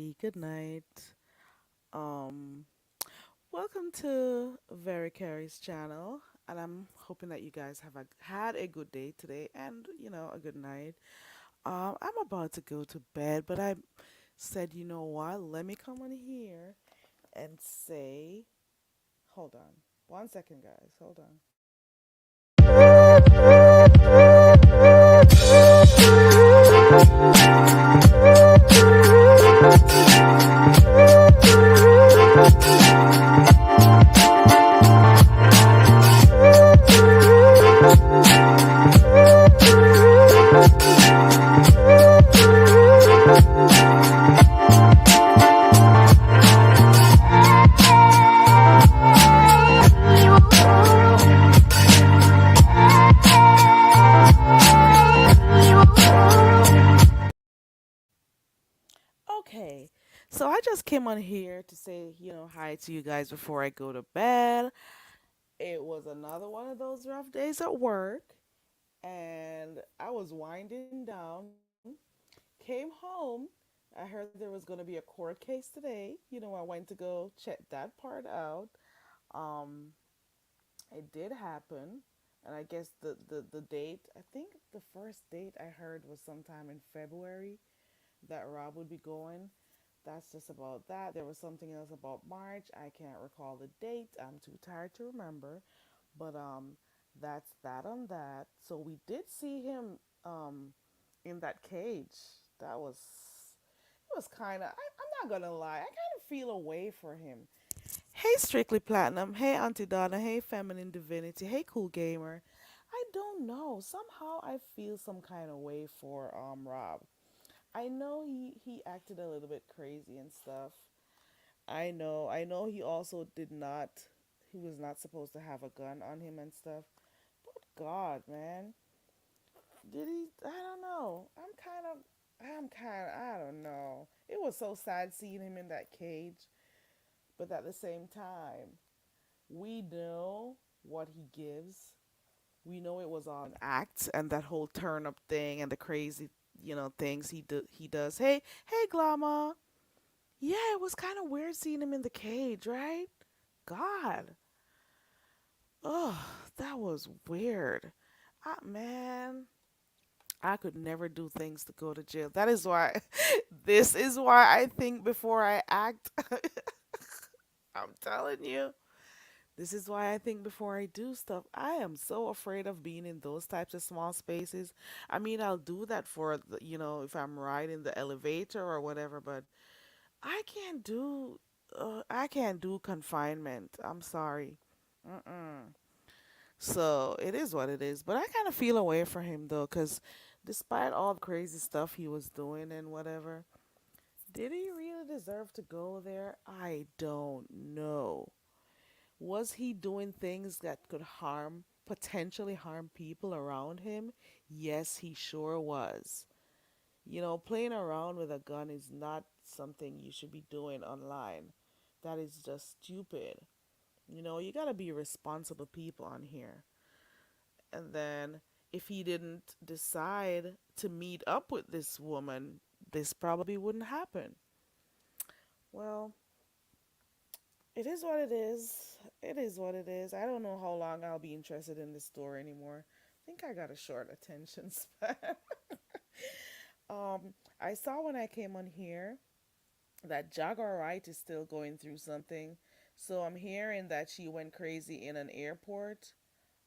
everybody. Good night. Um, Welcome to Very Carrie's channel, and I'm hoping that you guys have had a good day today and a good night. I'm about to go to bed, but I said, you know what? Let me come on here and say, hold on, 1 second, guys. Hold on. Okay, so I just came on here to say, hi to you guys before I go to bed. It was another one of those rough days at work, and I was winding down. Came home. I heard there was going to be a court case today. I went to go check that part out. Um, it did happen, and I guess the date. I think the first date I heard was sometime in February that Rob would be going. That's just about that. There was something else about March. I can't recall the date. I'm too tired to remember. But that's that on that. So we did see him in that cage. That was it was kind of. I'm not gonna lie. I kind of feel away for him. Hey, Strictly Platinum. Hey, Auntie Donna. Hey, Feminine Divinity. Hey, Cool Gamer. I don't know. Somehow I feel some kind of way for Rob. I know he acted a little bit crazy and stuff. I know he also did not he was not supposed to have a gun on him and stuff. But God, man, did he? I don't know. I don't know. It was so sad seeing him in that cage, but at the same time, we know what he gives. We know it was all an act, and that whole turn up thing and the crazy, things he does. Hey, Glama. Yeah, it was kind of weird seeing him in the cage, right? God. Oh, that was weird. Man, I could never do things to go to jail. That is why, this is why I think before I act. I'm telling you. This is why I think before I do stuff. I am so afraid of being in those types of small spaces. I mean, I'll do that for, if I'm riding the elevator or whatever, but I can't do confinement. I'm sorry. Mm-mm. So it is what it is. But I kind of feel away for him though, because despite all the crazy stuff he was doing and whatever, did he really deserve to go there? I don't know. Was he doing things that could potentially harm people around him? Yes, he sure was. Playing around with a gun is not something you should be doing online. That is just stupid. You gotta be responsible people on here. And then if he didn't decide to meet up with this woman, this probably wouldn't happen. Well, it is what it is. It is what it is. I don't know how long I'll be interested in this story anymore. I think I got a short attention span. I saw when I came on here that Jaguar Wright is still going through something. So I'm hearing that she went crazy in an airport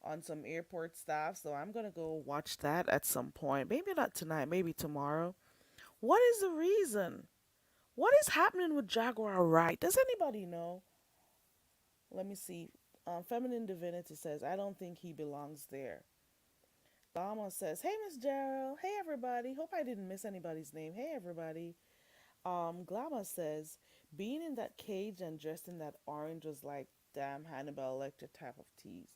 on some airport staff. So I'm gonna go watch that at some point. Maybe not tonight, maybe tomorrow. What is the reason? What is happening with Jaguar Wright? Does anybody know? Let me see. Feminine Divinity says, I don't think he belongs there. Dama says, hey, Miss Gerald. Hey, everybody. Hope I didn't miss anybody's name. Hey, everybody. Glama says, being in that cage and dressed in that orange was like damn Hannibal Lecter type of tease.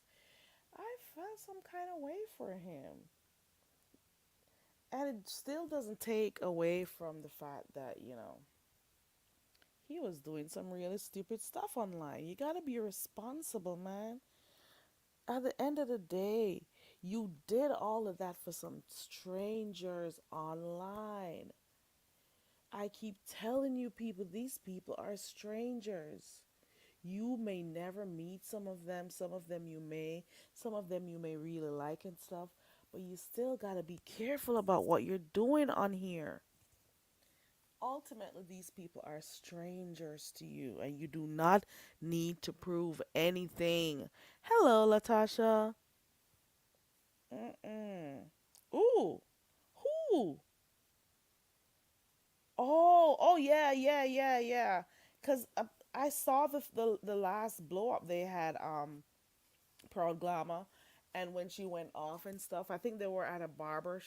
I felt some kind of way for him. And it still doesn't take away from the fact that, he was doing some really stupid stuff online. You gotta be responsible, man. At the end of the day, you did all of that for some strangers online. I keep telling you, people, these people are strangers. You may never meet some of them. Some of them you may really like and stuff, but you still got to be careful about what you're doing on here. Ultimately, these people are strangers to you, and you do not need to prove anything. Hello, Latasha. Mm-mm. Ooh, who? Oh, yeah, yeah, yeah, yeah. Cause I saw the last blow up they had, Pearl Glamour, and when she went off and stuff, I think they were at a barber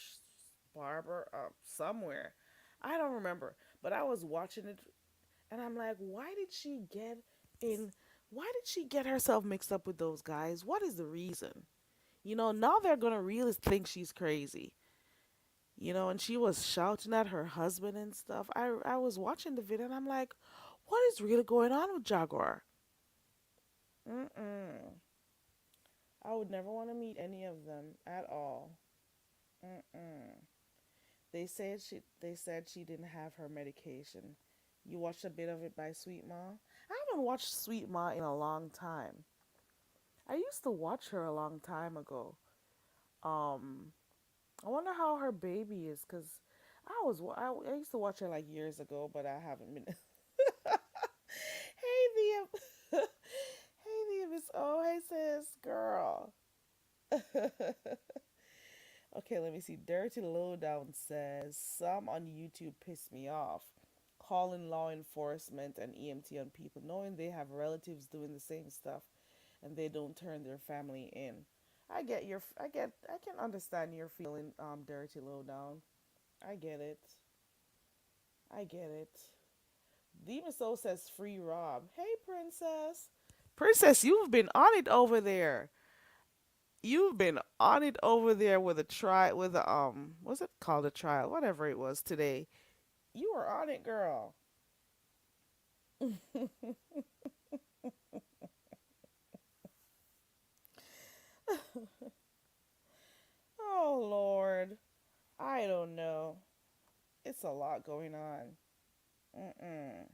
somewhere. I don't remember, but I was watching it, and I'm like, why did she get in? Why did she get herself mixed up with those guys? What is the reason? Now they're gonna really think she's crazy. And she was shouting at her husband and stuff. I was watching the video and I'm like, what is really going on with Jaguar? Mm-mm. I would never want to meet any of them at all. Mm-mm. They said she didn't have her medication. You watched a bit of it by Sweet Ma? I haven't watched Sweet Ma in a long time. I used to watch her a long time ago. Um, I wonder how her baby is, cause I used to watch her like years ago, but I haven't been. Hey, the hey, the Miss Oh, hey sis, girl. Okay, let me see. Dirty Lowdown says some on YouTube piss me off, calling law enforcement and EMT on people, knowing they have relatives doing the same stuff, and they don't turn their family in. I can understand your feeling, Dirty Lowdown. I get it. I get it. Demon Soul says free Rob. Hey, Princess. Princess, you've been on it over there. You've been on it over there with a try with a what's it called, a trial, whatever it was today. You were on it, girl. Oh Lord, I don't know. It's a lot going on. Mm-mm.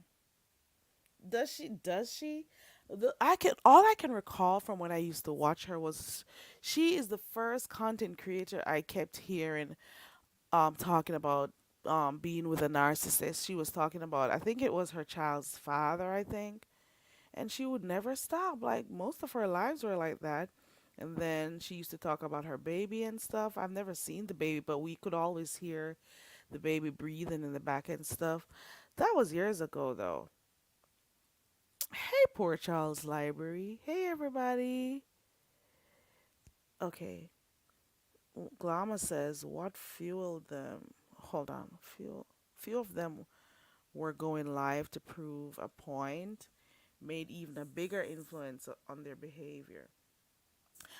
Does she? Does she? I can all I can recall from when I used to watch her was she is the first content creator I kept hearing talking about being with a narcissist. She was talking about, I think it was her child's father, I think, and she would never stop. Like most of her lives were like that. And then she used to talk about her baby and stuff. I've never seen the baby, but we could always hear the baby breathing in the back and stuff. That was years ago, though. Hey, Poor Child's Library. Hey, everybody. Okay. Glama says, what fueled them? Hold on. Few of them were going live to prove a point, made even a bigger influence on their behavior.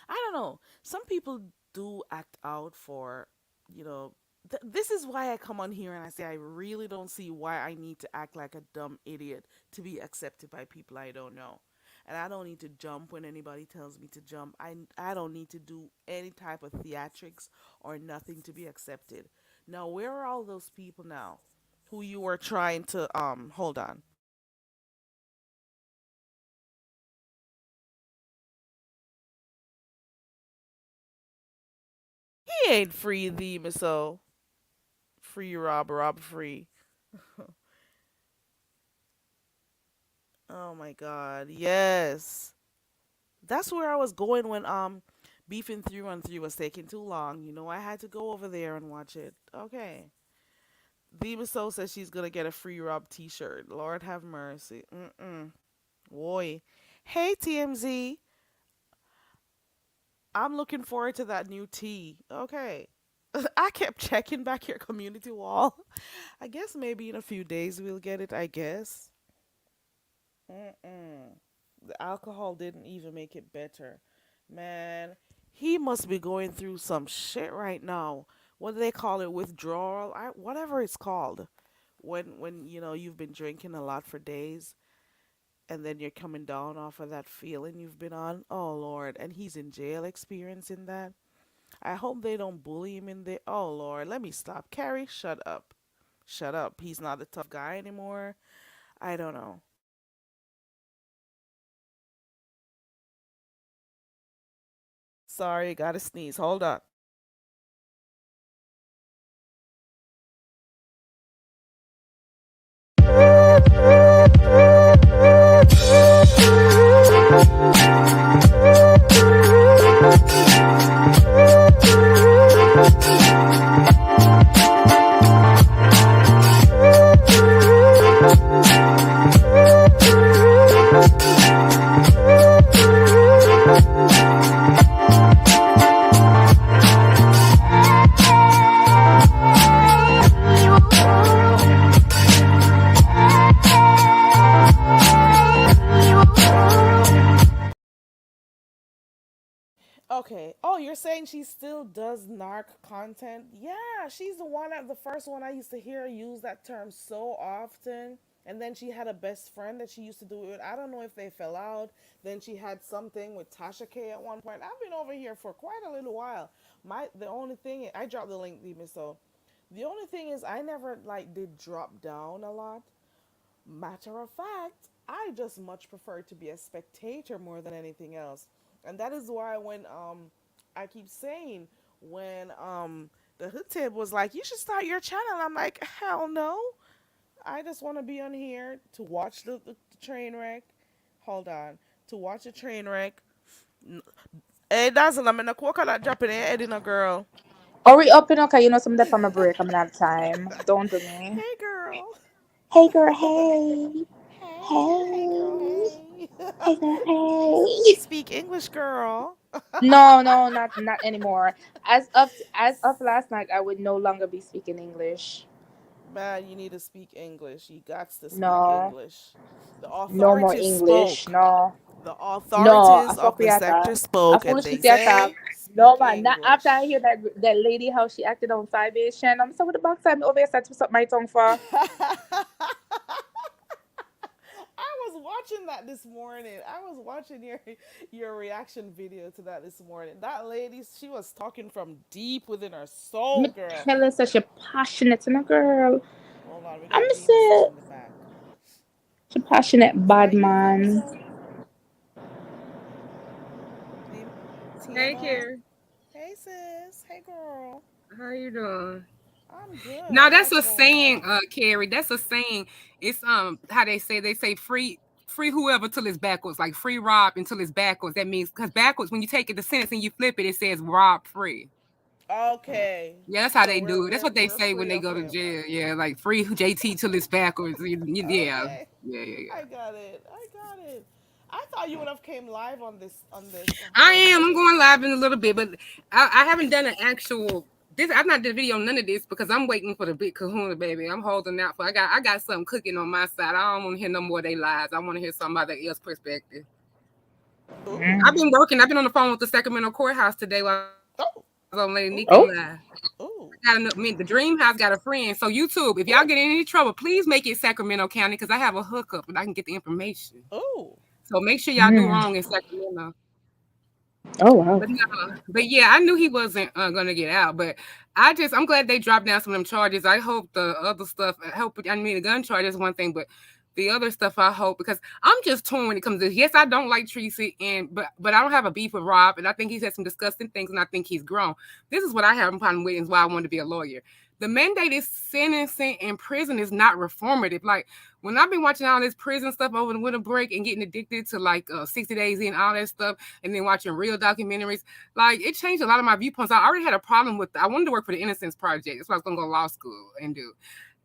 I don't know. Some people do act out for, you know, this is why I come on here and I say I really don't see why I need to act like a dumb idiot to be accepted by people I don't know. And I don't need to jump when anybody tells me to jump. I don't need to do any type of theatrics or nothing to be accepted. Now, where are all those people now who you were trying to hold on? He ain't free thee, so free Rob free. Oh my god. Yes. That's where I was going when Beefing 313 was taking too long. I had to go over there and watch it. Okay. Demon Soul says she's gonna get a free Rob t-shirt. Lord have mercy. Mm-mm. Boy. Hey TMZ. I'm looking forward to that new tee. Okay. I kept checking back your community wall. I guess maybe in a few days we'll get it, I guess. Mm-mm. The alcohol didn't even make it better. Man, he must be going through some shit right now. What do they call it? Withdrawal? Whatever it's called. When you've been drinking a lot for days and then you're coming down off of that feeling you've been on. Oh Lord, and he's in jail experiencing that. I hope they don't bully him in there. Oh Lord, let me stop. Carrie, shut up. shut up. He's not the tough guy anymore. I don't know. Sorry, gotta sneeze. Hold on. Okay. Oh, you're saying she still does narc content? Yeah, she's the first one I used to hear use that term so often. And then she had a best friend that she used to do it with. I don't know if they fell out. Then she had something with Tasha K at one point. I've been over here for quite a little while. The only thing I dropped the link even so. The only thing is I never like did drop down a lot. Matter of fact, I just much prefer to be a spectator more than anything else. And that is why when I keep saying when the hood tip was like, you should start your channel, I'm like, hell no. I just want to be on here to watch the train wreck. Hold on. To watch a train wreck. Hey, Dazzle, I'm in a coconut dropping your head in a girl. Hurry up, okay, some there from a break. I'm gonna have time. Don't do me. Hey, girl. Hey girl, hey. Hey, girl, Hey. hey. Hey girl, You hey. speak English, girl. No, no, not anymore. As of last night, I would no longer be speaking English. Man, you need to speak English. You got to speak No, English. The no more authorities English. spoke. No, The no. authorities A of the theater. sector A spoke, and they foolishness theater. say, No speak man. Not after I English. hear that lady how she acted on 5 Asian. I'm so with the box time over here start to suck my tongue for. I was watching that this morning. I was watching your reaction video to that this morning. That lady, she was talking from deep within her soul, Me girl. tell her such a passionate and a girl. Hold on, we I'm got Demon Sis say in the back. she a passionate Is bad that you, man. Vanessa? Dem- Hey, Tiana? Carrie. Hey, sis. Hey, girl. How you doing? I'm good. Now that's What's a going saying, on? Carrie. That's a saying. It's how they say free whoever till it's backwards, like free Rob until it's backwards. That means because backwards when you take it the sentence and you flip it, it says Rob free. Okay, Yeah, that's how so they we're do it. That's we're what they we're say when free they of go to him. jail. Yeah, like free JT till it's backwards. Yeah, Okay, yeah, yeah, yeah. I got it. I got it. I thought you would have came live on this I for a am. I'm second. going live in a little bit, but I haven't done an actual. This I've not done a video on none of this because I'm waiting for the big Kahuna baby. I'm holding out for. I got something cooking on my side. I don't want to hear no more of their lies. I want to hear somebody else's perspective. Ooh, I've Mm. been working. I've been on the phone with the Sacramento courthouse today while I was on Lady Nika live. ooh, Oh. I ooh, mean, the Dream House got a friend. So YouTube, if y'all get in any trouble, please make it Sacramento County because I have a hookup and I can get the information. ooh. So make sure y'all do wrong Mm. in Sacramento. Oh wow. But no, but yeah, I knew he wasn't gonna get out. But I'm glad they dropped down some of them charges. I hope the other stuff. I mean, the gun charge is one thing, but the other stuff I hope because I'm just torn when it comes to. Yes, I don't like Tracy, and but I don't have a beef with Rob, and I think he's had some disgusting things, and I think he's grown. This is what I have a problem with, and why I wanted to be a lawyer. The mandate is sentencing in prison is not reformative. Like when I've been watching all this prison stuff over the winter break and getting addicted to like 60 days in all that stuff and then watching real documentaries. Like it changed a lot of my viewpoints. I already had a problem with. I wanted to work for the Innocence Project. That's what I was gonna go to law school and do.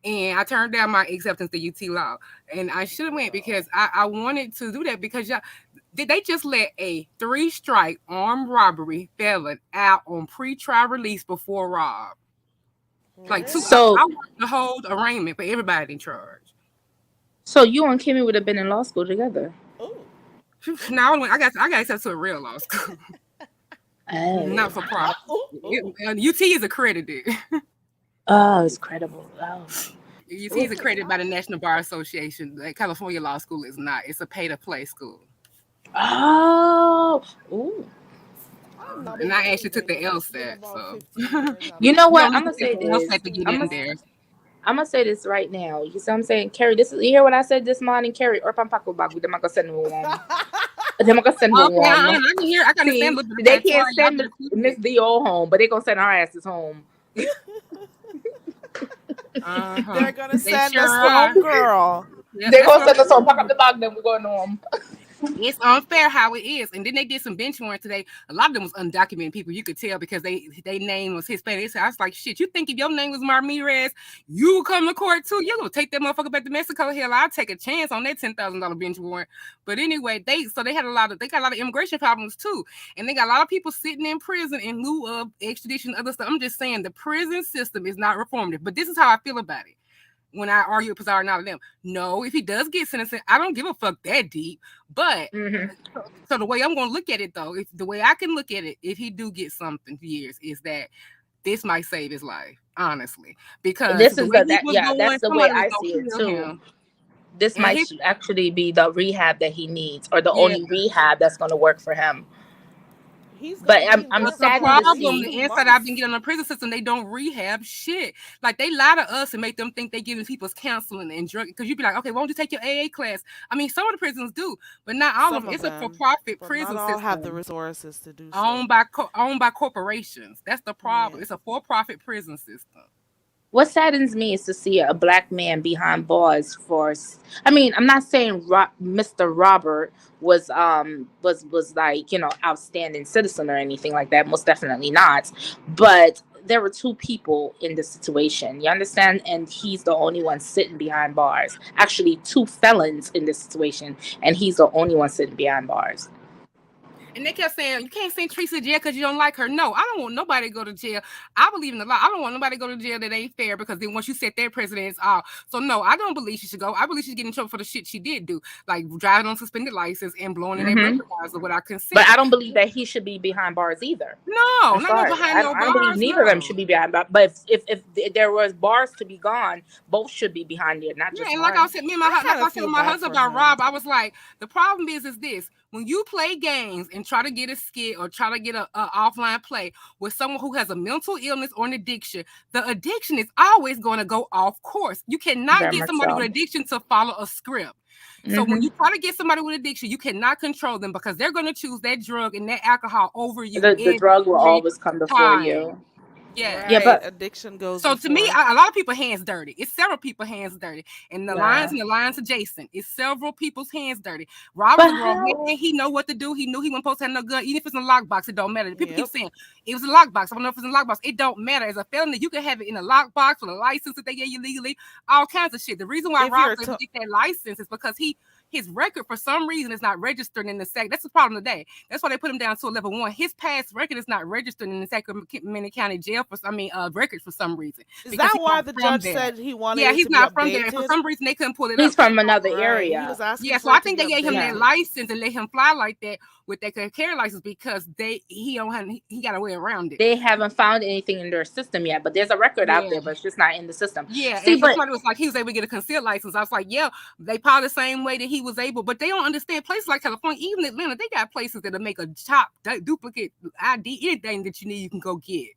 And I turned down my acceptance to UT Law, and I should have went Girl, because I wanted to do that because y'all did they just let a three-strike armed robbery felon out on pre-trial release before Rob? Like two, really? So I worked the whole arraignment for everybody in charge. so you and Kimmy would have been in law school together. Ooh, Now ooh, I got accepted to a real law school, not Oh. for profit. ooh. UT is accredited. Oh, it's credible. Oh. UT is Ooh. Really? accredited by the National Bar Association. The California Law School is not. It's a pay to play school. Oh. Ooh. I've not And been I actually took moving. the It's been LSAT. about So 15 years I've You been know you what? don't moving. I'm need to gonna take say the this. LSAT to get I'm in gonna there. I'm gonna say this right now. You see what I'm saying, Carrie? This is, you hear what I said this morning, Carrie? Or pampako bag with them. I gonna send me one. Them gonna send me Okay, one. I can hear. I can understand a See, little bit of they patois. can't Y'all send better keep Miss it. Dio home, but they gonna send our asses home. Uh-huh. They're gonna They send sure us are. home, girl. Yep, They that's gonna what I'm send us home. Pack up saying. the bag, then we going home. It's unfair how it is. And then they did some bench warrant today. A lot of them was undocumented people. You could tell because they name was Hispanic. So I was like, shit, you think if your name was Marmirez, you would come to court too? You're gonna take that motherfucker back to Mexico. Hell, I'll take a chance on that $10,000 bench warrant. But anyway, they got a lot of immigration problems too. And they got a lot of people sitting in prison in lieu of extradition and other stuff. I'm just saying the prison system is not reformative. But this is how I feel about it when I argue with Pizarro and all of them. No, if he does get sentenced, I don't give a fuck that deep. But so the way I'm gonna look at it though, if the way I can look at it, if he do get something years, is that this might save his life, honestly. Because This the is way the he that was yeah, going, that's the way somebody was I gonna see it kill too. him. This And might his actually be the rehab that he needs, or the yeah. only rehab that's gonna work for him. He's But gonna be I'm in I'm But jail for the saddened to at least problem, see. the two insight I've been months. getting on the prison system, they don't rehab shit. Like they lie to us and make them think they giving people's counseling and drug. Because you'd be like, okay, why don't you take your AA class? I mean, some of the prisons do, but not all of Some them. of It's a them, for-profit but not prison all have the system resources to do so. owned by corporations. That's the Yeah. problem. It's a for-profit prison system. What saddens me is to see a black man behind bars for. I mean, I'm not saying Mr. Robert was like, outstanding citizen or anything like that. Most definitely not. But there were two people in this situation. You understand? And he's the only one sitting behind bars. Actually, two felons in this situation, and he's the only one sitting behind bars. And they kept saying, you can't send Teresa to jail because you don't like her. No, I don't want nobody to go to jail. I believe in the law. I don't want nobody to go to jail that ain't fair because then once you set their precedent, it's all. So, no, I don't believe she should go. I believe she's getting in trouble for the shit she did do, like driving on suspended license and blowing in their Hmm. breathalyzer without But consent. I don't believe that he should be behind bars either. No, I'm not no sorry. behind no I don't believe bars. neither of them should No. be behind bars. But if there was bars to be gone, both should be behind there, not Yeah, just and like I one. said, I like kind I of said feel with my bad husband for about him. Rob, I was like, the problem is this: when you play games and try to get a skit or try to get a offline play with someone who has a mental illness or an addiction, the addiction is always going to go off course. You cannot Very get much somebody with so. addiction to follow a script. So when Hmm. you try to get somebody with addiction, you cannot control them because they're going to choose that drug and that alcohol over you The drug will every always come before time. you. Yeah, Yes. Right. but Addiction goes So to me, before. a lot of people hands dirty. It's several people hands dirty, and yeah. the lines adjacent. It's several people's hands dirty. Rob was But a grown how? man. He know what to do. He knew he wasn't supposed to have no gun, even if it's in a lockbox. It don't matter. People keep Yep. saying it was a lockbox. I don't know if it's in a lockbox. It don't matter. As a felony, you can have it in a lockbox with a license that they gave you legally. All kinds of shit. The reason why If Rob you're was able to to get that license is because his record for some reason is not registered in the SAC. That's the problem today. That's why they put him down to a level 1. His past record is not registered in the Sacramento County Jail records for some reason is because that he's why not the from judge there. said he wanted Yeah, it he's to be not from there. And for updated? some reason, they couldn't pull it up. He's So, from another Right. He area. was asking yeah, so for I it to think be they gave him that Yeah. updated. license and let him fly like that with that carry license because he don't have, he got a way around it. They haven't found anything in their system yet, but there's a record out Yeah. there, but it's just not in the system. Yeah, See, and so but somebody was like, he was able to get a concealed license. I was like, yeah, they probably the same way that he was able, but they don't understand places like California, even Atlanta, they got places that'll make a duplicate ID, anything that you need, you can go get.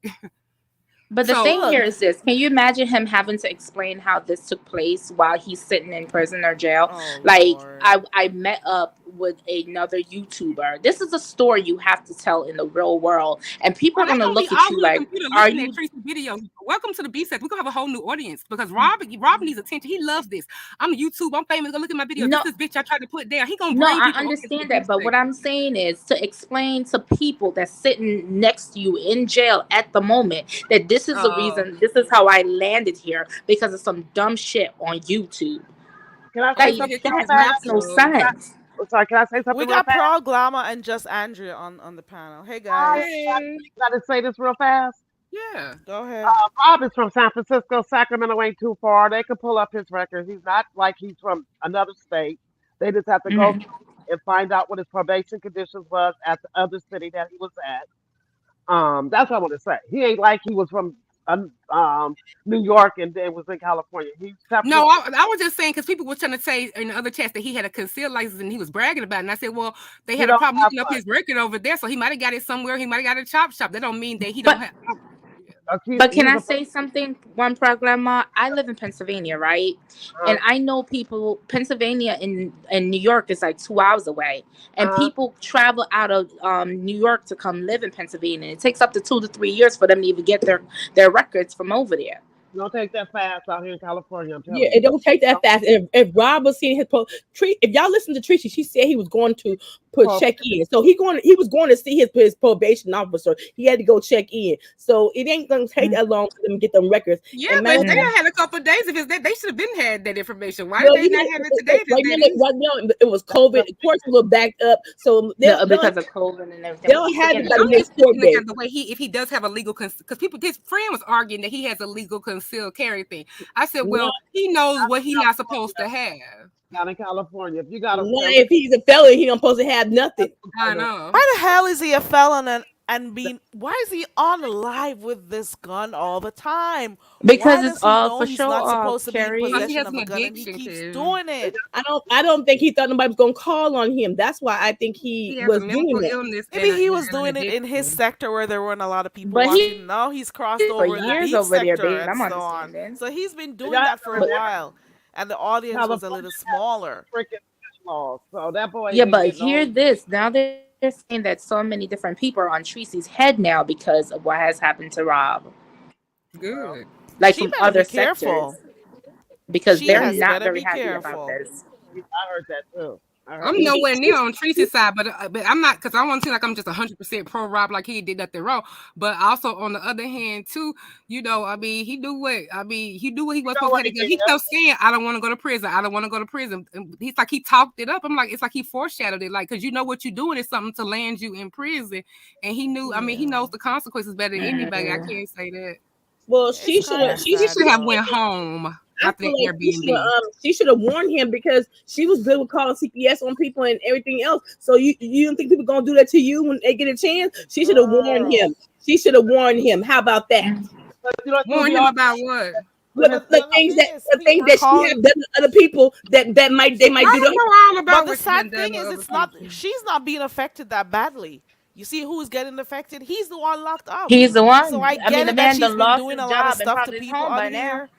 But the So thing here Look. is this. Can you imagine him having to explain how this took place while he's sitting in prison or jail? Oh Like, Lord. I met up with another YouTuber. This is a story you have to tell in the real world. And people oh, are they're going to gonna be look at all you on the like, computer are looking at you? Tracy's videos. Welcome to the B set. We're gonna have a whole new audience because Rob needs attention. He loves this. I'm YouTube, I'm famous. Go look at my videos. No, This bitch I tried to put down. He gonna no, bring I people over to the understand B that. But what set. I'm saying is to explain to people that's sitting next to you in jail at the moment that this is the Oh, reason, this is how I landed here because of some dumb shit on YouTube. Can I oh, say you Like, had something to keep real that his mouth fast? makes no closed. sense. Sorry, can I say We something real got fast? Pro Glama and just Andrea on the panel. Hey I guys. Hey, got to say this real fast. yeah. Go ahead. Rob is from San Francisco. Sacramento ain't too far. They could pull up his records. He's not like he's from another state. They just have to go Hmm. through and find out what his probation conditions was at the other city that he was at. That's what I want to say. He ain't like he was from New York and then was in California. He's San No, Francisco. I was just saying because people were trying to say in the other chats that he had a concealed license and he was bragging about it. And I said, well, they He had a don't problem have looking up one. his record over there, so he might have got it somewhere. He might have got a chop shop. That don't mean that he don't But have. But He can was I a say something? One part, Grandma. I live in Pennsylvania, right? And uh, I know people. Pennsylvania in New York is like 2 hours away, and uh, people travel out of New York to come live in Pennsylvania. It takes up to 2 to 3 years for them to even get their records from over there. don't take that fast out here in California. I'm Yeah, telling it you. don't take that fast. If Rob was seeing his if y'all listen to Tracy, she said he was going to put Pro- check in. So he was going to see his probation officer. He had to go check in. So it ain't gonna take that long for them to get them records. Yeah, And but man, if they Mm. had a couple of days, if it's that, they should have been had that information. Why did well, they even not have it today if it's that easy? right now it was COVID. Of course, a little backed up. So Because of COVID and everything, we they'll keep have it forgetting by I'm the about next just court thinking date. like the way if he does have a legal because people his friend was arguing that he has a legal concealed carry thing. I said, Not, well, he knows Not what in he not supposed to California. have. Not in California. If you got not a if he's a felon, he don't supposed to have nothing. I legal know. Why the hell is he a felon and being? Why is he on live with this gun all the time? because Why it's does he all know for he's show not off, supposed to be in Because Carrie. he possession has of an a gun and he addiction keeps to. doing it? I don't think he thought nobody was gonna call on him. That's why I think he He has a was mental doing that. illness Maybe he was and an doing it in his addiction. sector where there weren't a lot of people But he watching. Now he's crossed for over in the years beach over there, sector babe. and I'm so on. understanding. So he's been Y'all doing have that to for a But remember, while, and the audience was a California little has smaller. freaking fish laws. So that boy yeah, ain't but getting hear no. this. Now they're saying that so many different people are on Tracy's head now because of what has happened to Rob. Well, Good. Like She from better other be sectors. careful. Because She they're has not better very be happy about careful. this. I heard that too. I heard I'm that. nowhere near on Tracy's side, but I'm not because I want to seem like I'm just 100% pro Rob, like he did nothing wrong. But also on the other hand, too, I mean, he knew what he You was know supposed to what have to he go. did? He kept saying, "I don't want to go to prison. I don't want to go to prison." And he's like he talked it up. I'm like, it's like he foreshadowed it, like because you know what you're doing is something to land you in prison, and he knew. I mean, he Yeah, knows the consequences better than anybody. I Mm, can't say that. Well, it's kind of He sad should have though. went home I after feel that like Airbnb. she should have warned him because she was good with calling CPS on people and everything else. So you don't think people gonna do that to you when they get a chance? She should have warned Girl. him. She should have warned him. How about that? mm. But you know, it's gonna Warn be him all about what? What his the Well, the things thing that is, the things people are that she calling. have done to other people that might I do to don't her. know all But about the what she done sad done thing to is, other it's not. people. She's not being affected that badly. You see who's getting affected? He's the one locked up. He's the So one. I I mean, get the it that man she's done been lost doing his a lot of job and stuff to probably his people home on by now. here.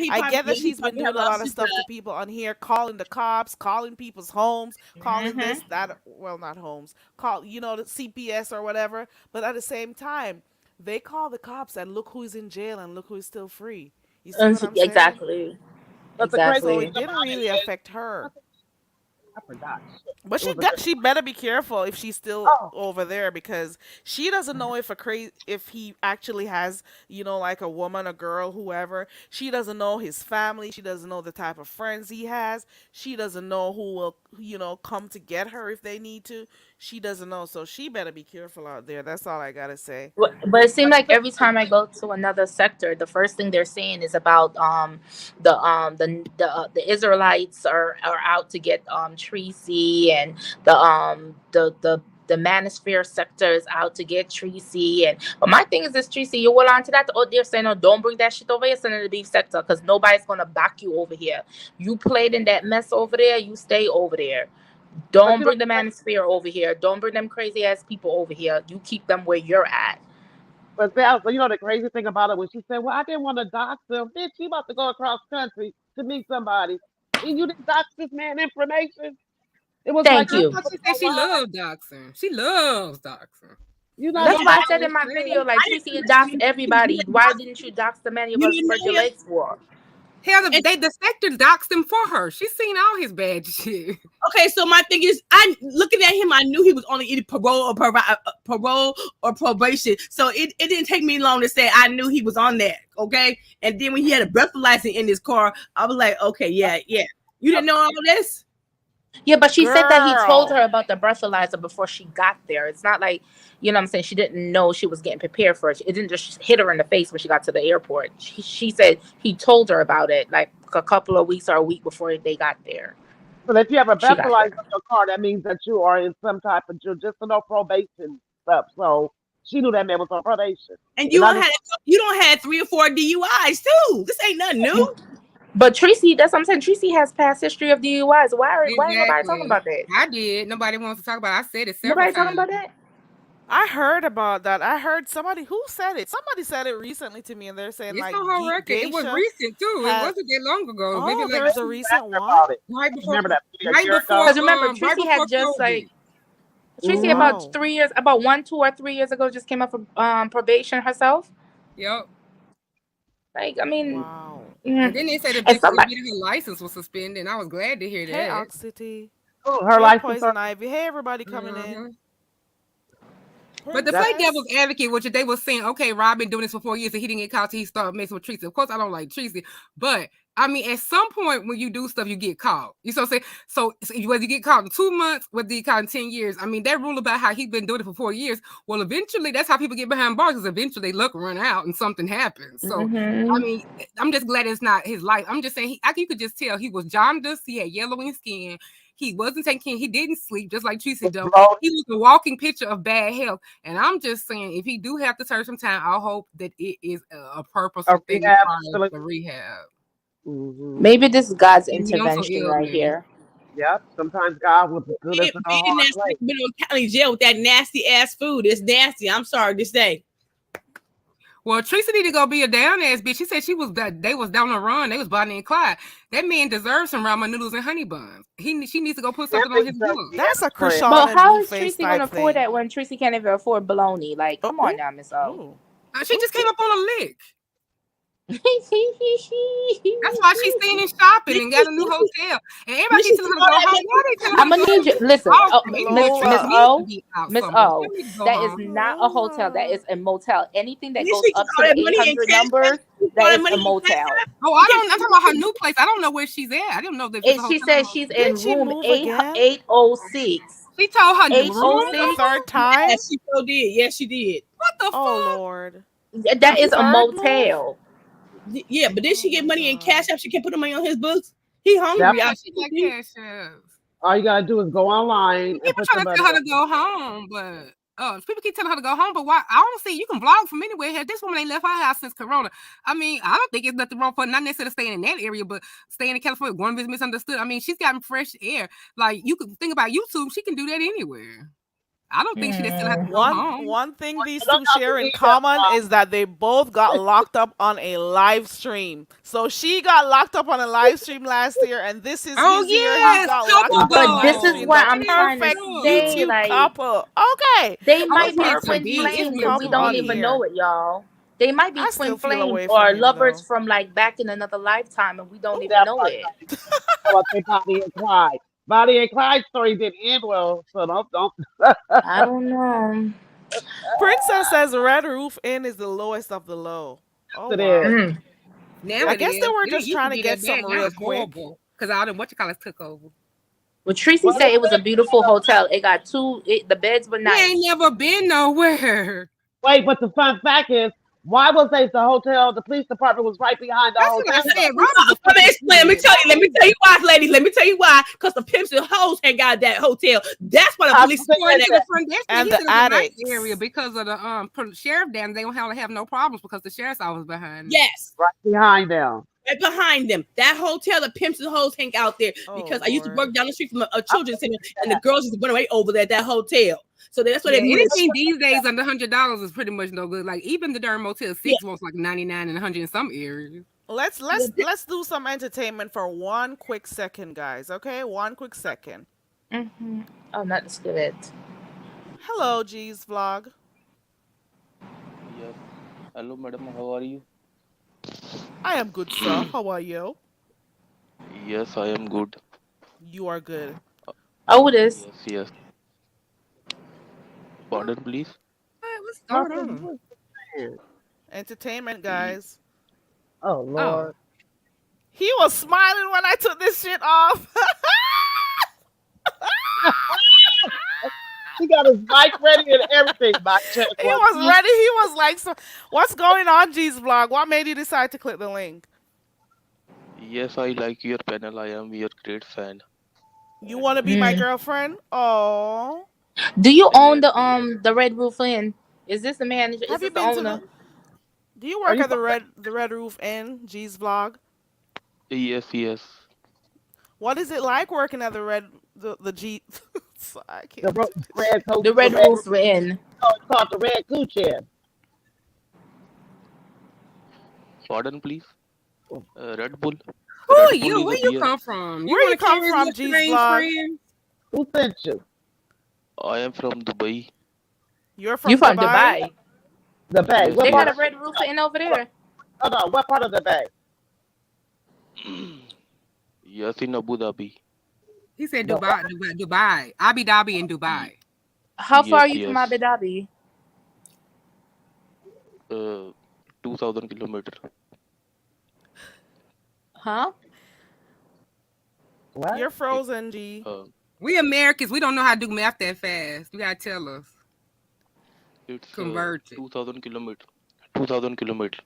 I get Yeah, that he she's been probably have doing a lot lost of his stuff to job. people on here, calling the cops, calling people's homes, calling Hmm. this, that. Well, not homes. Call the CPS or whatever. But at the same time, they call the cops and look who's in jail and look who's still free. You see what I'm saying? Exactly. But the crazy So thing Exactly. it didn't about it really is, affect her. I forgot. Shit. But It was a good. she better be careful if she's still Oh, over there because she doesn't know if he actually has, like a woman, a girl, whoever. She doesn't know his family. She doesn't know the type of friends he has. She doesn't know who will, come to get her if they need to. She doesn't know. So she better be careful out there. That's all I got to say. But it seems like every time I go to another sector, the first thing they're saying is about the Israelites are out to get Tracy, and the Manosphere sector is out to get Tracy. And but my thing is this, Tracy, you hold on to that. Oh, they're saying, no, don't bring that shit over here, send it to the beef sector, because nobody's gonna back you over here. You played in that mess over there, you stay over there. but Don't bring the Manosphere over here. Don't bring them crazy ass people over here. You keep them where you're at. the crazy thing about it when she said, "Well, I didn't want to dox him." Bitch, you about to go across country to meet somebody, and you didn't dox this man information. It was like Thank I you you. thought she didn't said know she why. loved doxing. She loves doxing. You're not No, That's gonna why I dox said She in my said. video, like, Tracy, you doxed everybody. Why didn't you dox the man you you about to didn't spread your know him. legs for? Hell, And, the sector doxed him for her. She's seen all his bad shit. okay, so my thing is, I looking at him, I knew he was only either parole or probation. So it didn't take me long to say I knew he was on that. Okay, and then when he had a breathalyzer in his car, I was like, okay, yeah. You didn't know all this. Yeah, but she said that he told her Girl. about the breathalyzer before she got there. It's not like, what I'm saying, she didn't know she was getting prepared for it. It didn't just hit her in the face when she got to the airport. She said he told her about it like a couple of weeks or a week before they got there. But if you have a She got breathalyzer there. in your car, that means that you are in some type of jurisdictional probation stuff. So she knew that man was on probation. And And I didn't you don't had 3 or 4 DUIs too. This ain't nothing new. But Tracy, that's what I'm saying. Tracy has past history of DUIs. Why ain't nobody talking Exactly. about that? I did. Nobody wants to talk about it. I said it several Nobody talking times. about that? I heard about that. I heard somebody who said it. Somebody said it recently to me, and they're saying It's like on her record. It was geisha recent too. It had. wasn't that long ago. Maybe Oh, like there's a Maybe you recent asked her one. about it. right before, Remember that maybe a right year before, ago? Because remember, right Tracy before had just COVID. like Tracy Mm-hmm. about Wow. 3 years, about 1, 2, or 3 years ago, just came up from probation herself. Yep. Like, I mean, Wow. And mm. then they said And eventually somebody, her license was suspended. And I was glad to hear Hey, that. Oxity. Oh, her Hey, license are Poison Ivy. Hey, everybody coming in. Uh-huh. But to play that's Princess. devil's advocate, which they were saying, okay, Rob been doing this for 4 years and he didn't get caught till he started messing with Tracy. Of course, I don't like Tracy, but I mean, at some point when you do stuff, you get caught. You know what I'm saying? So whether you get caught in 2 months, whether you get caught in 10 years, I mean, that rule about how he's been doing it for 4 years, well, eventually that's how people get behind bars because eventually they luck run out and something happens. So, I hmm mean, I'm just glad it's not his life. I'm just saying, you could just tell he was jaundiced, he had yellowing skin. He wasn't taking, he didn't sleep, just like Tracy was do. bloated. He was a walking picture of bad health. And I'm just saying, if he do have to serve some time, I hope that it is a A purposeful thing as rehab far as facility. the rehab. Mm-hmm. maybe this is God's And he don't so intervention right elderly. here. Yep. Sometimes God will put us in a Being hard that place. been on county jail with that nasty ass food. It's nasty. I'm sorry to say. Well, Teresa need to go be a down ass bitch. She said she was that they was down the run. They was Bonnie and Clyde. That man deserves some ramen noodles and honey buns. She needs to go put something on Camping his deserves to book. be That's a every friend. Krishan But and how is Blueface Tracy gonna type afford thing. that when Tracy can't even afford bologna? Like, Oh, come on now, Miss O. oh, She just came up on a lick. That's That's why she's staying and shopping and got a new hotel. And everybody Did she keeps telling her to throw go that home. money? Why are they telling her I'm to gonna go? need you. Listen, Oh, oh, maybe Miss Tracy Lola. needs to O, be out Miss somewhere. She O. don't need to go That is home. not a hotel. That Lola. is a motel. Anything that Did goes she up throw to the that eight money in hundred cash app? numbers, She throw that that is a money in cash motel. app? Oh, She I get don't. I'm talking about her new place. I don't know where she's at. I didn't know if it's And a she hotel. says she's Did in she room move again? 806. She told her room 806. The number. third time? Yes, she so did. Yes, she did. What the Oh fuck? Lord. That The is a third move? motel. Yeah, but did Oh she get my money in God. cash app? She can't put the money on his books. He That hungry. Yeah, I she got see. cash apps. all you gotta do is go online and People put your trying to money tell her on. to go home, but people keep telling her to go home. But why? I don't see you can vlog from anywhere. Here, this woman ain't left her house since Corona. I mean, I don't think it's nothing wrong for her, not necessarily staying in that area, but staying in California. Going to visit misunderstood. I mean, she's gotten fresh air. Like you could think about YouTube, she can do that anywhere. I don't think she still have to Mm. go One home. one thing these You don't two have to share in leave that common is that they both got locked up on a live stream. So she got locked up on a live stream last year, and this is Oh his year. He yes, got locked couple up on a But live this is goals. stream. what The That I'm is trying to perfect true. say. YouTube Like, couple. Okay. they Oh, The might it's be meant to perfect twin be. It's YouTube flames and meant we to couple don't on even be. know here. it, y'all. They might be I still twin feel flames away from or him lovers though. from like back in another lifetime and we don't Oh, even that know part. it. How about they Bonnie and Clyde? Bonnie and Clyde's story didn't end well, so don't. I don't know. Princess says Red Roof Inn is the lowest of the low. Oh It is. wow. Mm. Now I it guess they is. were It didn't just used to trying to be get that bad. something Now real it's quick. horrible because all the what you call it took over. Well, Tracy Well, said it was a beautiful hotel. It got the beds were We ain't nice. never been nowhere. wait, but the fun fact is, why was they the hotel? The police department was right behind the That's what I hotel, said. though. Rob is a Let me fucking explain. Let me idiot. tell you. Let me tell you why, ladies. Let me tell you why. Because the pimps and hoes ain't got that hotel. That's why the I police is According mad to at the that. front desk, And he the said it's a nice area addicts. because of the sheriff down. They don't have no problems because the sheriff's office behind it. Yes. right behind them. Right behind them. That hotel, the pimps and hoes hang out there Oh because I used to Lord. work down the street from a I children's center believe and the that. girls used to run away over there at that hotel. So that's why they Yeah, moved it. anything these days under $100 is pretty much no good. Like even the darn Motel Yeah. 6 wants like 99 and 100 in some areas. Let's do some entertainment for one quick second, guys. Okay, one quick second. Hmm. Oh, not the skillet. Hello, G's vlog. Yes. Hello, madam. How are you? I am good, sir. How are you? Yes, I am good. You are good. Uh, Oh, it is. yes, yes. What? Pardon, please. What's going Nothing on? good, man. Entertainment, Y- guys. Oh Oh, Lord. He was smiling when I took this shit off. He got his mic ready and everything. Mic check He one, was two. ready. He was like, so, "What's going on, G's vlog? What made you decide to click the link? Yes, I like your panel. I am your great fan. You want to be my Mm. girlfriend? Oh, Do you own Yes, yes. the Red Roof Inn? Is this the manager? Is have you this the been to owner? the? Do you Are work you at from? the Red Roof Inn, G's vlog? Yes, yes. What is it like working at the G? So I The can't do this red shit. coat, The the red red. roof we're in. Oh, it's called the red Gucci. Pardon, please. Red Bull. Who are Red Bull you? is Where a you beer. come from? You Where you want to come carry from, your G's strange vlog? friend? Who sent you? I am from Dubai. You're You from from Dubai? Dubai? The Bay. Yes, What They got part a of? yes. red roof in over there. Hold on. What part of the Bay? Yes, in Abu Dhabi. He said The, Dubai, Dubai, Dubai. Abu Dhabi and Ye- Dubai. How far are Yes, you from Abu yes. Dhabi? Uh, 2000 kilometer. Huh? what? You're It, frozen, G. uh, We Americans, we don't know how to do math that fast. You gotta tell us. it's Convert it. 2000 kilometer. 2000 kilometer.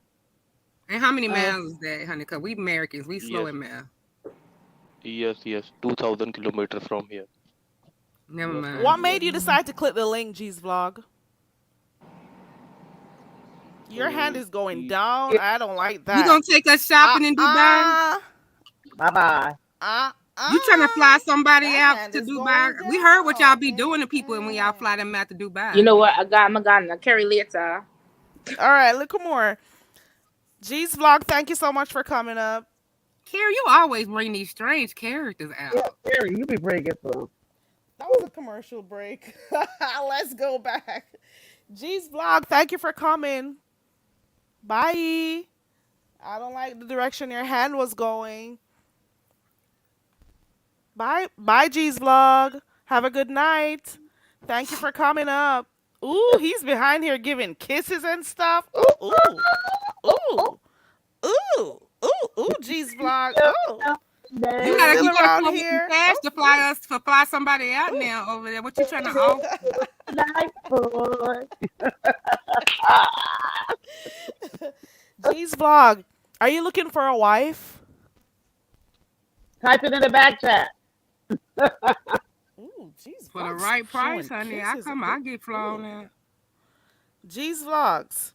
And how many Uh, miles is that, honey? Because we Americans, we slow Yes, in math. yes. 2000 kilometer from here. Never Yes, mind. What from made here. you decide to click the link, G's vlog? Your hand is going He, down. I don't like You that. gonna take us shopping in Dubai? Uh-uh. Bye bye. You trying to fly Uh-uh. somebody That out hand to is Dubai? going We heard what y'all down. be doing to people when y'all fly them out to you Dubai. know what? I got a carry later. All right, look more. G's vlog, thank you so much for coming up. Carrie, you always bring these strange characters Yeah, out. Terry, you be bringing some. That was a commercial break. Let's go back. G's vlog, thank you for coming. Bye. I don't like the direction your hand was going. Bye. Bye, G's vlog. Have a good night. Thank you for coming up. Ooh, he's behind here giving kisses and stuff. Ooh, ooh, ooh, ooh, G's vlog. Oh, You he's gotta still you gotta around come up with some here. cash to fly Ooh, us to fly somebody out ooh, now over there. What you trying to offer? Night boy. G's vlog. Are you looking for a wife? Type it in the back chat. Ooh, G's For the vlogs right price, showing honey. kisses. I get flown Ooh, out. G's vlogs.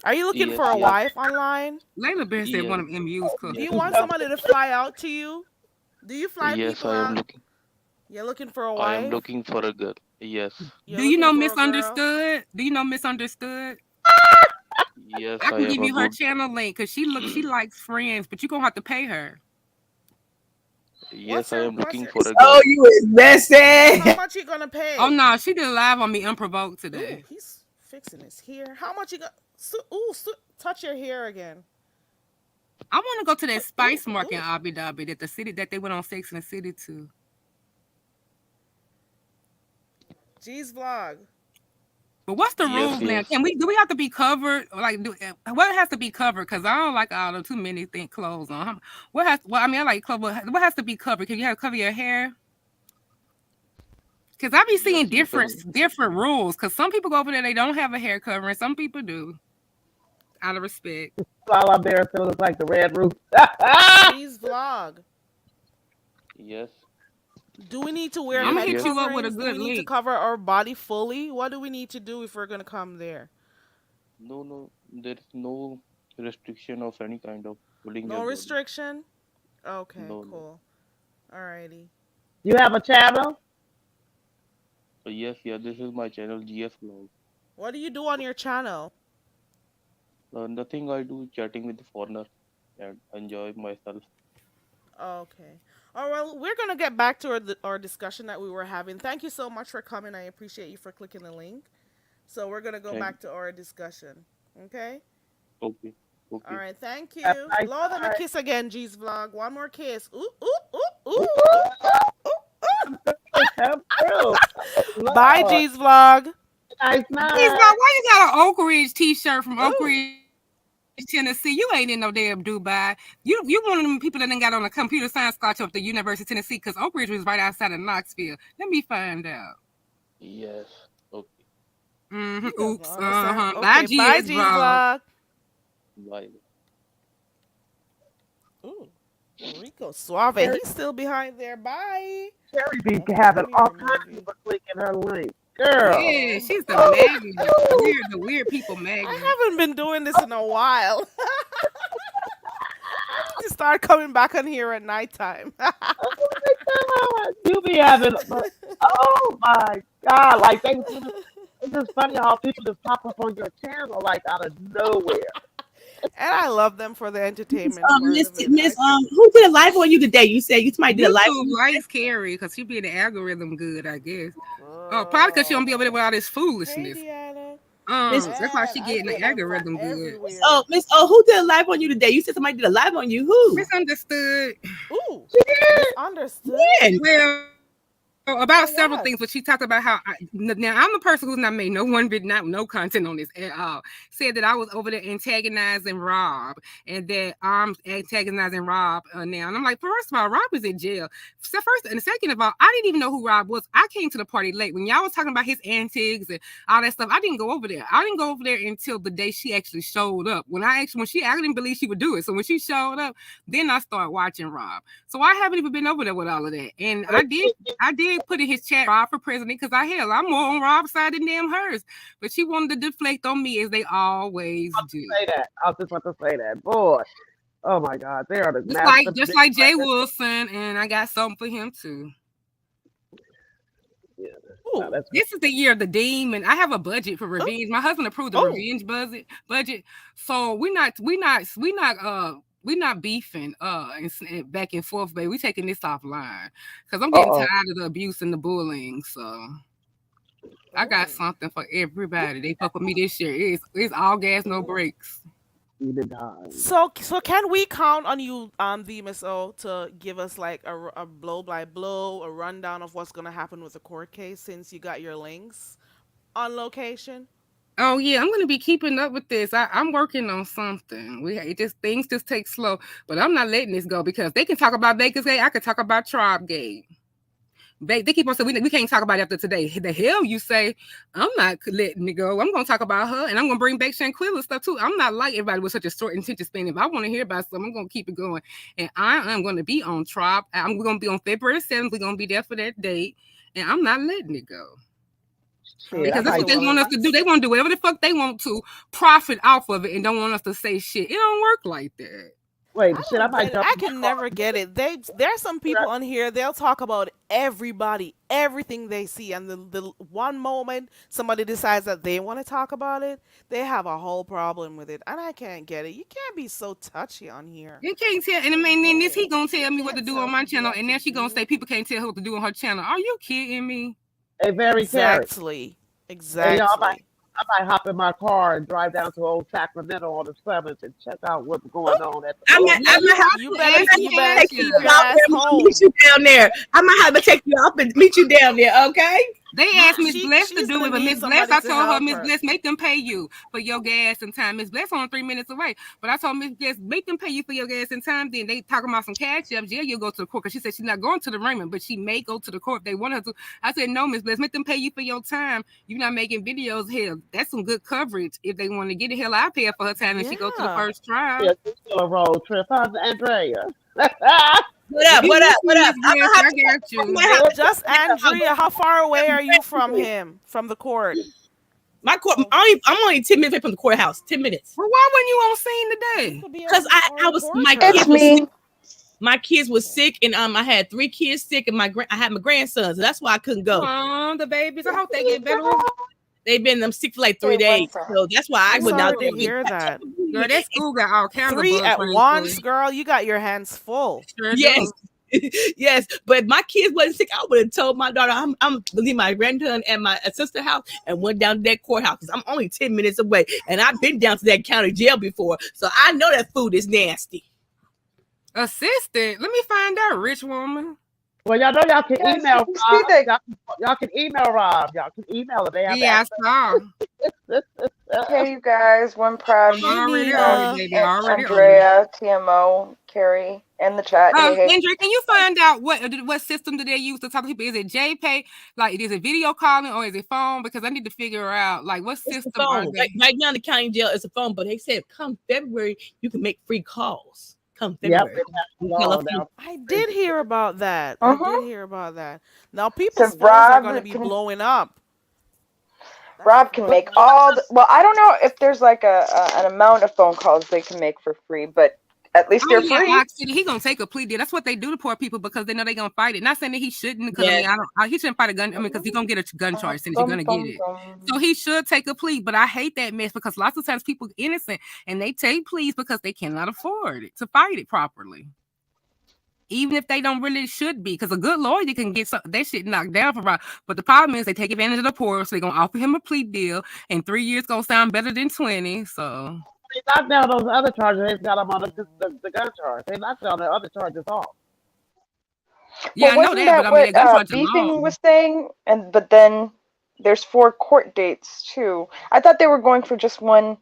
Are you looking for yes, a yes, wife online? Layla Bear said one yes, of them used Do cookies. you yes, want somebody to fly out to you? Do you fly yes. people I am out? looking. You're looking for a I am wife? looking for a girl. Yes, Do You're you looking know for a girl? Misunderstood? Do you know Misunderstood? yes. I I can am give a you her good. channel link because she likes friends, but you gonna have to pay her. What's Yes, I your am what's looking your for a Oh, girl. you is how messy. much you gonna Oh pay? no, she did a live on me unprovoked Ooh, today. he's fixing his hair. How much you got? Touch your hair again. I want to go to that Ooh, spice market in ooh. Abu Dhabi that the city that they went on Sex and the City to. G's vlog. But what's the Yes, rules now? yes. Can we do we have to be covered? Or like what has to be covered? Because I don't like all the too many thing clothes on. What has well I mean I like clothes. What has to be covered? Can you have to cover your hair? Because I be Yes, seeing you can. different rules. Because some people go over there they don't have a hair covering. Some people do. Out of respect. All I'm there so it's like the red roof. G's vlog. Yes, Do we need to wear I'm yes, gonna head hit yes. you up with a coverings? Do we good need to link. cover our body fully? What do we need to do if we're gonna come there? No, no. There is no restriction of any kind of pulling your No body. restriction? Okay, No, no. cool. Alrighty. You have a channel? Yes, yeah. This is my channel, GS Vlog. What do you do on your channel? Nothing. I do chatting with the foreigner and enjoy myself. Okay. Oh well, we're gonna get back to our discussion that we were having. Thank you so much for coming. I appreciate you for clicking the link. So we're gonna go Thank. back to our discussion. Okay. Okay. All Okay. right. Thank Have you. a nice Blow them a time. kiss again, G's vlog. One more kiss. Ooh ooh ooh ooh Ooh, ooh ooh. come through. Bye, Lord. G's vlog. Nice Please, night. God, why you got an Oak Ridge T-shirt from Oak Ooh. Ridge, Tennessee? You ain't in no damn Dubai. You one of them people that done got on a computer science scholarship at the University of Tennessee because Oak Ridge was right outside of Knoxville. Let me find out. Yes. Okay. He doesn't Oops. understand. Bye, Okay. Bye, GS G's vlog. vlog. Bye. Ooh. Rico Suave. Terry, He's still behind there. Bye. Terry be Okay. having Let me all remove kinds of you. people clicking her link. Girl. Yeah, Oh. she's the Oh, magnet. oh, The weird people magnet. I haven't been doing this in a while. I need to start coming back on here at nighttime. oh my God. You be having Oh my God! Like it's just funny how people just pop up on your channel like out of nowhere. And I love them for the Miss entertainment part Miss of it. Miss who did a live on you today? You said you somebody did a live on YouTube you. likes Carrie because she be in the algorithm good, I guess. Oh, probably because she don't be over there with Girl. all this Hey, foolishness. Deanna. Miss That's why Man, she I getting the see them from algorithm good. everywhere. Miss who did a live on you today? You said somebody did a live on you. Who? Misunderstood. Ooh, She did. misunderstood. When? Well, about For several what? things, but she talked about how now I'm the person who's not made no one bit not no content on this at all. Said that I was over there antagonizing Rob and that I'm antagonizing Rob now, and I'm like, first of all, Rob is in jail. So first and second of all, I didn't even know who Rob was. I came to the party late when y'all was talking about his antics and all that stuff. I didn't go over there. I didn't go over there until the day she actually showed up. I didn't believe she would do it. So when she showed up, then I started watching Rob. So I haven't even been over there with all of that, and I did put in his chat Rob for president because I'm more on Rob's side than damn hers. But she wanted to deflect on me as they always do. Say that. I was just about to say that. Boy. Oh my God. They are the Just like master. just like Jay Wilson, and I got something for him too. Yeah. No, Ooh. that's This is the year of the demon. I have a budget for revenge. My husband approved the Oh. revenge budget. So we're not beefing and back and forth, baby. We taking this offline because I'm getting tired of the abuse and the bullying. So I got something for everybody. They fuck with me this year. It's all gas, no brakes. So can we count on you, the Miss O, to give us like a blow by blow, a rundown of what's gonna happen with the court case since you got your links on location? Oh yeah, I'm gonna be keeping up with this. I'm working on something. Things just take slow, but I'm not letting this go because they can talk about Baker's Gate. I can talk about Tribe Gate. They keep on saying we can't talk about it after today. The hell you say? I'm not letting it go. I'm gonna talk about her, and I'm gonna bring back Shanquilla stuff too. I'm not like everybody with such a short attention span. If I want to hear about something, I'm gonna keep it going. And I am gonna be on Tribe. I'm gonna be on February 7th. We're gonna be there for that date, and I'm not letting it go. Because that's what they want us to do. They want to do whatever the fuck they want to, profit off of it, and don't want us to say shit. It don't work like that. Wait, I can never get it. There's some people on here. They'll talk about everybody, everything they see, and the one moment somebody decides that they want to talk about it, they have a whole problem with it, and I can't get it. You can't be so touchy on here. You can't tell, and I mean, then he gonna tell me what to do on my channel, and then she gonna say people can't tell her what to do on her channel. Are you kidding me? Exactly. Hey, I might hop in my car and drive down to old Sacramento on the 7th and check out what's going on at the You better keep your ass home. Meet you down there. I might have to take you up and meet you down there, okay? They asked Miss Bless to she's do gonna it, but need Miss Bless, somebody I to told her, help Miss her. Bless, make them pay you for your gas and time. Miss Bless only 3 minutes away, but I told Miss Bless, make them pay you for your gas and time. Then they talking about some cash ups. Yeah, you'll go to the court because she said she's not going to the Raymond, but she may go to the court if they want her to. I said, no, Miss Bless, make them pay you for your time. You're not making videos. Hell, that's some good coverage. If they want to get it, hell, I pay her for her time and she go to the first trial. Yeah, a road trip. How's Andrea? What up? I got you. Just Andrea, how far away are you from him, from the court? My court, I'm only 10 minutes away from the courthouse. 10 minutes. Well, why weren't you on scene today? Because I was my kids was sick, and I had 3 kids sick, and I had my grandsons, so that's why I couldn't go. Oh, the babies. I hope they get better. They've been sick for like 3 days, so that's why I went down there. To hear that. Girl, that school got all kinds 3 of at bugs once, girl. You got your hands full. Sure yes. Yes, but my kids wasn't sick. I would have told my daughter I'm leaving my grandson at my sister's house and went down to that courthouse because I'm only 10 minutes away, and I've been down to that county jail before, so I know that food is nasty. Assistant, let me find out, rich woman. Well, y'all know y'all can email Rob. Y'all can email Rob. Y'all can email her. They have I saw. Hey, you guys. One proud. Already, Andrea, TMO, Carrie, and the chat. Andrea, can you find out what system do they use to talk to people? Is it JPay? Like, is it video calling or is it phone? Because I need to figure out like what system are they? Right now, the county jail is a phone, but they said come February you can make free calls. Come February. Yep. I did hear about that. Now people's phones Rob are going to be blowing up. Rob can make all well, I don't know if there's like an amount of phone calls they can make for free, but At least Oh you're yeah, free. actually, he gonna take a plea deal. That's what they do to poor people because they know they gonna fight it. Not saying that he shouldn't, because I Yes. mean, he shouldn't fight a gun. I mean, because he's gonna get a gun charge since you're Bum, gonna get bum, it. So bum. he should take a plea. But I hate that mess because lots of times people innocent and they take pleas because they cannot afford it to fight it properly. Even if they don't really should be, because a good lawyer can get that shit knocked down for right. But the problem is they take advantage of the poor, so they're gonna offer him a plea deal, and 3 years gonna sound better than 20. So They knocked down those other charges. They got him on the gun charge. They knocked down the other charges off. yeah, Well, I know wasn't that, but that I mean what that gun charge Beefing alone. was saying? And but then there's 4 court dates too. I thought they were going for just one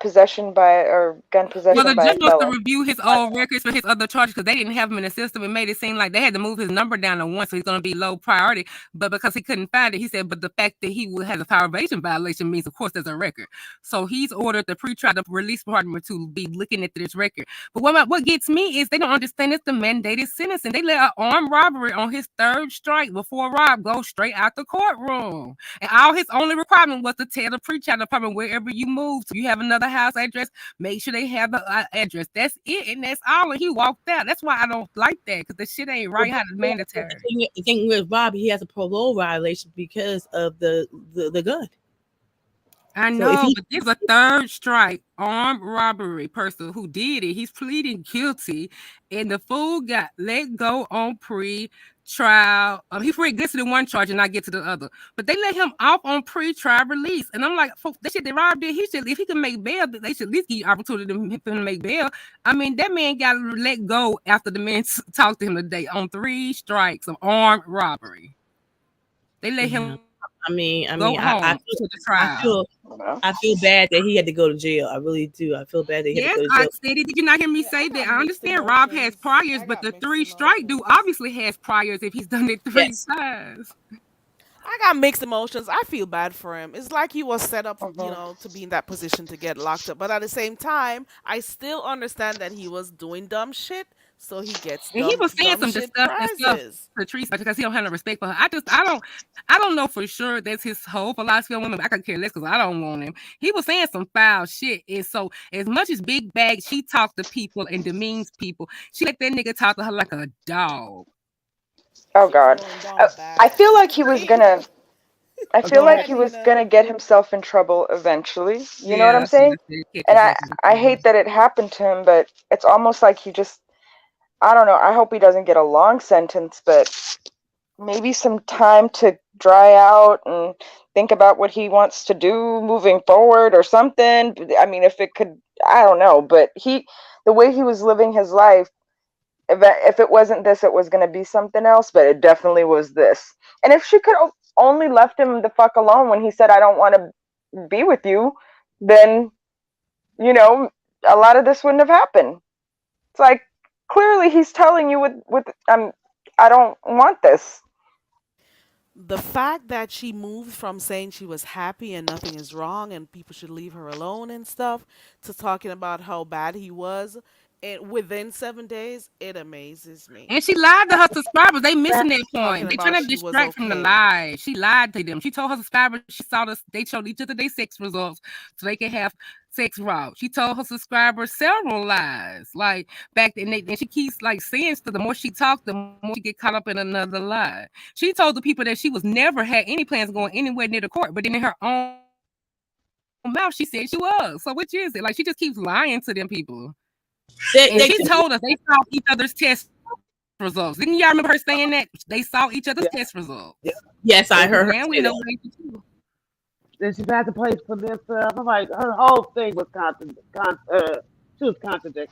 possession by or gun Well, possession the by a judge wants to felon. review his old records for his other charges because they didn't have him in the system. It made it seem like they had to move his number down to 1, so he's going to be low priority. But because he couldn't find it, he said, but the fact that he has a probation violation means, of course, there's a record. So he's ordered the pretrial release department to be looking at this record. But what gets me is they don't understand it's the mandated sentencing. They let an armed robbery on his 3rd strike before Rob go straight out the courtroom. And all his only requirement was to tell the pretrial department wherever you move, so you have another house address, make sure they have the address. That's it, and that's all. And he walked out. That's why I don't like that, because the shit ain't right. How the mandatory. The thing with Rob, he has a parole violation because of the gun. I So if know, he but there's a 3rd strike armed robbery person who did it. He's pleading guilty, and the fool got let go on pre-trial. He pleaded guilty to one charge and not get to the other. But they let him off on pre-trial release, and I'm like, that shit that Rob did, he should, if he can make bail, they should at least give you opportunity for him to make bail. I mean, that man got let go after the man talked to him today on 3 strikes of armed robbery. They let him I mean, go home to the trial. I feel bad that he had to go to jail. I really do. I feel bad that he had Yes, to go to I jail. said it. Did you not hear me Yeah, say I that? got I mixed understand Rob has emotions. priors, I but got the mixed 3 strike dude emotions. obviously has priors if he's done it 3 Yes. times. I got mixed emotions. I feel bad for him. It's like he was set up, Mhm. to be in that position to get locked up. But at the same time, I still understand that he was doing dumb shit, so he gets And he was saying dumb some shit disgusting stuff prizes. to Teresa because he don't have no respect for her. I don't know for sure that's his whole philosophy on women. But I could care less because I don't want him. He was saying some foul shit, and so as much as Big Bag, she talked to people and demeans people. She let that nigga talk to her like a dog. Oh She God, throwing down I bad. feel like he was gonna. I Oh, feel go like ahead. he was Nina. gonna get himself in trouble eventually. You know what I'm Yeah, saying? And catches I up with I him. hate that it happened to him, but it's almost like he just. I don't know. I hope he doesn't get a long sentence, but maybe some time to dry out and think about what he wants to do moving forward or something. I mean, if it could, I don't know, but the way he was living his life, if it wasn't this, it was going to be something else, but it definitely was this. And if she could only left him the fuck alone when he said, I don't want to be with you, then, you know, a lot of this wouldn't have happened. It's like, clearly he's telling you I don't want this. The fact that she moved from saying she was happy and nothing is wrong and people should leave her alone and stuff to talking about how bad he was, and within 7 days, it amazes me. And she lied to her subscribers. They missing that Talking point. They about trying to she was distract from the okay. lie. She lied to them. She told her subscribers she saw this. They showed each other their sex results so they could have sex route. She told her subscribers several lies. Like back then, and she keeps like saying stuff. The more she talked, the more she get caught up in another lie. She told the people that she was never had any plans going anywhere near the court, but then in her own mouth, she said she was. So which is it? Like she just keeps lying to them people. And They she told us they saw each other's test results. Didn't y'all remember her saying that? They saw each other's Yeah, test results. yeah. yes, I And heard her Now we say know that. they too. then she's had to play for this. I'm like, her whole thing was she was contradicting.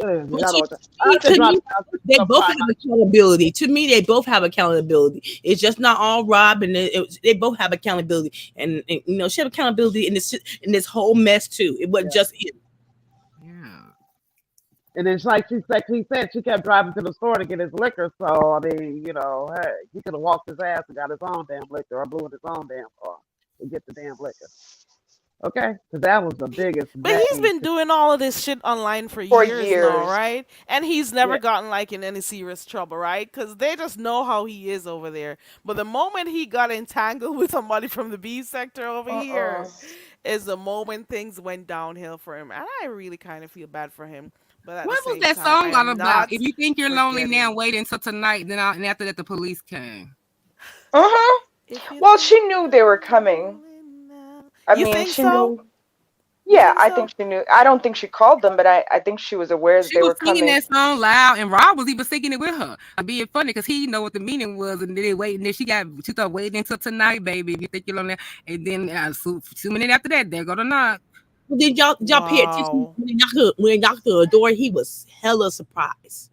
I But don't know what I have to to drop me, down to they some both five. have accountability. To me, they both have accountability. It's just not all Rob, and they both have accountability. And you know, she have accountability in this whole mess too. It wasn't Yeah. just him. Yeah. And it's like she said, she kept driving to the store to get his liquor. So I mean, hey, he could have walked his ass and got his own damn liquor or blew in his own damn car to get the damn liquor. Okay, because that was the biggest But he's betting. been doing all of this shit online for For years now, years. right? And he's Yeah, never gotten like in any serious trouble, right? Because they just know how he is over there. But the moment he got entangled with somebody from the B sector over Uh-uh. here is the moment things went downhill for him. And I really kind of feel bad for him. But at the What was same that time, I song all am about? not If you think you're lonely now, forgetting. wait until tonight. And after that, the police came. Uh-huh. If you Well, think she knew they were you're coming. lonely now. I You mean, think she so? knew. You Yeah, think I so? think she knew. I don't think she called them, but I think she was aware that She they was were singing coming. that song loud, and Rob was even singing it with her. Being funny because he know what the meaning was, and then they waiting. Then she thought waiting until tonight, baby. If you think you're lonely, and then 2 minutes after that, there go the knock. Well, did y'all pay attention Wow. when they knocked on the door? He was hella surprised.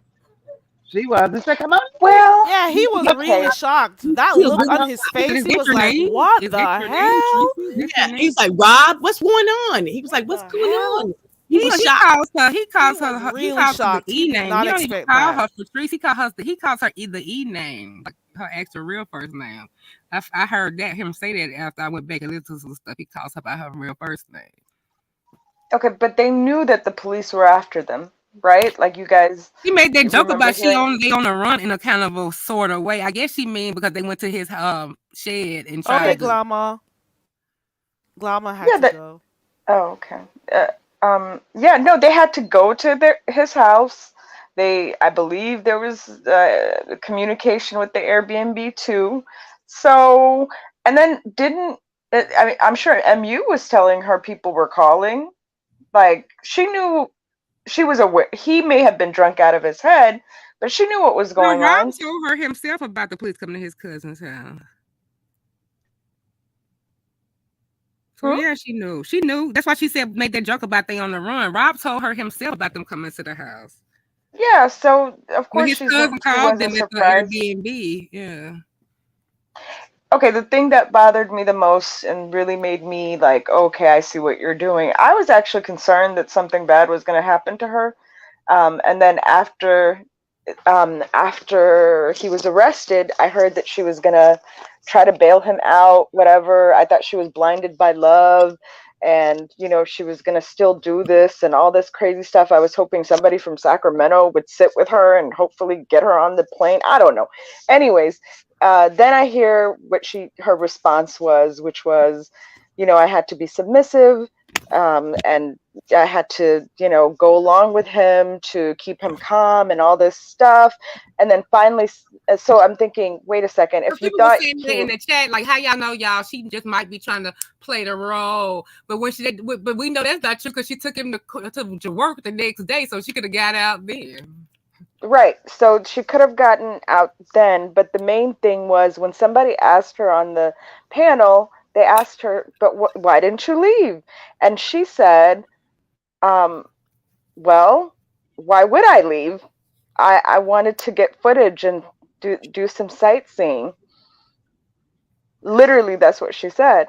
She was. He said, "Come on in." Well, Yeah, he was really okay. shocked. That He was look really on surprised. his He said, face, "Is he this was your like, name? "What Is this the your name, hell? Tracy? Is this your Yeah, he name?" was like, Rob, what's going on? He was like, What what's the going hell?" on? He was He shocked. calls her. He was He really calls her the shocked. He E did name. He not don't even expect call that. her Patrice. He calls her the E name, like her actual real first name. I heard him say that after I went back and listened to some stuff. He calls her by her real first name. Okay, but they knew that the police were after them, right? Like you guys She made that joke remember about hearing. they on the run in a kind of a sort of way. I guess she mean because they went to his shed and Okay, tried Okay. to. Glama. Glama had Yeah, to that. go. Oh, okay. Yeah, no, they had to go to his house. I believe there was communication with the Airbnb too. So, and then didn't, I mean, I'm sure MU was telling her people were calling. Like, she knew, she was aware. He may have been drunk out of his head, but she knew what was No, going Rob on. told her himself about the police coming to his cousin's house. So Hmm? yeah, she knew. She knew. That's why she said make that joke about they on the run. Rob told her himself about them coming to the house. Yeah, so of When course his cousin she called wasn't them at the surprised. Airbnb. Yeah. Okay, the thing that bothered me the most and really made me like, okay, I see what you're doing. I was actually concerned that something bad was going to happen to her. And then after he was arrested, I heard that she was gonna try to bail him out, whatever. I thought she was blinded by love, and she was gonna still do this and all this crazy stuff. I was hoping somebody from Sacramento would sit with her and hopefully get her on the plane. I don't know. Anyways, then I hear what her response was, which was, I had to be submissive, and I had to, go along with him to keep him calm and all this stuff. And then finally, so I'm thinking, wait a second, if you People were thought saying that in the chat, like, how y'all know y'all? She just might be trying to play the role, but but we know that's not true because she took him to work the next day, so she could have got out then. right, so she could have gotten out then, but the main thing was when somebody asked her on the panel, they asked her, but why didn't you leave? And she said, um, well, why would I leave? I wanted to get footage and do some sightseeing. Literally, that's what she said.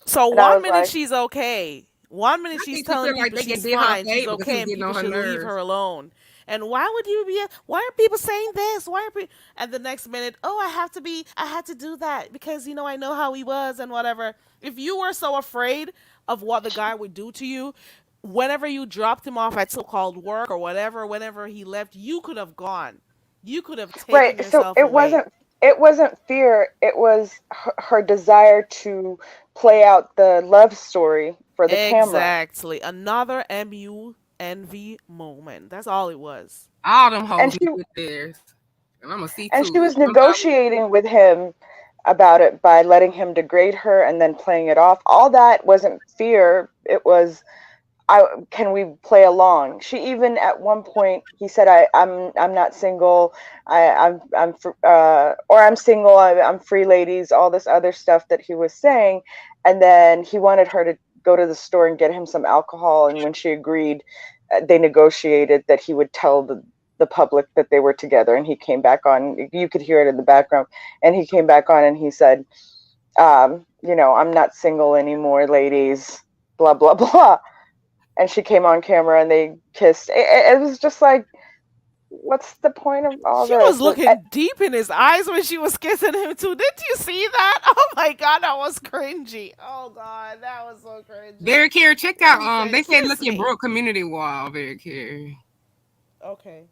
So And I one was minute like, she's okay. One minute I she's think she telling feel like people they she's did her a fine, she's favor because he okay, was and getting people on her should leave nerves. her alone. And why would you be? Why are people saying this? Why are people? And the next minute, oh, I had to do that because I know how he was and whatever. If you were so afraid of what the guy would do to you, whenever you dropped him off at so-called work or whatever, whenever he left, you could have gone. You could have taken right. So yourself away. it wasn't fear. It was her desire to play out the love story for the camera. Exactly. Another MUNV moment. That's all it was. All them And hoes she with theirs, and I'm gonna see and she too. was negotiating with him about it by letting him degrade her and then playing it off. All that wasn't fear. It was, can we play along? She even at one point he said, I'm not single. Or I'm single. I'm free, ladies. All this other stuff that he was saying, and then he wanted her to go to the store and get him some alcohol. And when she agreed, they negotiated that he would tell the public that they were together. And he came back on. You could hear it in the background. And he came back on and he said, I'm not single anymore, ladies. Blah blah blah. And she came on camera and they kissed. It was just like, what's the point of all She was this? looking deep in his eyes when she was kissing him too. Didn't you see that? Oh my god, that was cringy. Oh god, that was so cringy. Very care. Check Then out. he said, They said "Kiss look at me." Brooke Community Wall. Very care. Okay.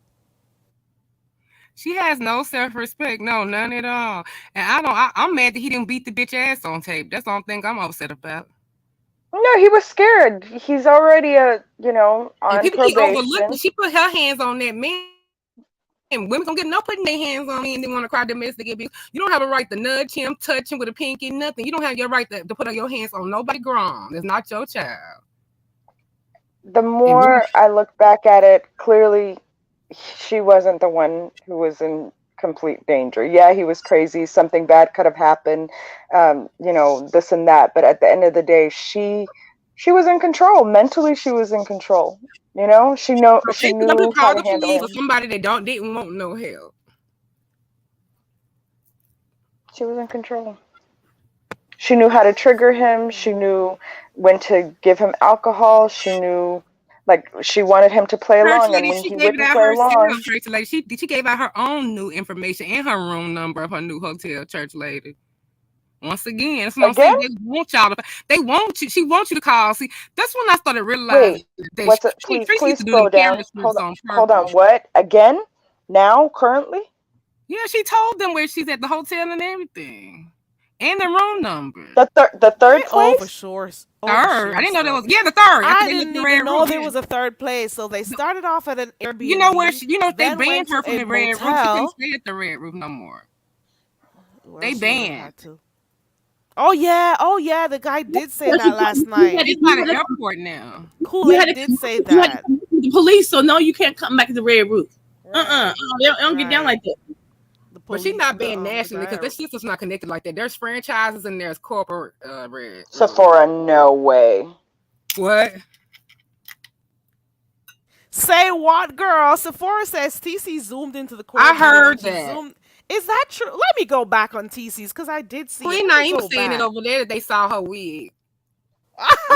She has no self-respect. No, none at all. And I'm mad that he didn't beat the bitch ass on tape. That's the only thing I'm upset about. No, he was scared. He's already And on people be overlooked, and probation. she put her hands on that man. Women gonna get no putting their hands on me and they want to cry domestic abuse. You don't have a right to nudge him, touch him with a pinky, nothing. You don't have your right to put your hands on nobody grown. It's not your child. The more I look back at it, clearly she wasn't the one who was in complete danger. Yeah, he was crazy. Something bad could have happened, this and that. But at the end of the day, she was in control. Mentally, she was in control. She knew how call to the handle police him. or somebody that didn't want no help. She was in control. She knew how to trigger him. She knew when to give him alcohol. She knew, she wanted him to play Church along, and lady, when she he gave it wouldn't out play along, herself. Church lady, she gave out her own new information and her room number of her new hotel. Church lady. Once again, that's what I'm saying. They want y'all to. They want you. She wants you to call. See, that's when I started realizing that what's it? Please Tracy used to do slow them down. camera strips on Hold on. purpose. What again? Now, currently? Yeah, she told them where she's at the hotel and everything, and the room number. The third place? Oh, for sure. Third. I didn't know there was. Yeah, the third. I didn't even know there was a third place. So they started off at an Airbnb. You know where? They banned her from the Red Roof. She couldn't stay at the Red Roof no more. Well, they banned. Oh yeah, the guy did say that last night. He's at an airport now. Kool-Aid did say that. The police, so no, you can't come back to the Red Roof. Right. They don't get down like that. But she's not being nationally because this system's not connected like that. There's franchises and there's corporate Red. Sephora, no way. What? Say what, girl? Sephora says TC zoomed into the corner. I heard that. Is that true? Let me go back on TC's because I did see it. Not even saying it over there that they saw her wig.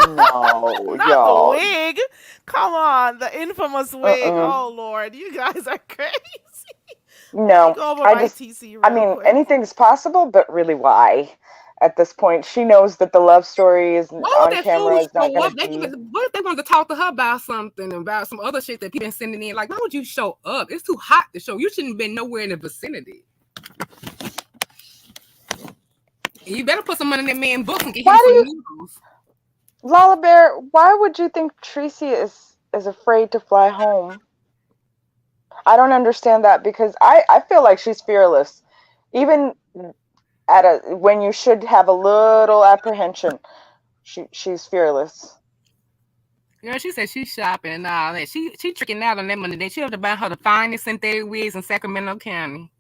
No, not the wig. Come on, the infamous wig. Oh Lord, you guys are crazy. No, I mean, anything's possible, but really, why? At this point, she knows that the love story is on camera. Is not going to be. What if they wanted to talk to her about something, about some other shit that people been sending in? Like, why would you show up? It's too hot to show. You shouldn't have been nowhere in the vicinity. You better put some money in that man's book and get him some noodles. Lala Bear, why would you think Tracy is afraid to fly home? I don't understand that because I feel like she's fearless. Even when you should have a little apprehension, she's fearless. Yeah, she said she's shopping and all that. She tricking out on that money. They have to buy her the finest synthetic wigs in Sacramento County.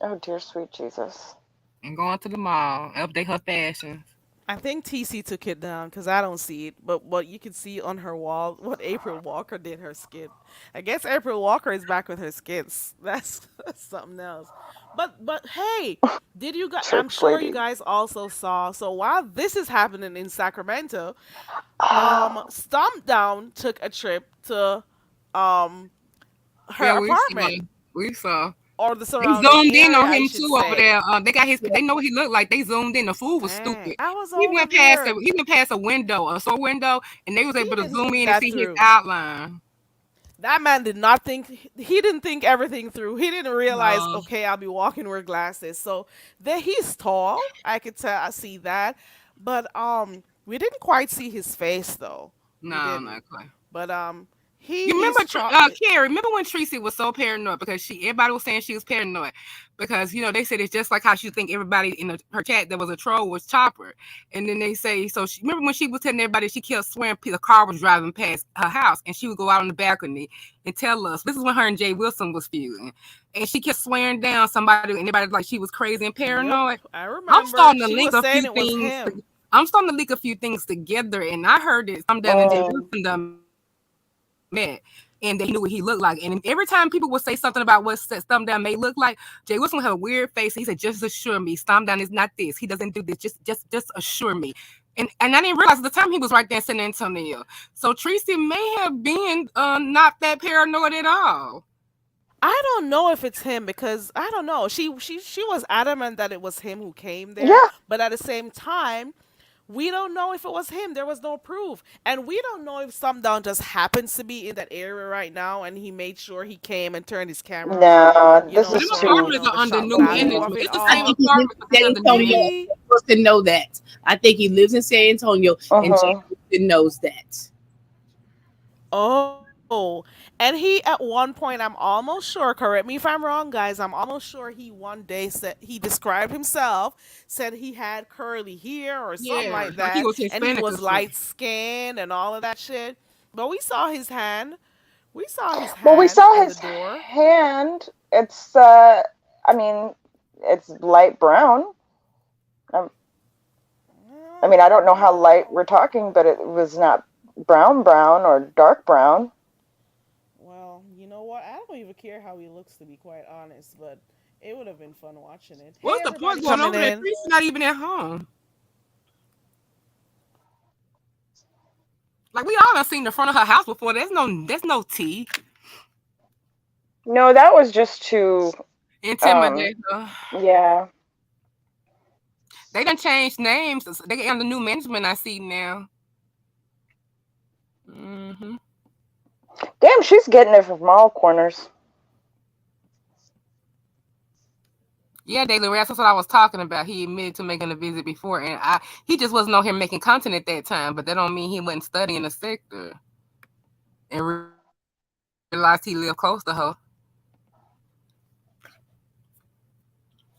Oh dear sweet Jesus. And going to the mall, update her fashion. I think TC took it down because I don't see it, but what you can see on her wall, what April Walker did her skin. I guess April Walker is back with her skins. That's something else. But hey, did you guys? I'm sure you guys also saw. So while this is happening in Sacramento, Stomp Down took a trip to her apartment. We saw. Or the surrounding They zoomed in on him too over there. They got his. They know what he looked like. They zoomed in. The fool was stupid. He went past a window, a store window, and they was able to zoom in and see his outline. That man did not think. He didn't think everything through. He didn't realize. Okay, I'll be walking with glasses. So he's tall. I could tell. I see that, but we didn't quite see his face though. No, not quite. But You remember, Carrie? Remember when Tracy was so paranoid because everybody was saying she was paranoid because they said it's just like how she think everybody in her chat that was a troll was Chopper, and then they say so. Remember when she was telling everybody she kept swearing the car was driving past her house, and she would go out on the balcony and tell us this is when her and Jay Wilson was feuding, and she kept swearing down somebody, and everybody like she was crazy and paranoid. Yep, I remember. I'm starting to link a few things. I'm starting to link a few things together, and I heard that some and Jay Wilson done met and they knew what he looked like, and every time people would say something about what Stomp Down may look like, Jay Wilson had a weird face. He said, "Just assure me, Stomp Down is not this. He doesn't do this. Just assure me." And I didn't realize at the time he was right there in San Antonio. So Tracy may have been not that paranoid at all. I don't know if it's him because I don't know. She was adamant that it was him who came there. Yeah. But at the same time, we don't know if it was him. There was no proof. And we don't know if Stomp Down just happens to be in that area right now and he made sure he came and turned his camera on. No, this is too... It's the same apartment. San Antonio. Supposed to know that. I think he lives in San Antonio and knows that. Oh, and he at one point, I'm almost sure, correct me if I'm wrong, guys, I'm almost sure he one day said he described himself, said he had curly hair or something Yeah, like like he that, was and he Hispanic or was something. light skinned and all of that shit. But we saw his hand. We saw his Well, we hand saw in the his door. hand. It's I mean, it's light brown. Um, I mean, I don't know how light we're talking, but it was not brown brown or dark brown. Well, you know what? I don't even care how he looks, to be quite honest, but it would have been fun watching it. Hey, What's the everybody point going coming over there? in. Tree's not even at home. Like we all done seen the front of her house before. There's no tea. No, that was just to um Intimidate her. yeah. They done changed names. They got the new management I see now. Hmm. Damn, she's getting it from all corners. Yeah, Daily Rats. That's what I was talking about. He admitted to making a visit before, and he just wasn't on here making content at that time. But that don't mean he wasn't studying the sector and realized he lived close to her.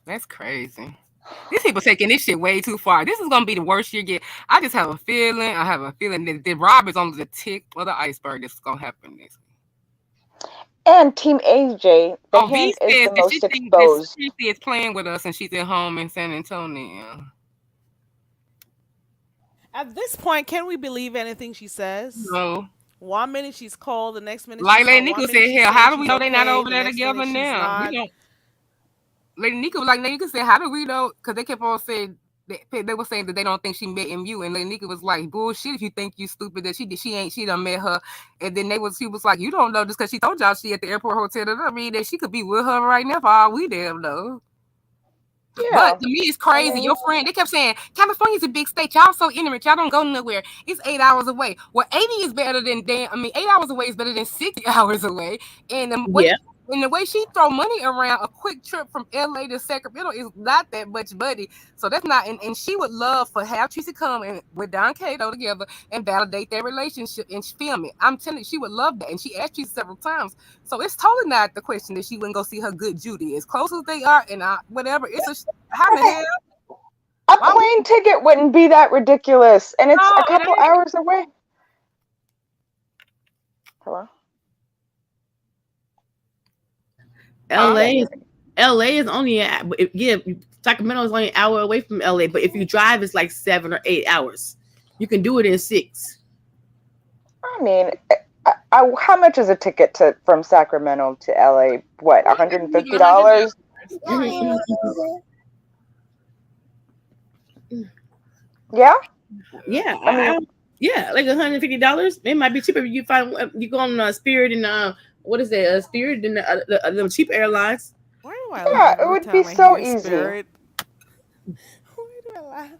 That's crazy. These people taking this shit way too far. This is gonna be the worst year get. I just have a feeling. I have a feeling that the Rob is only the tip of the iceberg. That's gonna happen next. And Team AJ, the Oh, V hand is says the that she most thinks that exposed. Tracy is playing with us, and she's at home in San Antonio. At this point, can we believe anything she says? No. One minute she's cold, the next minute Like she's Lady not. One Nico minute said, she's hell, saying how do we she's know they not okay, over the there next minute together she's now? We not. don't. Lady Nico, like Lady Nico said, how do we know? Because they kept on saying they were saying that they don't think she met MU, and Lady Nico was like, bullshit. If you think you stupid, that she done met her, and then she was like, you don't know just because she told y'all she at the airport hotel. That I mean that she could be with her right now for all we damn know. But Yeah. to me, it's I crazy. mean, Your friend, they kept saying California's a big state. Y'all so ignorant. Y'all don't go nowhere. It's 8 hours away. Well, 80 is better than damn. I mean, 8 hours away is better than 60 hours away. And Yeah. the way she throw money around, a quick trip from LA to Sacramento is not that much money. So that's not. And she would love for have Tracy come and with Don Cato together and validate their relationship and film it. I'm telling you, she would love that. And she asked Tracy several times. So it's totally not the question that she wouldn't go see her good Judy. As close as they are, and whatever. It's a how the hell? a Why would plane ticket wouldn't be that ridiculous, and it's no? a It couple ain't. hours away. Hello? Huh? Okay. LA is LA is only yeah, Sacramento is only an hour away from LA, but if you drive, it's like 7 or 8 hours. You can do it in 6. I mean, how much is a ticket from Sacramento to LA? What, Even $100. $150? Mhm. Yeah. Yeah, I mean, yeah, like $150. It might be cheaper. You find you go on Spirit and what is that? Spirit and the cheap airlines. Why do I yeah, laugh it every would be time I so hear easy. spirit? Why do I laugh?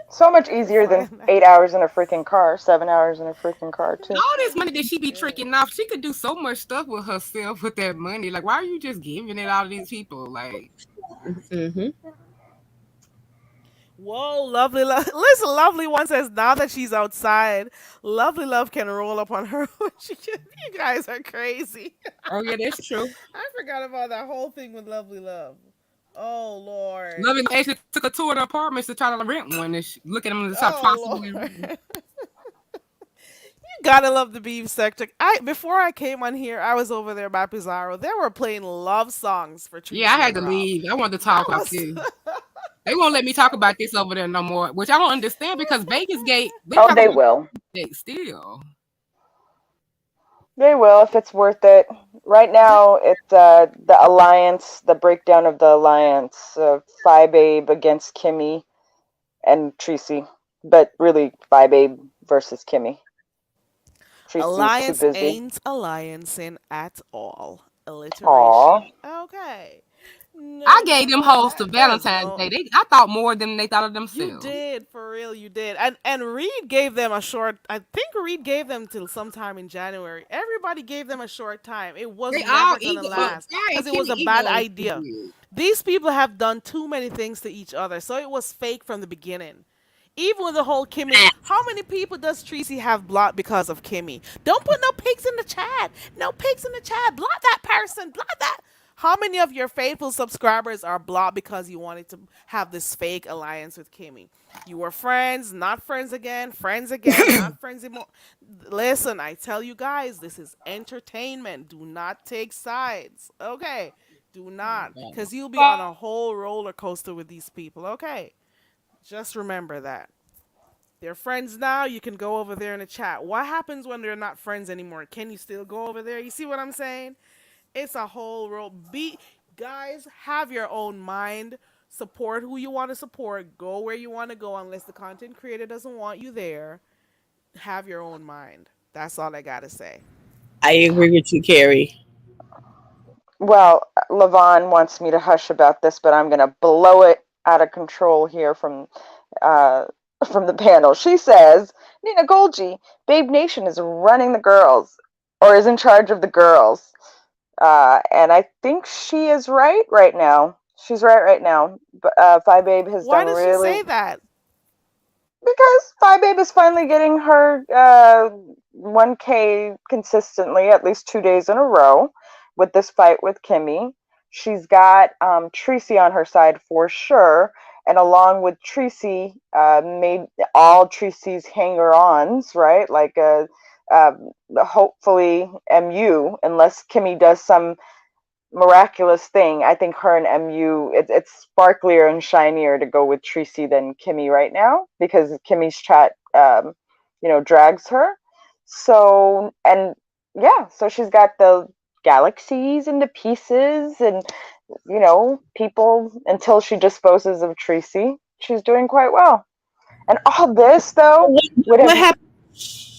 So much I easier than find that 8 hours in a freaking car, 7 hours in a freaking car, too. All this money that she be good. tricking off, she could do so much stuff with herself with that money. Like, why are you just giving it all to these people? Like, Hmm. Whoa, lovely love. Listen, lovely one says now that she's outside, lovely love can roll up on her. You guys are crazy. oh yeah, that's true. I forgot about that whole thing with lovely love. Oh Lord. Loving actually took a tour of the apartments to try to rent one and look at them and try Oh possibly rent one. Lord. Gotta love the beef sector. I before I came on here, I was over there by Pizarro. They were playing love songs for Yeah, I Tracy had and to Rob. leave. I wanted to That talk about was this. They won't let me talk about this over there no more, which I don't understand because Vegas Gate, they Oh, talking they about will. Gate still. They will if it's worth it. Right Did, now, it's the alliance, the breakdown of the alliance of Phi Babe against Kimmy and Tracy. But really, Phi Babe versus Kimmy. Tracy's too Alliance busy. ain't alliancing at all. Aw. Alliteration. Okay. I No, gave no, them no. hoes to That is Valentine's no. Day. I thought more than they thought of You themselves. did, for real, you did. And Reed gave them a short. I think Reed gave them till sometime in January. Everybody gave them a short time. It was They all never gonna ego, well, last Sky and because it was Kimmy a bad ego is too idea. big. These people have done too many things to each other, so it was fake from the beginning. Even with the whole Kimmy, how many people does Tracy have blocked because of Kimmy? Don't put no pigs in the chat. No pigs in the chat. Block that person. Block that. How many of your faithful subscribers are blocked because you wanted to have this fake alliance with Kimmy? You were friends, not friends again, not friends anymore. Listen, I tell you guys, this is entertainment. Do not take sides. Okay? Do not. Because you'll be on a whole roller coaster with these people. Okay? Just remember that. They're friends now. You can go over there in the chat. What happens when they're not friends anymore? Can you still go over there? You see what I'm saying? It's a whole role. Be guys, have your own mind. Support who you want to support. Go where you want to go unless the content creator doesn't want you there. Have your own mind. That's all I gotta say. I agree with you, Carrie. Well, Levon wants me to hush about this, but I'm going to blow it out of control here uh, from the panel. She says, Nina Golgi, Babe Nation is running the girls, or is in charge of the girls. And I think she is right now. She's right now. Phi Babe has Why done does she really say that? because Phi Babe is finally getting her 1K consistently, at least 2 days in a row, with this fight with Kimmy. She's got Tracy on her side for sure, and along with Tracy, made all Tracy's hanger-ons, right? Like uh, hopefully MU, unless Kimmy does some miraculous thing. I think her and MU, it's sparklier and shinier to go with Tracy than Kimmy right now because Kimmy's chat, drags her. So, and yeah, so she's got the galaxies and the pieces and, people until she disposes of Tracy. She's doing quite well. And all this, though, What, would what have happened?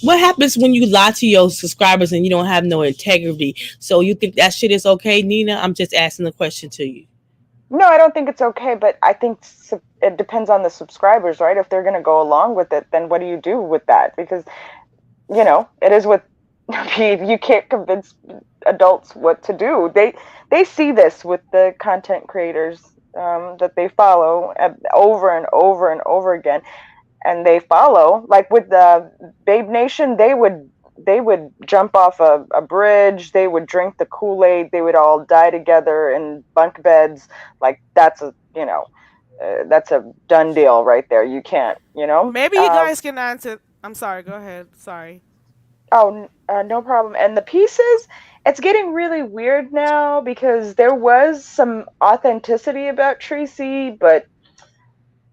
What happens when you lie to your subscribers and you don't have no integrity? So you think that shit is okay, Nina? I'm just asking a question to you. no, I don't think it's okay, but I think it depends on the subscribers, right? If they're going to go along with it, then what do you do with that? Because, it is what you can't convince adults what to do. They see this with the content creators that they follow over and over and over again, and they follow. Like with the Babe Nation, they would jump off a bridge, they would drink the Kool-Aid, they would all die together in bunk beds. Like that's a done deal right there. You can't, Maybe you guys can answer. I'm sorry. Go ahead. Sorry. Oh, no problem. And the pieces, it's getting really weird now because there was some authenticity about Tracy, but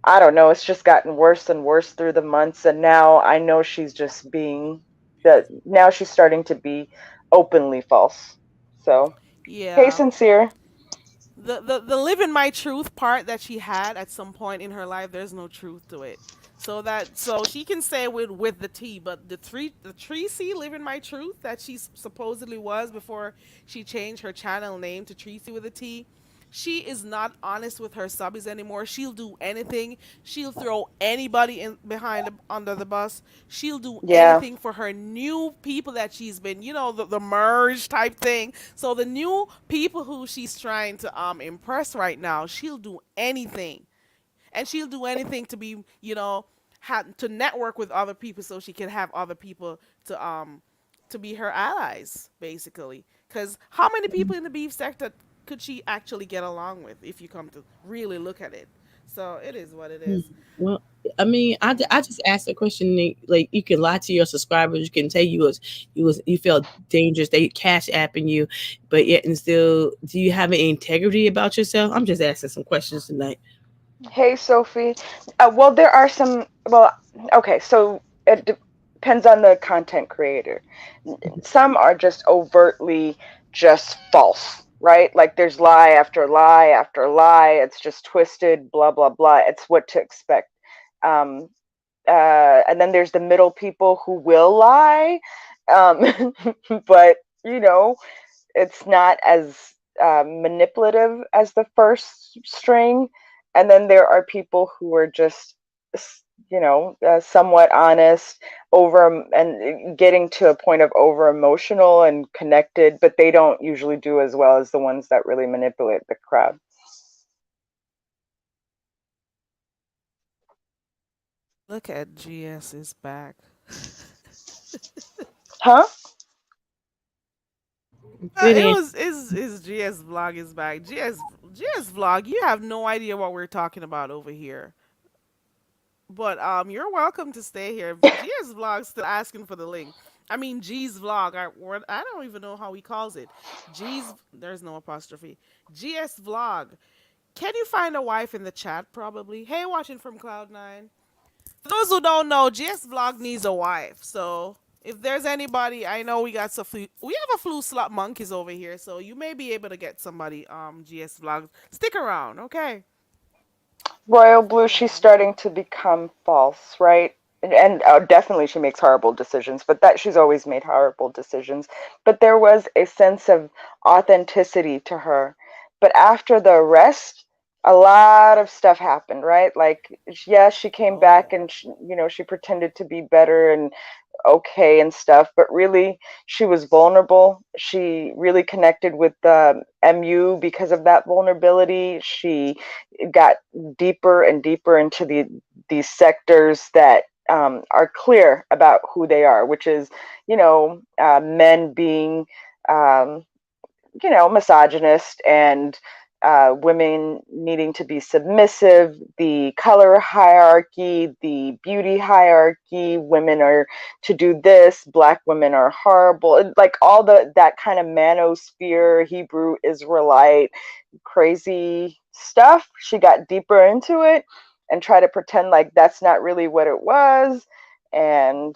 I don't know. It's just gotten worse and worse through the months, and now I know she's just being that. Now she's starting to be openly false. So, hey, Yeah. sincere. The live in my truth part that she had at some point in her life, there's no truth to it. So she can say with the T, but the Tracy live in my truth that she supposedly was before she changed her channel name to Tracy with a T. She is not honest with her subbies anymore. She'll do anything. She'll throw anybody in behind under the bus. She'll do Yeah, anything for her new people that she's been, the merge type thing. So the new people who she's trying to impress right now, she'll do anything, and she'll do anything to be, to network with other people so she can have other people to be her allies, basically. Because how many people in the beef sector could she actually get along with if you come to really look at it? So it is what it Hmm. is. Well, I mean, I just asked a question. Like, you can lie to your subscribers. You can say you felt dangerous. They cash apping you, but yet and still, do you have any integrity about yourself? I'm just asking some questions tonight. hey, Sophie. Well, there are some. Well, okay, so it depends on the content creator. Some are just overtly just false, right? Like there's lie after lie after lie. It's just twisted, blah blah blah. It's what to expect. Um, and then there's the middle people who will lie, um, but you know it's not as manipulative as the first string. And then there are people who are just, somewhat honest, over and getting to a point of over emotional and connected, but they don't usually do as well as the ones that really manipulate the crowd. Look at GS is back. Huh? Good It answer. was his GS vlog is back. GS vlog. You have no idea what we're talking about over here. But you're welcome to stay here. GS vlog still asking for the link. I mean G's vlog. I don't even know how he calls it. G's. There's no apostrophe. GS vlog. Can you find a wife in the chat? Probably. Hey, watching from Cloud9. For those who don't know, GS Vlog needs a wife. So if there's anybody, I know we have a flu slot monkeys over here, so you may be able to get somebody. GS Vlog, stick around, okay? Royal Blue, she's starting to become false, right? And definitely she makes horrible decisions, but that she's always made horrible decisions. But there was a sense of authenticity to her. But after the arrest, a lot of stuff happened, right? Like, yes, she came back Oh, and she pretended to be better and okay and stuff, but really she was vulnerable. She really connected with the MU because of that vulnerability. She got deeper and deeper into these sectors that are clear about who they are, which is, men being um, misogynist and women needing to be submissive, the color hierarchy, the beauty hierarchy, women are to do this, black women are horrible, like all that kind of manosphere, Hebrew Israelite, crazy stuff. She got deeper into it and tried to pretend like that's not really what it was. And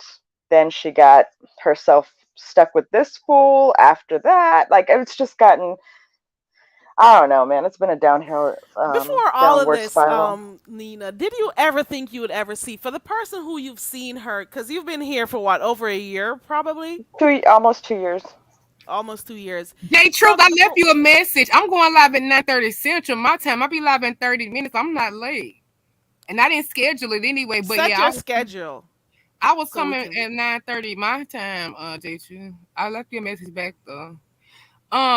then she got herself stuck with this fool after that. Like it's just gotten, I don't know, man. It's been a before all of downward this, spiral. Nina, did you ever think you would ever see for the person who you've seen her? Because you've been here for what, over a year, probably, Almost 2 years. almost 2 years. J So Truth, I left for you a message. I'm going live at 9:30 Central. My time. I'll be live in 30 minutes. I'm not late. And I didn't schedule it anyway. But set yeah, your schedule I was so we coming can. at 9:30 my time, J Truth. I left you a message back though.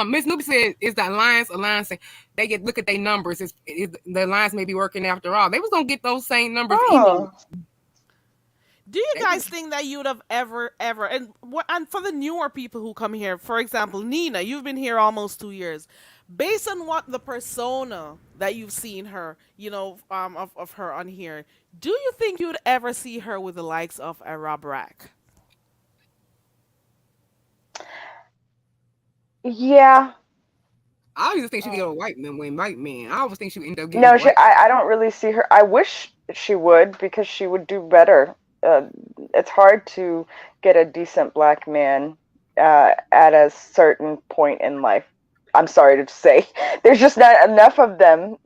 Miss Newby said, "Is the alliance alliance? They get look at their numbers. The alliance may be working after all. They was gonna get those same numbers anyway. Oh, Do you They guys was, think that you would have ever, and for the newer people who come here, for example, Nina, you've been here almost 2 years. Based on what the persona that you've seen her, of her on here, do you think you would ever see her with the likes of a Rob Rack? yeah. I always think she could get a white man, white man. I always think she would end up getting a No, white. I don't really see her. I wish she would because she would do better. It's hard to get a decent black man at a certain point in life. I'm sorry to say, there's just not enough of them.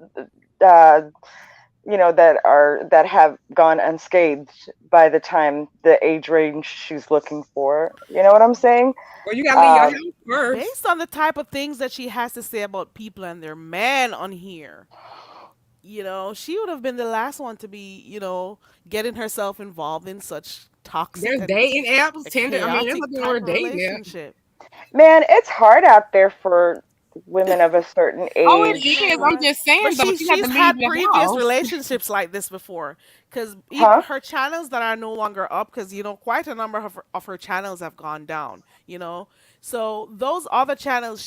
Uh, that have gone unscathed by the time the age range she's looking for. You know what I'm saying? Well, you gotta leave your Um, house first. Based on the type of things that she has to say about people and their man on here, she would have been the last one to be, getting herself involved in such toxic There's and dating apps, a Tinder. I mean, there's chaotic nothing wrong type with of dating apps. relationship. Man, it's hard out there for women of a certain Oh, it You know age. is. I'm what? just But saying though, but you have to she's leave had your previous house. relationships like this before, because Huh? her channels that are no longer up, because quite a number of her channels have gone down. So those other channels,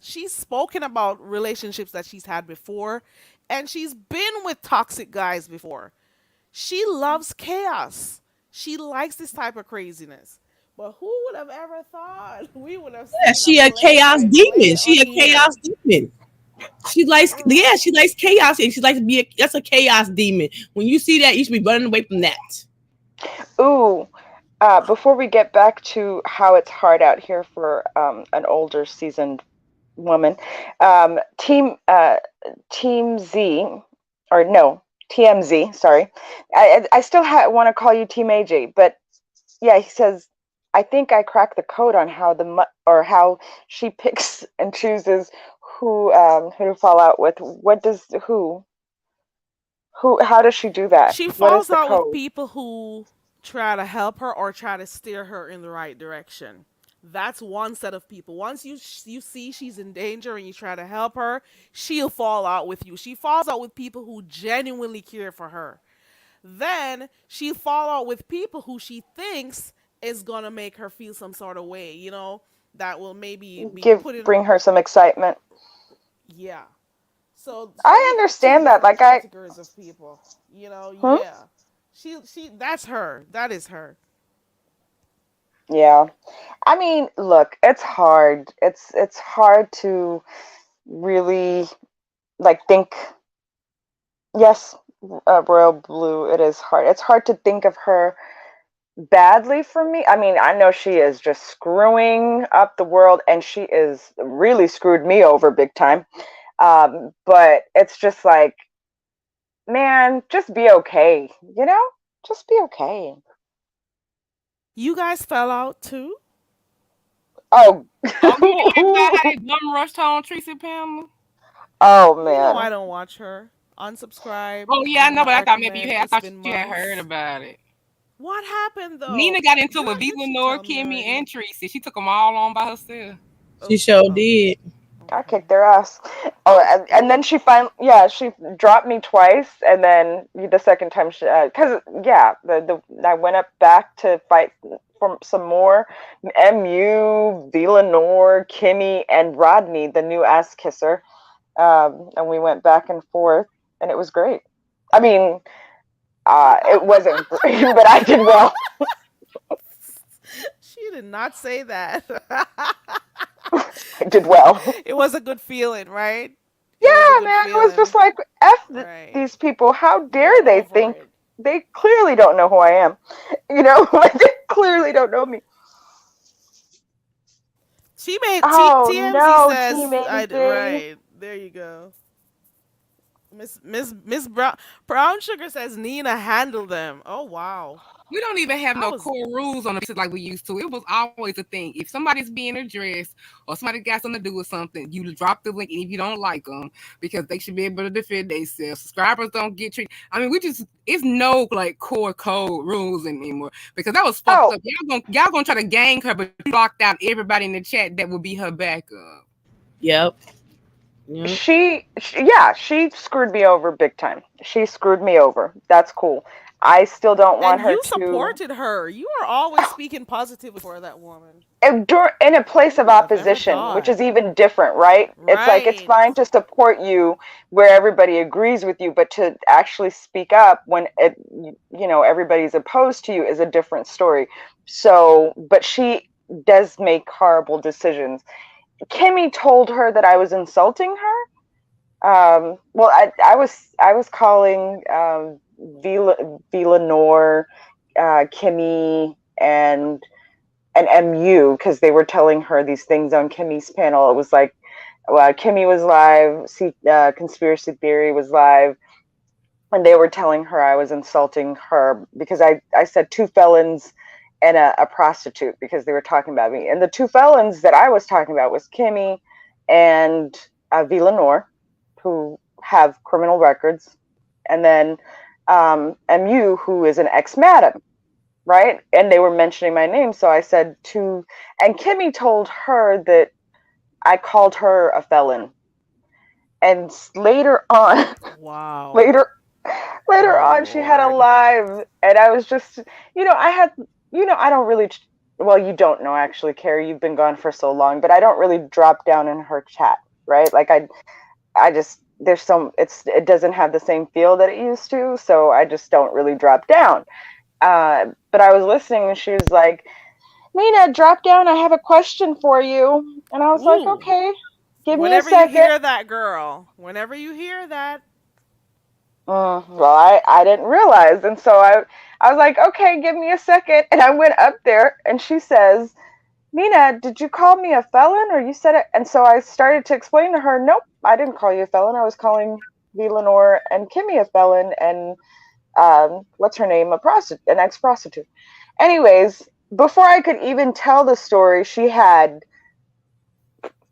she's spoken about relationships that she's had before, and she's been with toxic guys before. She loves chaos. She likes this type of craziness. But who would have ever thought we would have Yeah, seen a she a play chaos by play demon. She on a chaos here? demon. She likes chaos, and she likes to be. That's a chaos demon. When you see that, you should be running away from that. Ooh. Before we get back to how it's hard out here for an older seasoned woman, Team Z, or no, TMZ. Sorry, I still want to call you Team AJ, but yeah, he says, I think I cracked the code on how or how she picks and chooses who to fall out with. What does who how does she do that? She What is falls the out with code? people who try to help her or try to steer her in the right direction. That's one set of people. Once you see she's in danger and you try to help her, she'll fall out with you. She falls out with people who genuinely care for her. then she fall out with people who she thinks is gonna make her feel some sort of way, that will maybe be putting Bring her some excitement. yeah. So I we got two understand that. different Like I, categories of people. hmm? Yeah. She that's her. That is her. Yeah. I mean, look, it's hard. It's hard to really like think. Yes, Royal Blue. It is hard. It's hard to think of her badly for me. I mean, I know she is just screwing up the world, and she is really screwed me over big time. But it's just like, man, just be okay. Just be okay. You guys fell out too? Oh, Oh, you didn't hear about how they bum rushed her on Tracy Pamela? oh You know man. I don't watch her. Unsubscribe. Oh yeah, I Do know, but not I thought maybe you recommend. had. I It's thought been you had heard months. about it. What happened though? Nina got into it Girl, with V. did she Lenore, tell me Kimmy, already? and Tracy. She took them all on by herself. She Oh, sure oh, did. I okay. kicked their ass. Oh, and then she yeah, she dropped me twice, and then the second time cause yeah, the I went up back to fight for some more. Mu, Villanor, Kimmy, and Rodney, the new ass kisser, and we went back and forth, and it was great. I mean, it wasn't great, but I did well. She did not say that. I did well. It was a good feeling, right? It was a Yeah, good man, it was just feeling. like F Right. these people. How You're dare they over think it. they clearly don't know who I am? Like they clearly don't know me. She made Oh TMZ no, Team says AJ. right. There you go. Miss Brown Sugar says Nina handled them. Oh wow. We don't even have I no was core rules on the basis like we used to. It was always a thing. If somebody's being addressed or somebody got something to do with something, you drop the link, and if you don't like them, because they should be able to defend themselves. Subscribers don't get treated. I mean, it's no like core code rules anymore because that was fucked Oh, up. Y'all gonna try to gang her, but you locked out everybody in the chat that would be her backup. Yep. Yep. yeah, she screwed me over big time. She screwed me over. That's cool. I still don't want and her you to supported her. You are always speaking positively for that woman. in a place Who of would have ever opposition, which thought? is even different, right? It's like it's Right. fine to support you where everybody agrees with you, but to actually speak up when everybody's opposed to you is a different story. So, but she does make horrible decisions. Kimmy told her that I was insulting her. Well, I was calling Villanor, Kimmy, and MU because they were telling her these things on Kimmy's panel. It was like, well, Kimmy was live, conspiracy theory was live, and they were telling her I was insulting her because I said two felons and a prostitute because they were talking about me. And the two felons that I was talking about was Kimmy and Villanor, who have criminal records, and then MU, who is an ex-madam, right? And they were mentioning my name. So I said and Kimmy told her that I called her a felon. And later on, Wow. later later Oh on she had a Lord. live, and I was just, I don't really, well, you don't know actually, Carrie, you've been gone for so long, but I don't really drop down in her chat, right? Like I just, it doesn't have the same feel that it used to, so I just don't really drop down. But I was listening, and she was like, Nina, drop down, I have a question for you. And I was like, Ooh. okay, give me a Whenever you second. hear that, girl. Whenever you hear that. Well, I didn't realize. And so I was like, okay, give me a second. And I went up there, and she says, Nina, did you call me a felon, or you said it? And so I started to explain to her, nope, I didn't call you a felon. I was calling Lenore and Kimmy a felon, and what's her name? An ex-prostitute. Anyways, before I could even tell the story, she had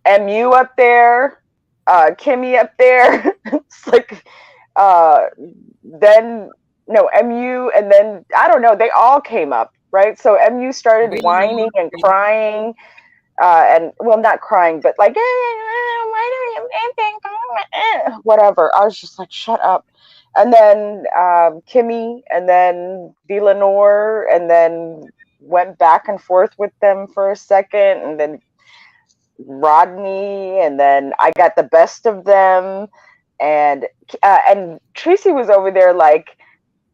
MU up there, Kimmy up there. It's like, uh, then no, MU, and then I don't know. They all came up, right? So MU started whining and crying, and well, not crying, but like, why don't you whatever. I was just like, shut up. and then Kimmy, and then Lenore, and then went back and forth with them for a second, and then Rodney, and then I got the best of them, and Tracy was over there like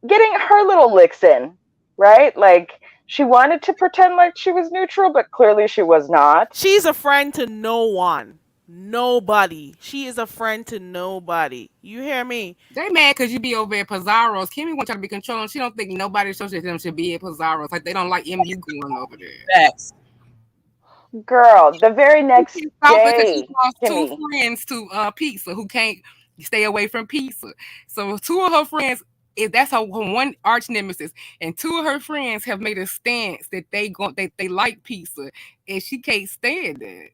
getting her little licks in, right? Like she wanted to pretend like she was neutral, but clearly she was not. She's a friend to no one. Nobody. She is a friend to nobody. You hear me? They mad because you be over at Pizarro's. Kimmy wants y'all to be controlling. She don't think nobody associated with them should be at Pizarro's. Like they don't like MU going over there. Facts. Girl, the very next She's stopping because she day, lost two Kimmy. friends to pizza who can't stay away from pizza. So two of her friends, that's her one arch nemesis, and two of her friends have made a stance that they like pizza, and she can't stand it.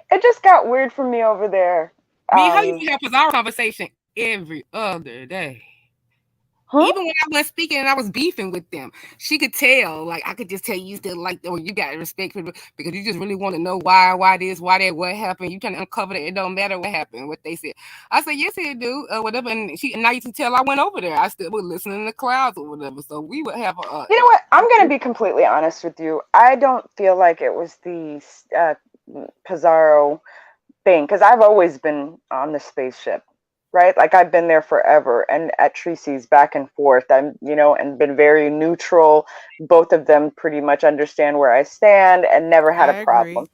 It just got weird for me over there. Me and her used to have Pizarro conversation every other day. Huh? Even when I was speaking and I was beefing with them, she could tell. Like I could just tell you still like, or you got respect for them because you just really want to know why this, why that, what happened. You trying to uncover that it don't matter what happened, what they said. I said yes, it do, whatever. And now you can tell I went over there. I still was listening in the clouds or whatever. So we would have a. You know what? I'm gonna be completely honest with you. I don't feel like it was the Pizarro thing because I've always been on the spaceship, right? Like I've been there forever, and at Tracy's back and forth. And been very neutral. Both of them pretty much understand where I stand and never had a problem.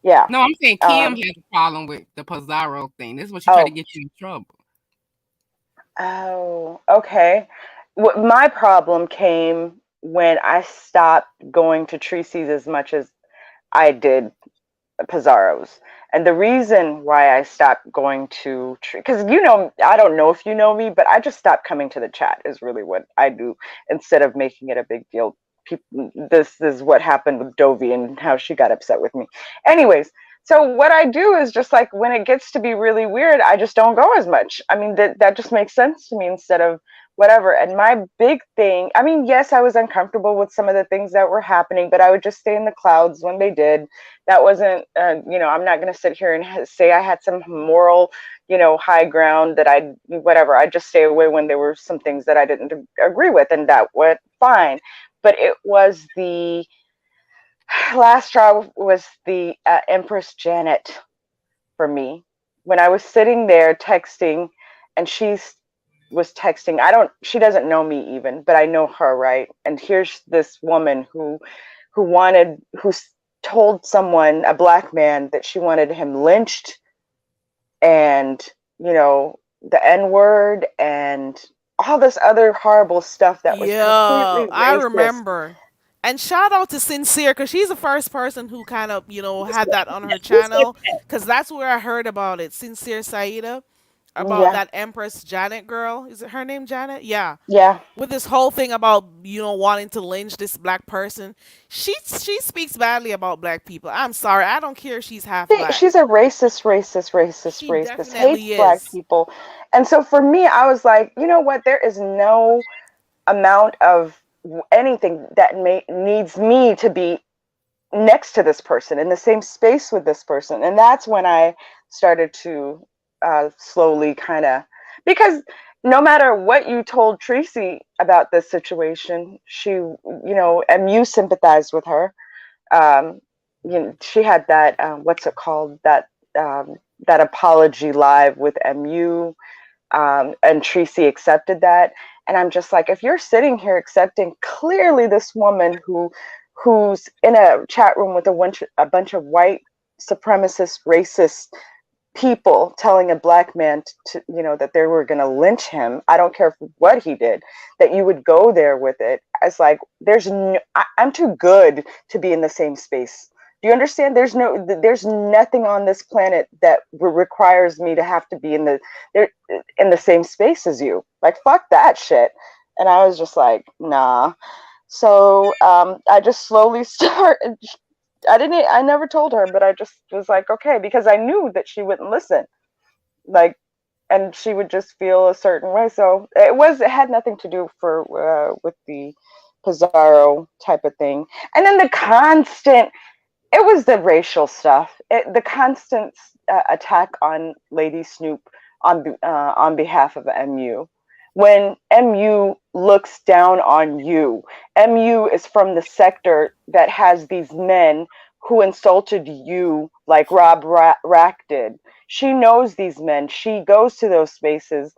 Yeah. No, I'm saying Kim has a problem with the Pizarro thing. This is what she tried to get you in trouble. Oh, okay. My problem came when I stopped going to Tracy's as much as I did Pizarro's. And the reason why I stopped going to, because I don't know if you know me, but I just stopped coming to the chat is really what I do instead of making it a big deal. This is what happened with Dovey and how she got upset with me. Anyways, so what I do is just like when it gets to be really weird, I just don't go as much. I mean, that just makes sense to me instead of whatever. And my big thing, I mean, yes, I was uncomfortable with some of the things that were happening, but I would just stay in the clouds when they did. That wasn't, I'm not going to sit here and say I had some moral, high ground that whatever. I just stay away when there were some things that I didn't agree with, and that went fine. But it was the last straw was the Empress Janet for me. When I was sitting there texting, and she was texting, she doesn't know me even, but I know her, right? And here's this woman who told someone, a black man, that she wanted him lynched, and the N-word and all this other horrible stuff that was completely racist. I remember. And shout out to Sincere, because she's the first person who kind of, had that on her channel, because that's where I heard about it. Sincere Saida, about that Empress Janet girl. Is it her name, Janet? Yeah. Yeah. With this whole thing about, wanting to lynch this black person. She speaks badly about black people. I'm sorry. I don't care if she's half black. She's a racist. She hates black people. And so for me, I was like, you know what? There is no amount of anything that needs me to be next to this person, in the same space with this person. And that's when I started to slowly kind of, because no matter what you told Tracy about this situation, she, MU sympathized with her. She had that, what's it called? That apology live with MU, and Tracy accepted that. And I'm just like, if you're sitting here accepting clearly this woman who's in a chat room with a bunch of white supremacist, racist people telling a black man to that they were going to lynch him, I don't care what he did, that you would go there with it. It's like, I'm too good to be in the same space. Do you understand? There's nothing on this planet that requires me to have to be in the same space as you. Like, fuck that shit. And I was just like, nah. So I just slowly started. I never told her, but I just was like, okay, because I knew that she wouldn't listen. Like, and she would just feel a certain way. So it had nothing to do with the Pizarro type of thing. And then it was the racial stuff. The constant attack on Lady Snoop on behalf of MU. When MU looks down on you, MU is from the sector that has these men who insulted you like Rack did. She knows these men. She goes to those spaces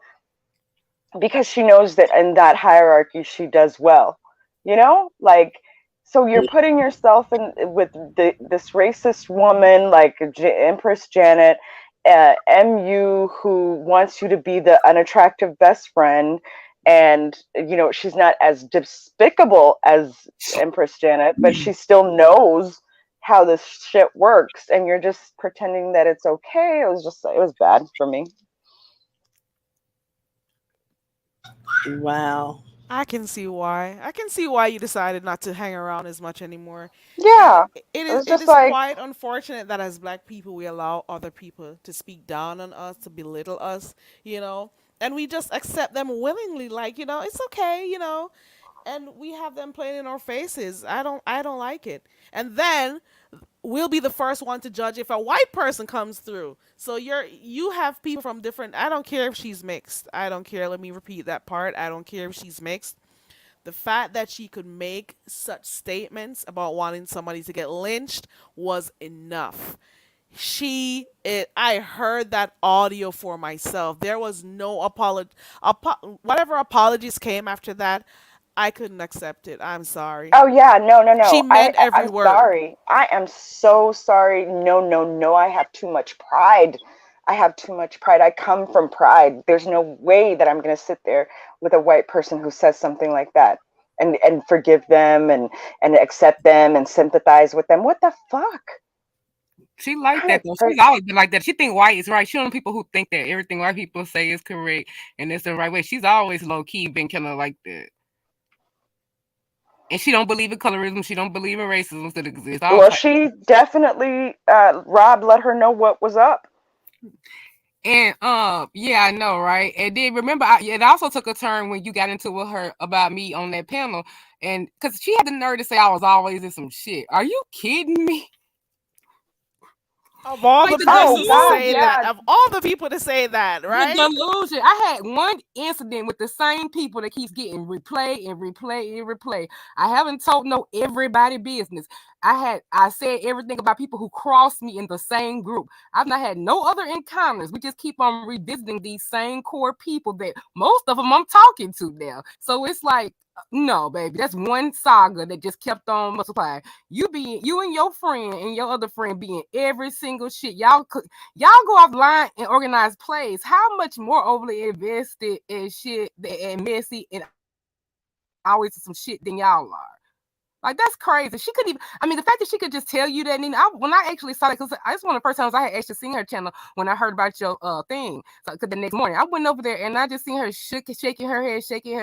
because she knows that in that hierarchy she does well. You know, like, so you're putting yourself in with this racist woman like Empress Janet, MU, who wants you to be the unattractive best friend, and you know she's not as despicable as Empress Janet, but she still knows how this shit works, and you're just pretending that it's okay. It was bad for me. Wow. I can see why. I can see why you decided not to hang around as much anymore. And Yeah, it it is was it just is like, quite unfortunate that as black people we allow other people to speak down on us, to belittle us, you know, and we just accept them willingly, like, it's okay, and we have them playing in our faces. I don't like it. And then we'll be the first one to judge if a white person comes through. So you have people from different. I don't care if she's mixed. I don't care. Let me repeat that part. I don't care if she's mixed. The fact that she could make such statements about wanting somebody to get lynched was enough. I heard that audio for myself. There was no apology. Whatever apologies came after that, I couldn't accept it. I'm sorry. oh yeah, no, no, She no. meant every I'm word. sorry. I am so sorry. No, no, no. I have too much pride. I have too much pride. I come from pride. There's no way that I'm going to sit there with a white person who says something like that and forgive them and accept them and sympathize with them. What the fuck? She like Kind that of though. She's crazy. always been like that. She think white is right. She don't people who think that everything white people say is correct and it's the right way. She's always low key been kind of like that. And she don't believe in colorism. She don't believe in racism that exists. All Well, type. she definitely, Rob let her know what was up. And yeah, I know, right? And then remember, it also took a turn when you got into with her about me on that panel, and because she had the nerve to say I was always in some shit. Are you kidding me? Of all Like the the Oh persons to God, say delusion. that, yeah. of all the people to say that, The right? delusion. I had one incident with the same people that keeps getting replay and replay and replay. I haven't told no everybody business. I said everything about people who crossed me in the same group. I've not had no other encounters. We just keep on revisiting these same core people that most of them I'm talking to now. So it's like, no, baby, that's one saga that just kept on multiplying. You and your friend and your other friend being every single shit. Y'all go offline and organize plays. How much more overly invested in shit and messy and always some shit than y'all are? Like, that's crazy. She couldn't even. I mean, the fact that she could just tell you that. And when I actually saw it, because it's one of the first times I had actually seen her channel when I heard about your thing. So, cause the next morning I went over there and I just seen her shaking her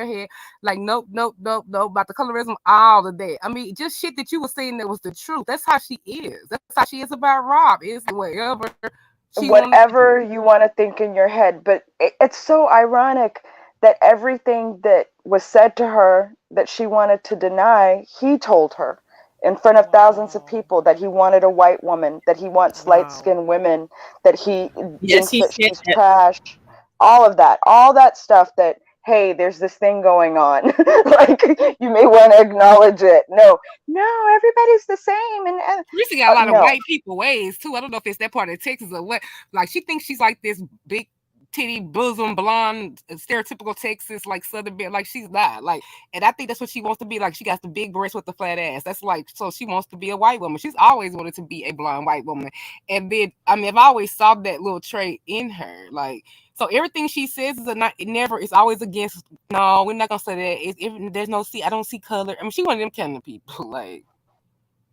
head, like nope, nope, nope, nope, about the colorism, all of that. I mean, just shit that you were saying that was the truth. That's how she is. That's how she is about Rob. It's whatever she wanted to do. Whatever you want to think in your head, but it's so ironic that everything that was said to her that she wanted to deny, he told her in front of thousands of Wow. people that he wanted a white woman, that he wants light Wow. skinned women, that he Yes, thinks he that said she's that. trash, all that stuff that, hey, there's this thing going on. Like, you may want to acknowledge it. No, no, everybody's the same. Reese got a lot of No, white people ways too. I don't know if it's that part of Texas or what. Like she thinks she's like this big titty bosom blonde stereotypical Texas like southern bit. Like she's not. Like, and I think that's what she wants to be. Like she got the big breasts with the flat ass. That's like, so she wants to be a white woman. She's always wanted to be a blonde white woman. And then I mean I've always saw that little trait in her. Like, so everything she says is it never, it's always against, no, we're not gonna say that. If there's no see, I don't see color. I mean, she one of them kind of people. Like,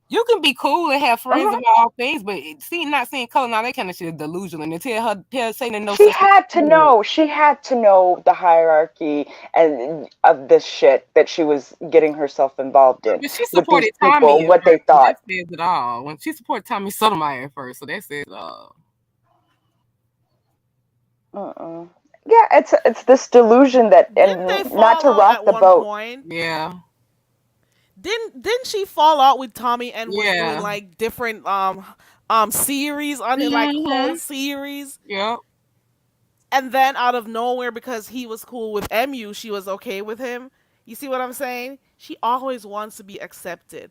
you can be cool and have friends uh-huh. of all things, but not seeing color, now that kind of shit is delusional. And to tell Satan no She such thing. had to know. She had to know the hierarchy and of this shit that she was getting herself involved in But she with these supported people, Tommy at what they first, so that thought. says it all. When she supported Tommy Sotomayor at first, so that says it all. Uh-uh. Yeah, it's this delusion that, Didn't they and not fall to out rock at the one boat. point? Yeah, Didn't she fall out with Tommy and was doing yeah, like different series on it, like whole mm-hmm, series? yeah. And then out of nowhere, because he was cool with MU, she was okay with him. You see what I'm saying? She always wants to be accepted.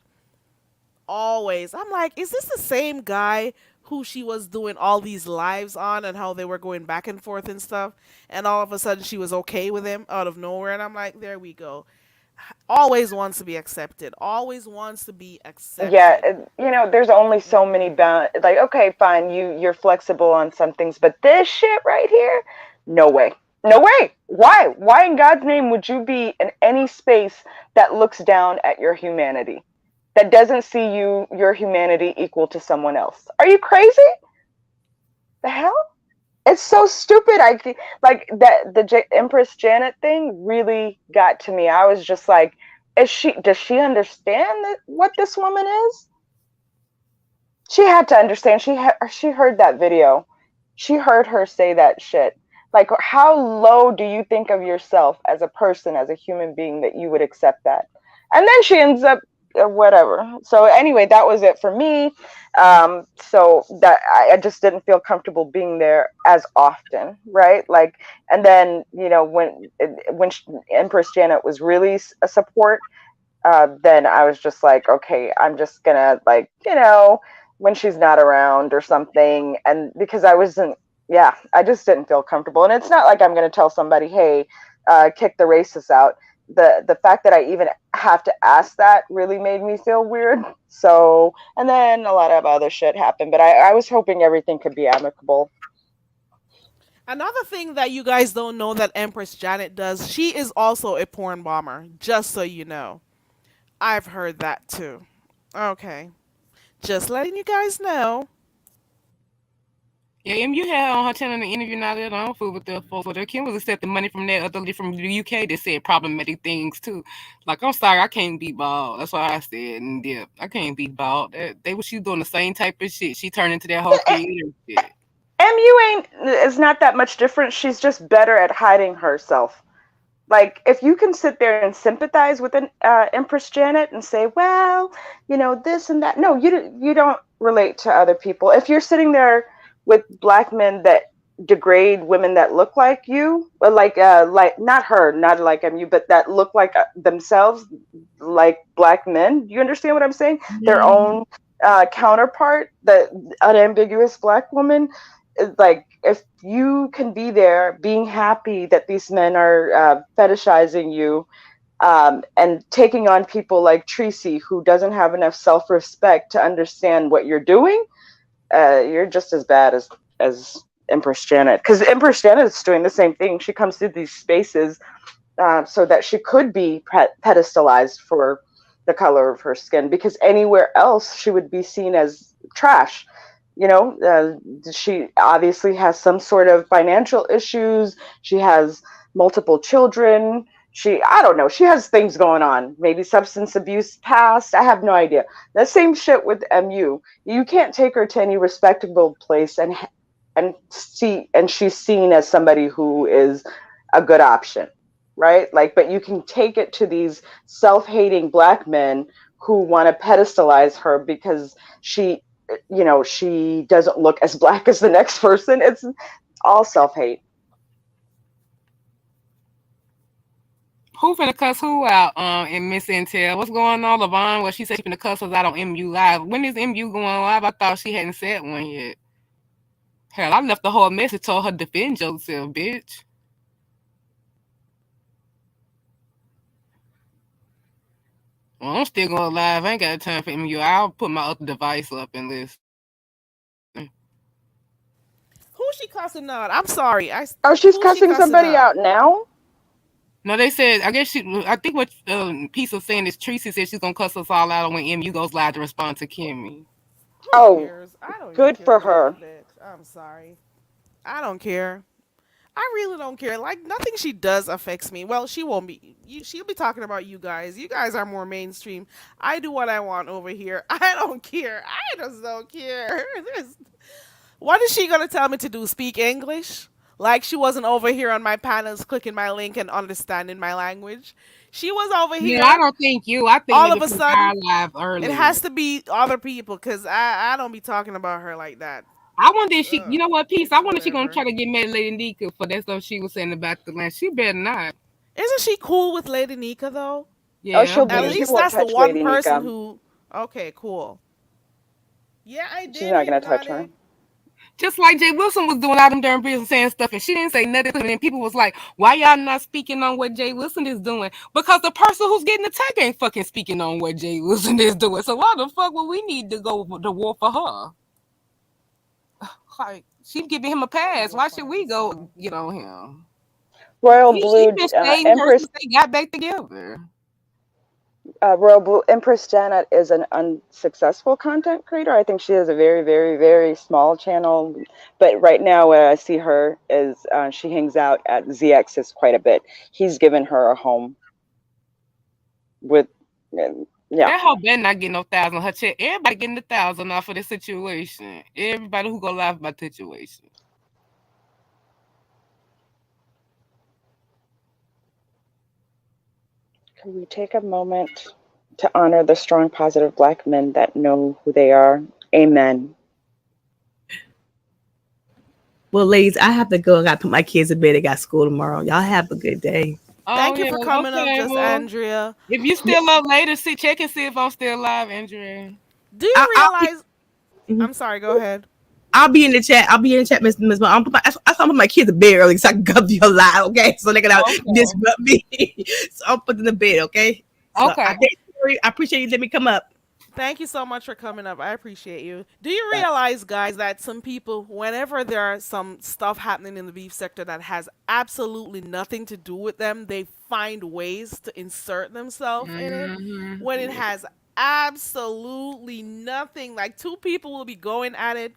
Always. I'm like, is this the same guy who she was doing all these lives on and how they were going back and forth and stuff? And all of a sudden she was okay with him out of nowhere. And I'm like, there we go. Always wants to be accepted. Always wants to be Yeah, accepted. there's only so many Mm-mm. bound. Like, okay, fine, you're flexible on some things, but this shit right here, no way, no way. Why? Why in God's name would you be in any space that looks down at your humanity, that doesn't see your humanity equal to someone else? Are you crazy? The hell? It's so stupid. Like that Empress Janet thing really got to me. I was just like, does she understand what this woman is? She had to understand. She heard that video. She heard her say that shit. Like, how low do you think of yourself as a person, as a human being, that you would accept that? And then she ends up whatever. So anyway, that was it for me. So that I just didn't feel comfortable being there as often, right? Like, and then when Empress Janet was really a support, then I was just like, okay, I'm just gonna, like, when she's not around or something. And because I wasn't, yeah, I just didn't feel comfortable. And it's not like I'm gonna tell somebody, hey, kick the racists out. The fact that I even have to ask that really made me feel weird. So, and then a lot of other shit happened, but I was hoping everything could be amicable. Another thing that you guys don't know that Empress Janet does, she is also a porn bomber, just so you know. I've heard that too. Okay. Just letting you guys know. Yeah, you had on her channel in the interview now that I don't fool with the folks. So Kim was accepting money from that other lady from the UK that said problematic things too. Like, I'm sorry, I can't be bald. That's what I said. And yeah, I can't be bald. She doing the same type of shit. She turned into that whole creator shit. Is not that much different. She's just better at hiding herself. Like, if you can sit there and sympathize with an Empress Janet and say, well, this and that. No, you don't relate to other people. If you're sitting there with black men that degrade women that look like you, or like not her, not like you, but that look like themselves, like black men. Do you understand what I'm saying? Their own counterpart, the unambiguous black woman. Like, if you can be there being happy that these men are fetishizing you, and taking on people like Tracy, who doesn't have enough self-respect to understand what you're doing, you're just as bad as Empress Janet. Because Empress Janet is doing the same thing. She comes through these spaces so that she could be pedestalized for the color of her skin, because anywhere else she would be seen as trash. She obviously has some sort of financial issues. She has multiple children. I don't know, she has things going on, maybe substance abuse past. I have no idea. The same shit with MU. You can't take her to any respectable place and she's seen as somebody who is a good option, right? Like, but you can take it to these self-hating black men who want to pedestalize her because she doesn't look as black as the next person. It's all self-hate. Who finna cuss who out in Miss Intel? What's going on, Levon? Well, she said she finna cuss us out on MU Live. When is MU going live? I thought she hadn't said one yet. Hell, I left the whole message, told her defend yourself, bitch. Well, I'm still going live. I ain't got time for MU. I'll put my other device up and listen. Who's she cussing out? I'm sorry. Oh, she's Who's she cussing cussing somebody out? out now? No, they said, I think what Piece was saying is Tracy said she's going to cuss us all out when MU goes live to respond to Kimmy. Who Oh, cares? I don't even good care for about her. that. I'm sorry. I don't care. I really don't care. Like, nothing she does affects me. Well, she won't be. She'll be talking about you guys. You guys are more mainstream. I do what I want over here. I don't care. I just don't care. What is she gonna tell me to do? Speak English? Like she wasn't over here on my panels clicking my link and understanding my language. She was over Yeah, I here. don't think you. I think All maybe of a from our sudden, live it earlier. has to be other people because I don't be talking about her like that. I wonder if she, Ugh, you know what, Peace? it's I wonder if she gonna whatever. try to get mad at Lady Nika for that stuff she was saying about the land. She better not. Isn't she cool with Lady Nika though? Oh, Yeah, I she'll At be. bet. She least won't that's the touch one Lady person Nika. who. Okay, cool. Yeah, I She's did not hear gonna touch her. Naughty. Just like Jay Wilson was doing all them darn business saying stuff, and she didn't say nothing. And people was like, "Why y'all not speaking on what Jay Wilson is doing?" Because the person who's getting attacked ain't fucking speaking on what Jay Wilson is doing. So why the fuck would we need to go to war for her? Like she's giving him a Let me pass. go Why should find we this go song. get on him? Royal He Blue been staying her Empress since they got back together. Royal Blue Empress Janet is an unsuccessful content creator. I think she has a very, very, very small channel. But right now, where I see her is she hangs out at ZX's quite a bit. He's given her a home with, yeah. That hoe better not get no thousand on her check. Everybody getting the thousand off of the situation. Everybody who go live about the situation. Can we take a moment to honor the strong, positive Black men that know who they are? Amen. Well, ladies, I have to go. I got to put my kids to bed. They got school tomorrow. Y'all have a good day. Oh Thank you yeah, for coming up, okay, just well. Andrea. If you still up later, check and see if I'm still alive, Andrea. Do you I'll be. realize? Mhm. I'm sorry. Go ahead. I'll be in the chat. I'll be in the chat, Miss. I'm put my kids to bed early so I can come to your live, okay? So they can Okay. disrupt me. So I'm putting the bed, okay? So Okay. I appreciate you letting me come up. Thank you so much for coming up. I appreciate you. Do you realize, guys, that some people, whenever there are some stuff happening in the beef sector that has absolutely nothing to do with them, they find ways to insert themselves in it when it Yeah. has absolutely nothing. Like two people will be going at it,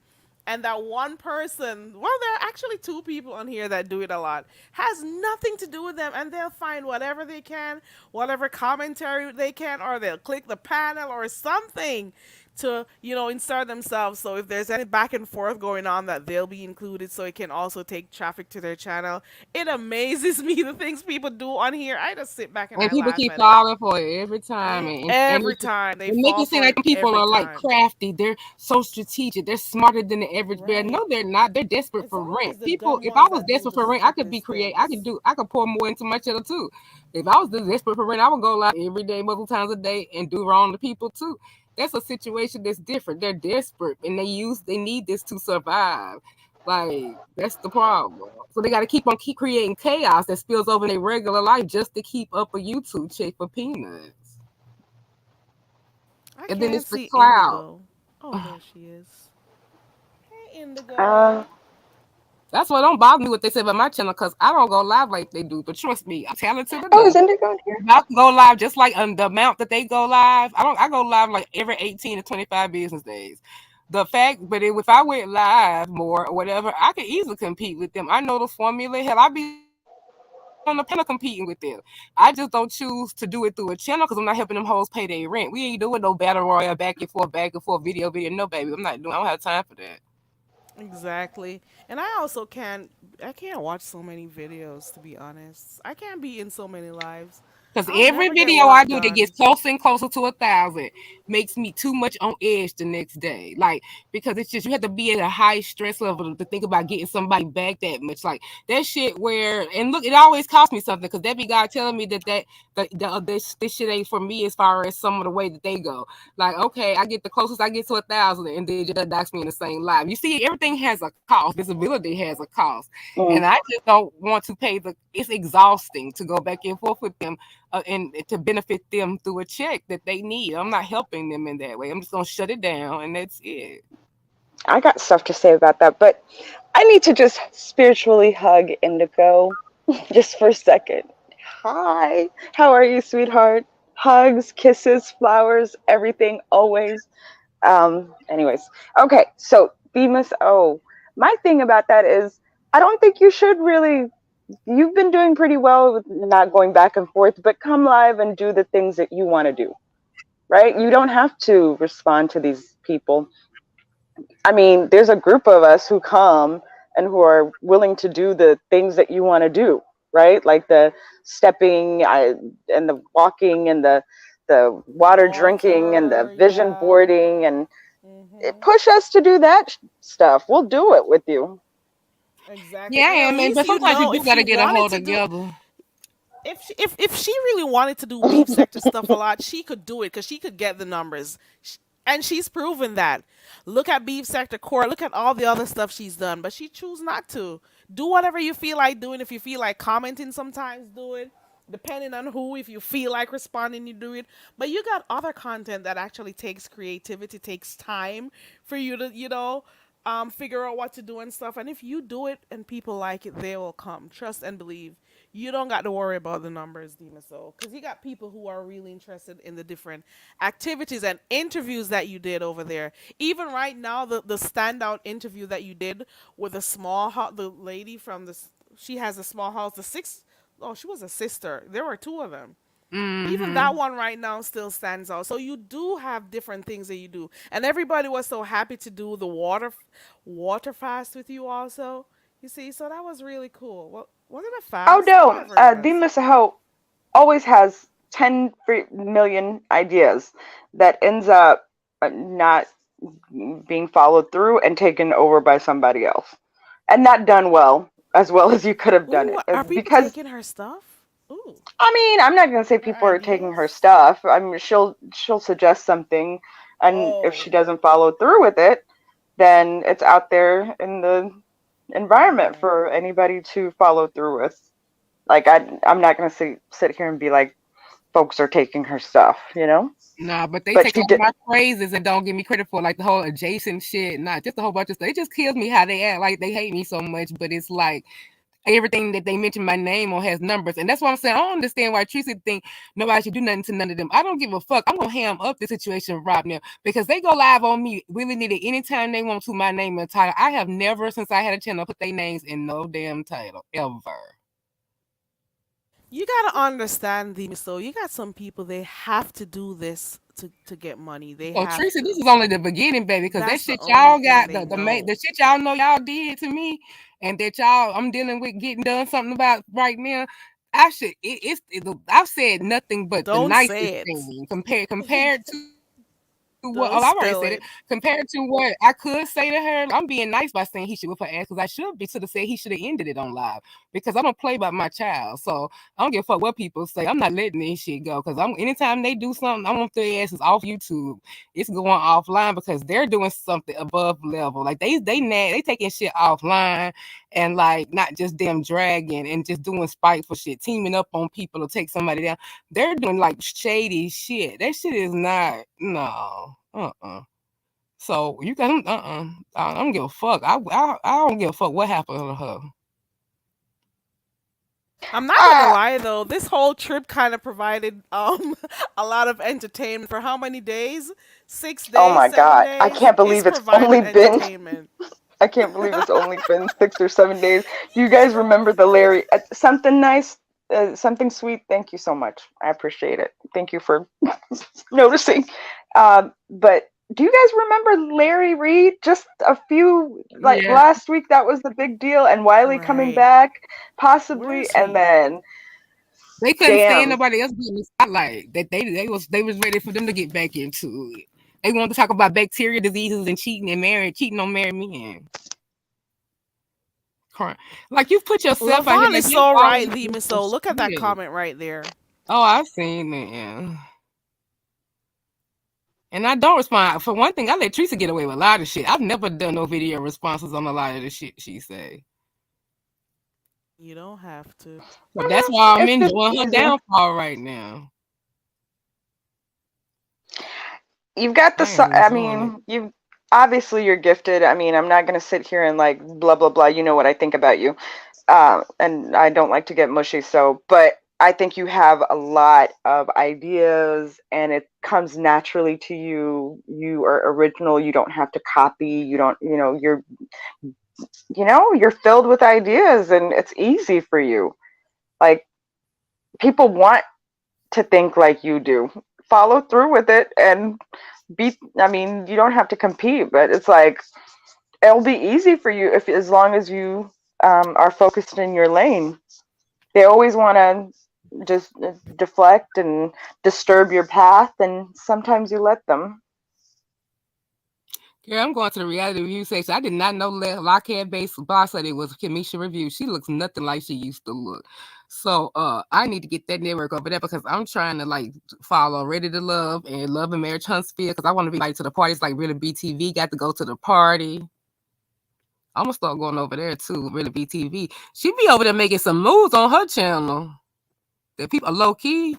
and that one person, well, there are actually two people on here that do it a lot, has nothing to do with them, and they'll find whatever they can, whatever commentary they can, or they'll click the panel or something to, insert themselves. So if there's any back and forth going on, that they'll be included, so it can also take traffic to their channel. It amazes me the things people do on here. I just sit back and And I people laugh keep at it. falling for it every time, and Every time they they make fall it seem for like it, people every are like time. crafty. They're so strategic. They're smarter than the average bear. Right. No, they're not. They're desperate It's for rent. always the People, dumb if I ones was that do desperate the for rent, I could be stupidest creative. I things. could pour more into my cheddar too. If I was desperate for rent, I would go live every day, multiple times a day, and do wrong to people too. That's a situation that's different. They're desperate, and they need this to survive. Like that's the problem. So they got to keep creating chaos that spills over in their regular life just to keep up a YouTube check for peanuts. I And then can't it's the see cloud. Indigo. Oh, there she is. Hey, Uh, Indigo. That's what don't bother me what they say about my channel because I don't go live like they do. But trust me, I'm talented oh, is enough. Indigo in here? If I can go live just like the amount that they go live, I go live like every 18 to 25 business days. The fact, but if I went live more or whatever, I could easily compete with them. I know the formula. Hell, I be on the panel competing with them. I just don't choose to do it through a channel because I'm not helping them hoes pay their rent. We ain't doing no battle royale back and forth, video. No, baby, I'm not doing. I don't have time for that. Exactly. And I can't watch so many videos, to be honest. I can't be in so many lives. Because I'll every never get video I work do that done. gets closer and closer to 1,000 makes me too much on edge the next day. Like, because it's just, you have to be at a high stress level to think about getting somebody back that much. Like, that shit where, and look, it always costs me something because that be God telling me this shit ain't for me as far as some of the way that they go. Like, okay, I get the closest I get to 1,000 and then just docks me in the same live. You see, everything has a cost. Visibility has a cost. Mm. And I just don't want to it's exhausting to go back and forth with them and to benefit them through a check that they need. I'm not helping them in that way. I'm just gonna shut it down, and that's it. I got stuff to say about that, but I need to just spiritually hug Indigo just for a second. Hi, how are you, sweetheart? Hugs, kisses, flowers, everything, always. Anyways, okay, so Bemis O. My thing about that is, I don't think you should really. You've been doing pretty well with not going back and forth, but come live and do the things that you want to do, right? You don't have to respond to these people. I mean, there's a group of us who come and who are willing to do the things that you want to do, right? Like the stepping and the walking and the water drinking and the Water, vision yeah. boarding and Mm-hmm. Push us to do that stuff. We'll do it with you. Exactly. Yeah, I And at am, man. least But you sometimes you know do if you gotta get a wanted hold to do together. if she really wanted to do beef sector stuff a lot, she could do it because she could get the numbers, and she's proven that. Look at beef sector core. Look at all the other stuff she's done, but she choose not to. Do whatever you feel like doing. If you feel like commenting, sometimes do it. Depending on who, if you feel like responding, you do it. But you got other content that actually takes creativity, takes time for you to, figure out what to do and stuff. And if you do it and people like it, they will come. Trust and believe. You don't got to worry about the numbers, Demon Soul, because you got people who are really interested in the different activities and interviews that you did over there. Even right now, the standout interview that you did with a small house, the lady from the, she has a small house, the six, oh, she was a sister. There were two of them. Even Mm-hmm. that one right now still stands out. So you do have different things that you do, and everybody was so happy to do the water fast with you also. You see, so that was really cool. Well, wasn't a Oh fast, no, whatever it the was. Misaho always has 10 million ideas that ends up not being followed through and taken over by somebody else, and not done well as you could have done Ooh, it. are people Because taking her stuff? Ooh, I mean, I'm not gonna say her people are taking her ideas. stuff. I mean, she'll suggest something, and if Oh, she doesn't follow through with it, then it's out there in the environment mm-hmm. for anybody to follow through with. Like I'm not gonna sit here and be like, folks are taking her stuff, you know. Nah, but they But take she all did. my phrases and don't give me credit for like the whole adjacent shit. Not just a whole bunch of stuff. It just kills me how they act like they hate me so much. But it's like everything that they mention my name on has numbers, and that's why I'm saying I don't understand why Tracy think nobody should do nothing to none of them. I don't give a fuck. I'm gonna ham up the situation right now because they go live on me willy nilly anytime they want to. My name and title. I have never since I had a channel put their names in no damn title ever. You gotta understand the so you got some people they have to do this to get money. They So have Teresa, this to. is only the beginning, baby, because that That's the shit only y'all thing got they the know. shit y'all know y'all did to me, and that y'all I'm dealing with getting done something about right now. I should I've said nothing but the Don't nicest say it. thing compared to what Don't oh I've already spill said it it. compared to what I could say to her. I'm being nice by saying he should whip her ass because I should have said he should have ended it on live because I don't play by my child. So I don't give a fuck what people say. I'm not letting this shit go because I'm anytime they do something, I want their asses off YouTube. It's going offline because they're doing something above level. Like they taking shit offline and like not just them dragging and just doing spiteful shit, teaming up on people to take somebody down. They're doing like shady shit. That shit is not no. So you can I don't give a fuck. I don't give a fuck what happened to her. I'm not gonna Ah, lie though, this whole trip kind of provided a lot of entertainment for how many days? Six oh days, my seven God, I days? can't It's believe it's only provided been. entertainment. I can't believe it's only been 6 or 7 days. Do you guys remember the Larry? Something nice, something sweet. Thank you so much. I appreciate it. Thank you for noticing. But do you guys remember Larry Reed? Just a few, like Yeah, last week, that was the big deal, and Wiley coming Right. back, Where possibly, is and he? then they couldn't stand damn. nobody else being the spotlight. That they was ready for them to get back into it. They wanted to talk about bacteria diseases and cheating on married men. Like you put yourself out here Levon like is that's so all right, you the do for so look at that shit. comment right there. Oh, I've seen it. And I don't respond. For one thing, I let Teresa get away with a lot of shit. I've never done no video responses on a lot of the shit she say. You don't have to. So that's why I'm It's just enjoying her easy. downfall right now. You've got I am I enjoying it. mean, you obviously you're gifted. I mean, I'm not gonna sit here and like blah blah blah. You know what I think about you, and I don't like to get mushy. So, but I think you have a lot of ideas, and it comes naturally to you. You are original. You don't have to copy. You don't. You're filled with ideas, and it's easy for you. Like people want to think like you do. Follow through with it and I mean, you don't have to compete, but it's like it'll be easy for you if as long as you are focused in your lane. They always want to just deflect and disturb your path, and sometimes you let them. Yeah, I'm going to the reality review section. I did not know that Lockheed based boss lady was Kamisha Review. She looks nothing like she used to look. So I need to get that network over there because I'm trying to like follow Ready to Love and Love and Marriage Huntsville because I want to be like to the parties like really BTV. Got to go to the party. I'm gonna start going over there too. Really BTV. She be over there making some moves on her channel. The people are low key.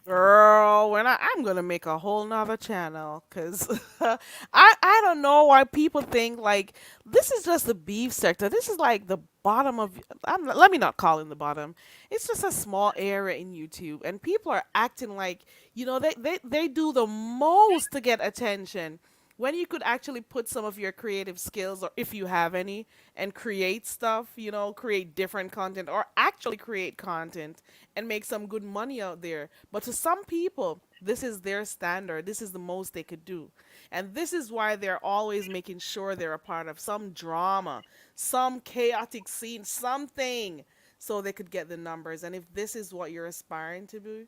Girl, I'm gonna make a whole nother channel because I don't know why people think like this is just the beef sector. This is like the bottom of let me not call it the bottom. It's just a small area in YouTube, and people are acting like they do the most to get attention when you could actually put some of your creative skills, or if you have any, and create stuff, create different content or actually create content and make some good money out there. But to some people, this is their standard. This is the most they could do. And this is why they're always making sure they're a part of some drama, some chaotic scene, something, so they could get the numbers. And if this is what you're aspiring to do,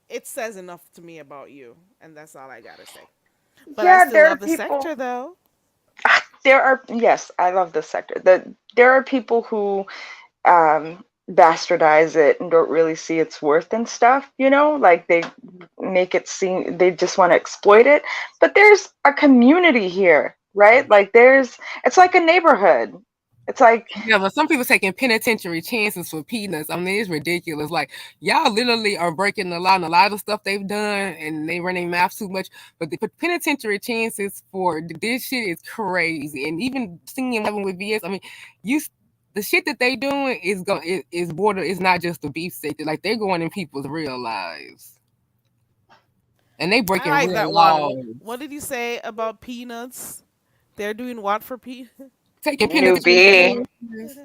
it says enough to me about you, and that's all I gotta say. But I Yeah, still there are love the people. sector, though. There are, yes, I love this sector. There are people who bastardize it and don't really see its worth and stuff. Like they make it seem they just want to exploit it. But there's a community here, right? Like it's like a neighborhood. It's like, Yeah, but some people taking penitentiary chances for peanuts. I mean, it's ridiculous. Like y'all literally are breaking the law and a lot of stuff they've done, and they running math too much. But the penitentiary chances for this shit is crazy. And even singing with VS, I mean, you the shit that they doing is border. It's not just the beef sector. Like they're going in people's real lives, and they I breaking like real that one. laws. What did you say about peanuts? They're doing what for peanuts? Taking penitentiary newbie. chances.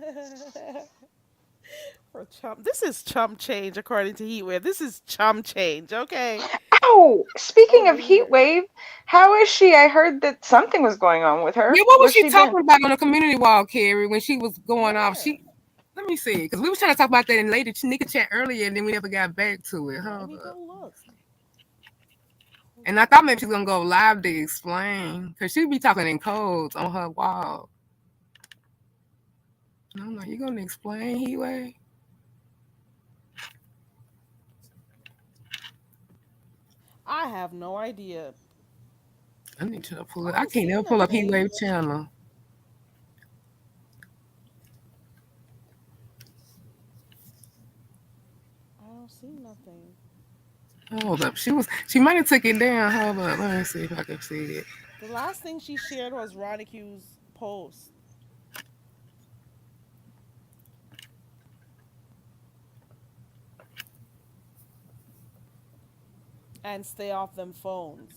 For chump. This is chump change, according to Heatwave. This is chump change, okay? Oh, speaking of Over heat here. wave, how is she? I heard that something was going on with Yeah, her. what was Where's she she been? talking about on the community wall, Carrie, when she was going off? Where? She let me see, because we was trying to talk about that in later nigga chat earlier, and then we never got back to it. Let Hold me go up. look. And I thought maybe she's gonna go live to explain, because she be talking in codes on her wall. And I'm like, you gonna explain, Heatway? I have no idea. I need to pull I it. I don't can't see never pull up nothing. Heatwave channel. I don't see nothing. Hold up. She might have took it down. Hold up. Let me see if I can see it. The last thing she shared was Ronicu's post. And stay off them phones.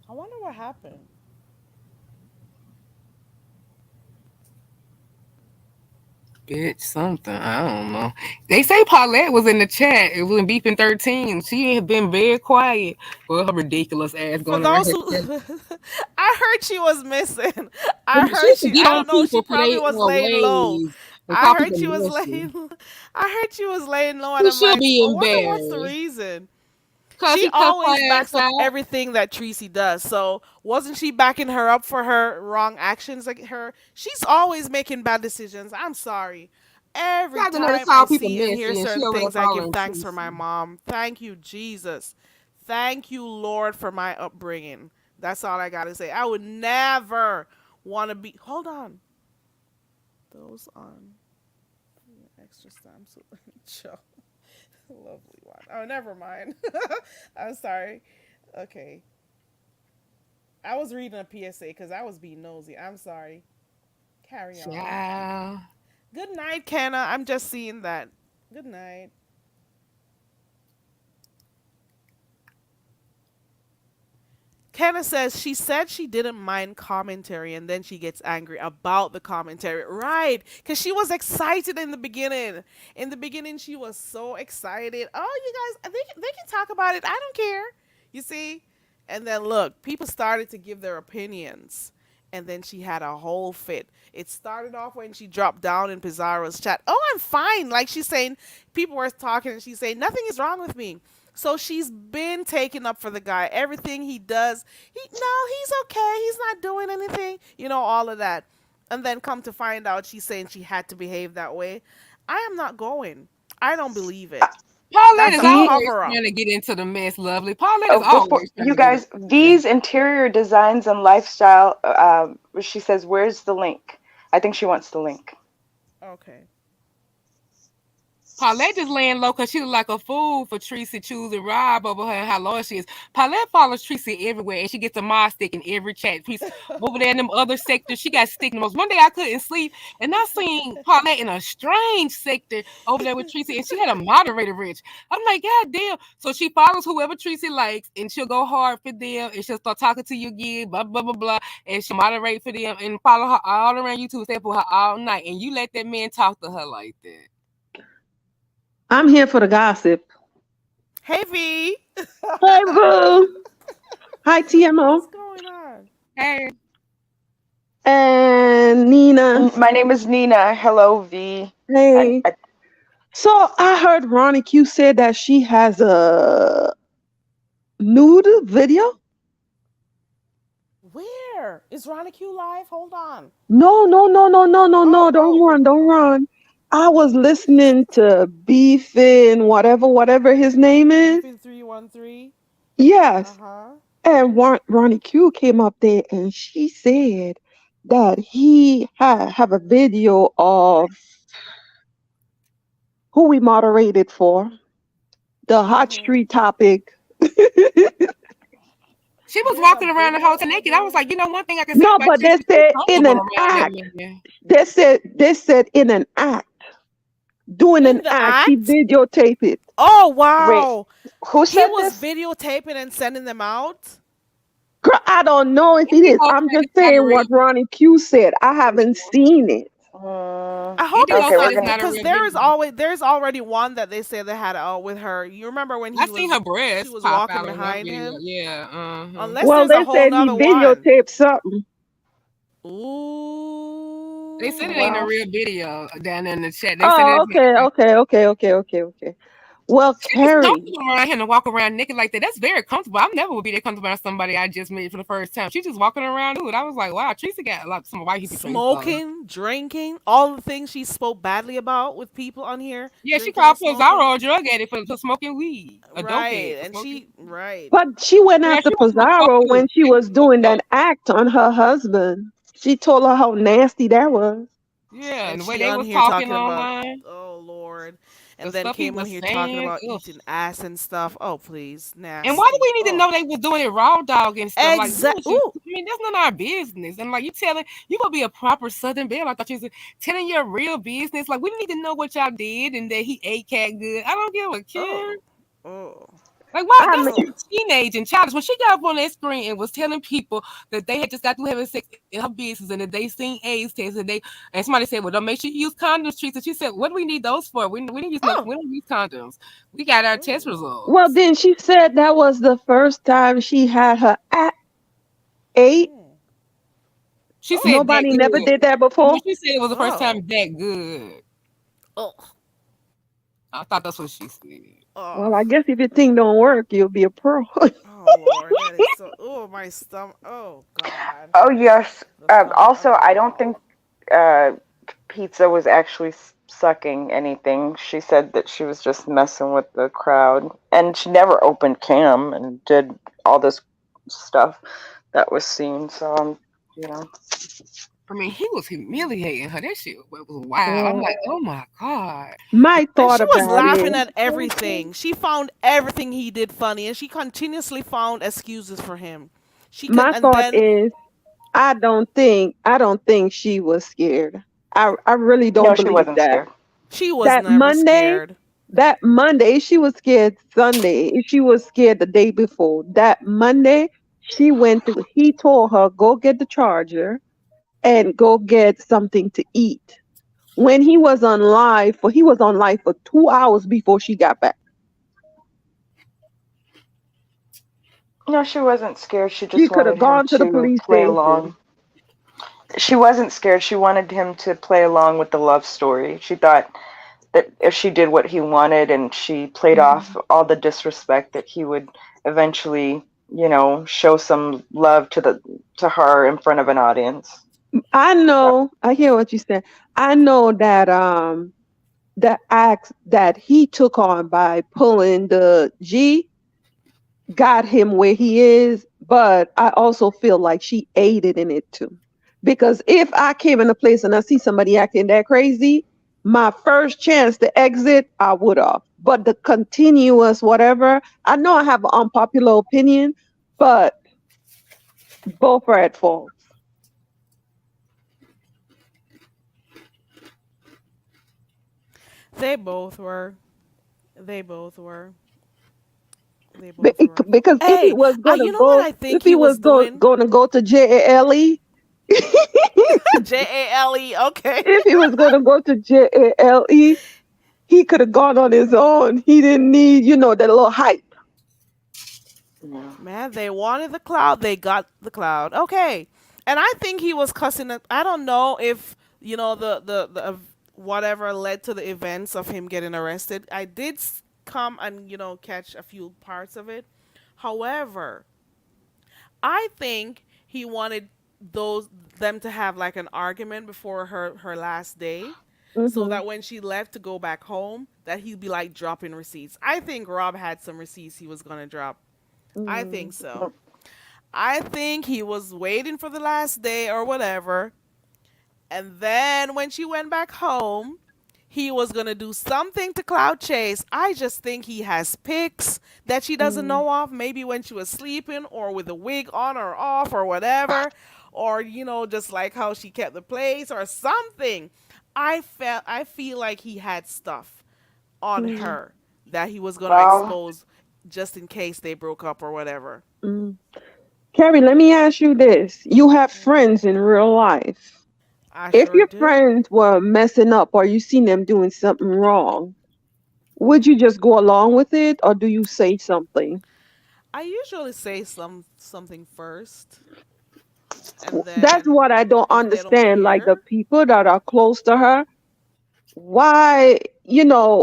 I wonder what happened. Bitch, something. I don't know. They say Paulette was in the chat. It was in Beeping 13. She ain't been very quiet. Well, her ridiculous ass For going around those her. who, I heard she was missing. She I heard used to she. get I on don't know. She people for probably their was laying low. ways and I call heard people she was nasty. laying. I heard she was laying low, and She I'm should like, be I wonder what's the embarrassed. reason. Cause She he cussed always her backs ass up out. everything that Tracy does. So wasn't she backing her up for her wrong actions? Like her, she's always making bad decisions. I'm sorry. She Every got to know to time I call people see and hear messy, and she certain over there things, I give following thanks for my Tracy. mom. Thank you, Jesus. Thank you, Lord, for my upbringing. That's all I gotta say. I would never want to be. Hold on. Those on extra stamps. Joe. Lovely one. Oh, never mind. I'm sorry. Okay. I was reading a PSA because I was being nosy. I'm sorry. Carry on. Child. Good night, Kenna. I'm just seeing that. Good night. Kenna says she said she didn't mind commentary and then she gets angry about the commentary. Right. Because she was excited in the beginning. In the beginning, she was so excited. Oh, you guys, they can talk about it. I don't care. You see? And then look, people started to give their opinions. And then she had a whole fit. It started off when she dropped down in Pizarro's chat. Oh, I'm fine. Like she's saying, people were talking and she's saying, nothing is wrong with me. So she's been taking up for the guy. Everything he does, he's okay. He's not doing anything. All of that. And then come to find out she's saying she had to behave that way. I am not going. I don't believe it. Paulette That's is a The always cover up. trying to get into the mess, lovely. Paulette is Oh, before always trying you to get into guys, the mess. these interior designs and lifestyle. She says, "Where's the link?" I think she wants the link. Okay. Paulette just laying low because she look like a fool for Tracy choosing Rob over her and how loyal she is. Paulette follows Tracy everywhere and she gets a mod stick in every chat. Tracy over there in them other sectors, she got stick in the most. One day I couldn't sleep and I seen Paulette in a strange sector over there with Tracy and she had a moderator rich. I'm like, God damn. So she follows whoever Tracy likes and she'll go hard for them and she'll start talking to you again, blah, blah, blah, blah. And she'll moderate for them and follow her all around YouTube, stay for her all night. And you let that man talk to her like that. I'm here for the gossip. Hey V. Hey, boo. Hi, TMO. What's going on? Hey. And Nina. My name is Nina. Hello, V. Hey. So I heard Ronnie Q said that she has a nude video. Where is Ronnie Q live? Hold on. No. Oh, Don't run. I was listening to Beefin, whatever his name is. Beefin 313. Yes. Uh-huh. And Ronnie Q came up there and she said that he have a video of who we moderated for the hot street topic. She was walking around the house naked. I was like, one thing I can say No, about but they Tracy, said she's in an comfortable around act. that man. They said in an act. Doing In an the act. He act? videotaped it. Oh, Wait, wow. who He said was this? videotaping and sending them out? Girl, I don't know if it He is. go I'm say just it's not a saying real. what Ronnie Q said. I haven't seen it. I He hope did go it's Okay, say not we're it's gonna. not a because real video. there's already one that they say they had out with her. You remember when I seen her she breasts was pop walking out on one behind video. him? Yeah. Unless Well, there's a they whole said he nother one. videotaped something. They said it ain't a Ooh. Well, real video down in the chat. They said Oh, it. okay. Well, She was Carrie, comfortable around him to walk around naked like that. That's very comfortable. I never would be that comfortable around somebody I just met for the first time. She just walking around nude. I was like, wow, Tracy got like some white hippie face on. Smoking, drinking, all the things she spoke badly about with people on here, Yeah, she drinking and called smoking. Pizarro a drug addict for smoking weed, a Right. dopehead for And smoking. right. but she went Yeah, after she was smoked up Pizarro too. when she She was was doing smoked up. that act on her husband. She told her how nasty that was. Yeah, And and the way she they on was here talking talking about, online, oh Lord, the and then stuff he came on was here talking saying. about Ugh. eating ass and stuff. Oh please, And why do nasty. we need to Oh, know they was doing it raw dog and stuff? Like, we was just, Ooh. I mean, that's none of our business. And like, you gonna be a proper Southern Belle. I thought you was telling your real business. Like, we need to know what y'all did and that he ate cat good. I don't give a care. Oh. Oh. Like, why? I That's mean, so teenage and childish. When she got up on that screen and was telling people that they had just got through having sex in her business and that they seen AIDS tests and somebody said, "Well, don't make sure you use condoms, treats." And she said, "What do we need those for? We don't use no, Oh. we don't use condoms. We got our test Oh. well, results." then she said that was the first time she had her act ate. She Oh. said that Nobody never good. did that No, before. she said it was the first Oh. time that good. Oh. I thought that's what she said. Oh. Well, I guess if your thing don't work, you'll be a pro. Oh Lord, that is so. Oh my stomach. Oh God, Oh yes. the stomach Also, of it I don't think all. uh, Pizza was actually sucking anything. She said that she was just messing with the crowd, and she never opened cam and did all this stuff that was seen. So, you know. I mean, he was humiliating her. That shit was wild. I'm like, oh my God. My And thought she was about laughing it. at everything. She found everything he did funny, and she continuously found excuses for him. My And thought then is, I don't think she was scared. I really No, don't she believe wasn't that. scared. she was That never Monday, scared. that Monday, if she was scared Sunday, if she was scared the day before, that Monday, he told her, go get the charger and go get something to eat. When he was on live for 2 hours before she got back. No, she wasn't scared. She She just could have wanted him gone to the to police play station. along. She wasn't scared. She wanted him to play along with the love story. She thought that if she did what he wanted and she played off all the disrespect, that he would eventually, show some love to her in front of an audience. I know. I hear what you said. I know that the act that he took on by pulling the G got him where he is, but I also feel like she aided in it too. Because if I came in a place and I see somebody acting that crazy, my first chance to exit, I would have. But the continuous whatever, I know I have an unpopular opinion, but both are at fault. They both were. They both were. They both were. Because if he Hey, was gonna you know what go, I if think he he was was doing? going to go to JALE, JALE. Okay. if he was going to go to JALE, he could have gone on his own. He didn't need, that little hype. Yeah. Man, they wanted the cloud. They got the cloud. Okay. And I think he was cussing. I don't know if whatever led to the events of him getting arrested. I did come and catch a few parts of it. However, I think he wanted those them to have like an argument before her last day, so Hmm. that when she left to go back home, that he'd be like dropping receipts. I think Rob had some receipts he was gonna drop. I think so. I think he was waiting for the last day or whatever, and then when she went back home, he was gonna do something to Cloud Chase. I just think he has pics that she doesn't Mm-hmm. know of, maybe when she was sleeping or with a wig on or off or whatever. Or, just like how she kept the place or something. I feel like he had stuff on her that he was gonna Well, expose just in case they broke up or whatever. Mm. Carrie, let me ask you this. You have friends in real life. I If sure your do. friends were messing up or you seen them doing something wrong, would you just go along with it or do you say something? I usually say something first, and That's then what I don't if they don't understand. Like the hear, people that are close to her, why,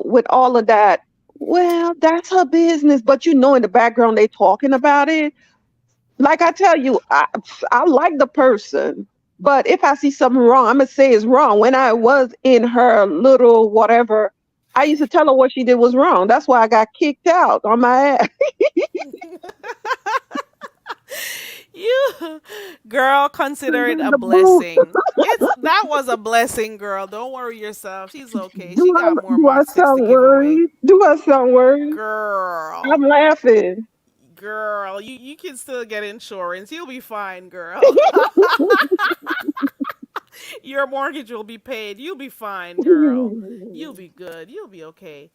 with all of that, well, that's her business. But in the background, they talking about it. Like I tell you, I like the person, but if I see something wrong, I'm gonna say it's wrong. When I was in her little whatever, I used to tell her what she did was wrong. That's why I got kicked out on my ass. you girl, consider it a The boot. blessing. That was a blessing, girl. Don't worry yourself. She's okay. She Do I got more do I mock sticks to sound give away. worried? Do I sound worried? I'm Girl. laughing. Girl, you can still get insurance. You'll be fine, girl. Your mortgage will be paid. You'll be fine, girl. You'll be good. You'll be okay.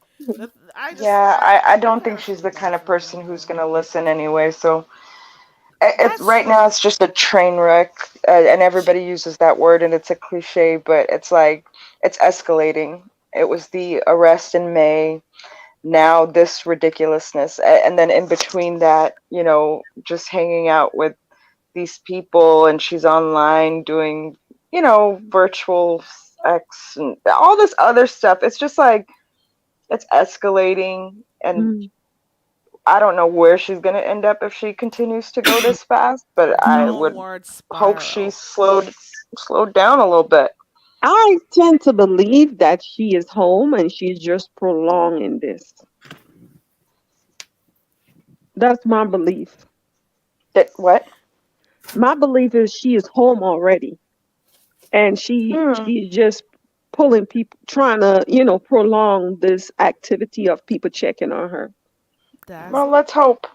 I just yeah, I I don't kind think of she's feel the kind bad of for person him. who's gonna listen anyway. So That's right now true. it's just a train wreck, and everybody uses that word, and it's a cliche, but it's like it's escalating. It was the arrest in May, now this ridiculousness, and then in between that, just hanging out with these people, and she's online doing, virtual sex and all this other stuff. It's just like it's escalating, and Mm, I don't know where she's gonna end up if she continues to go this fast, but I would Downward hope she spiral. slowed down a little bit. I tend to believe that she is home and she's just prolonging this. That's my belief. That what? My belief is she is home already, and Hmm. she's just pulling people, trying to prolong this activity of people checking on her. That's Well, let's hope.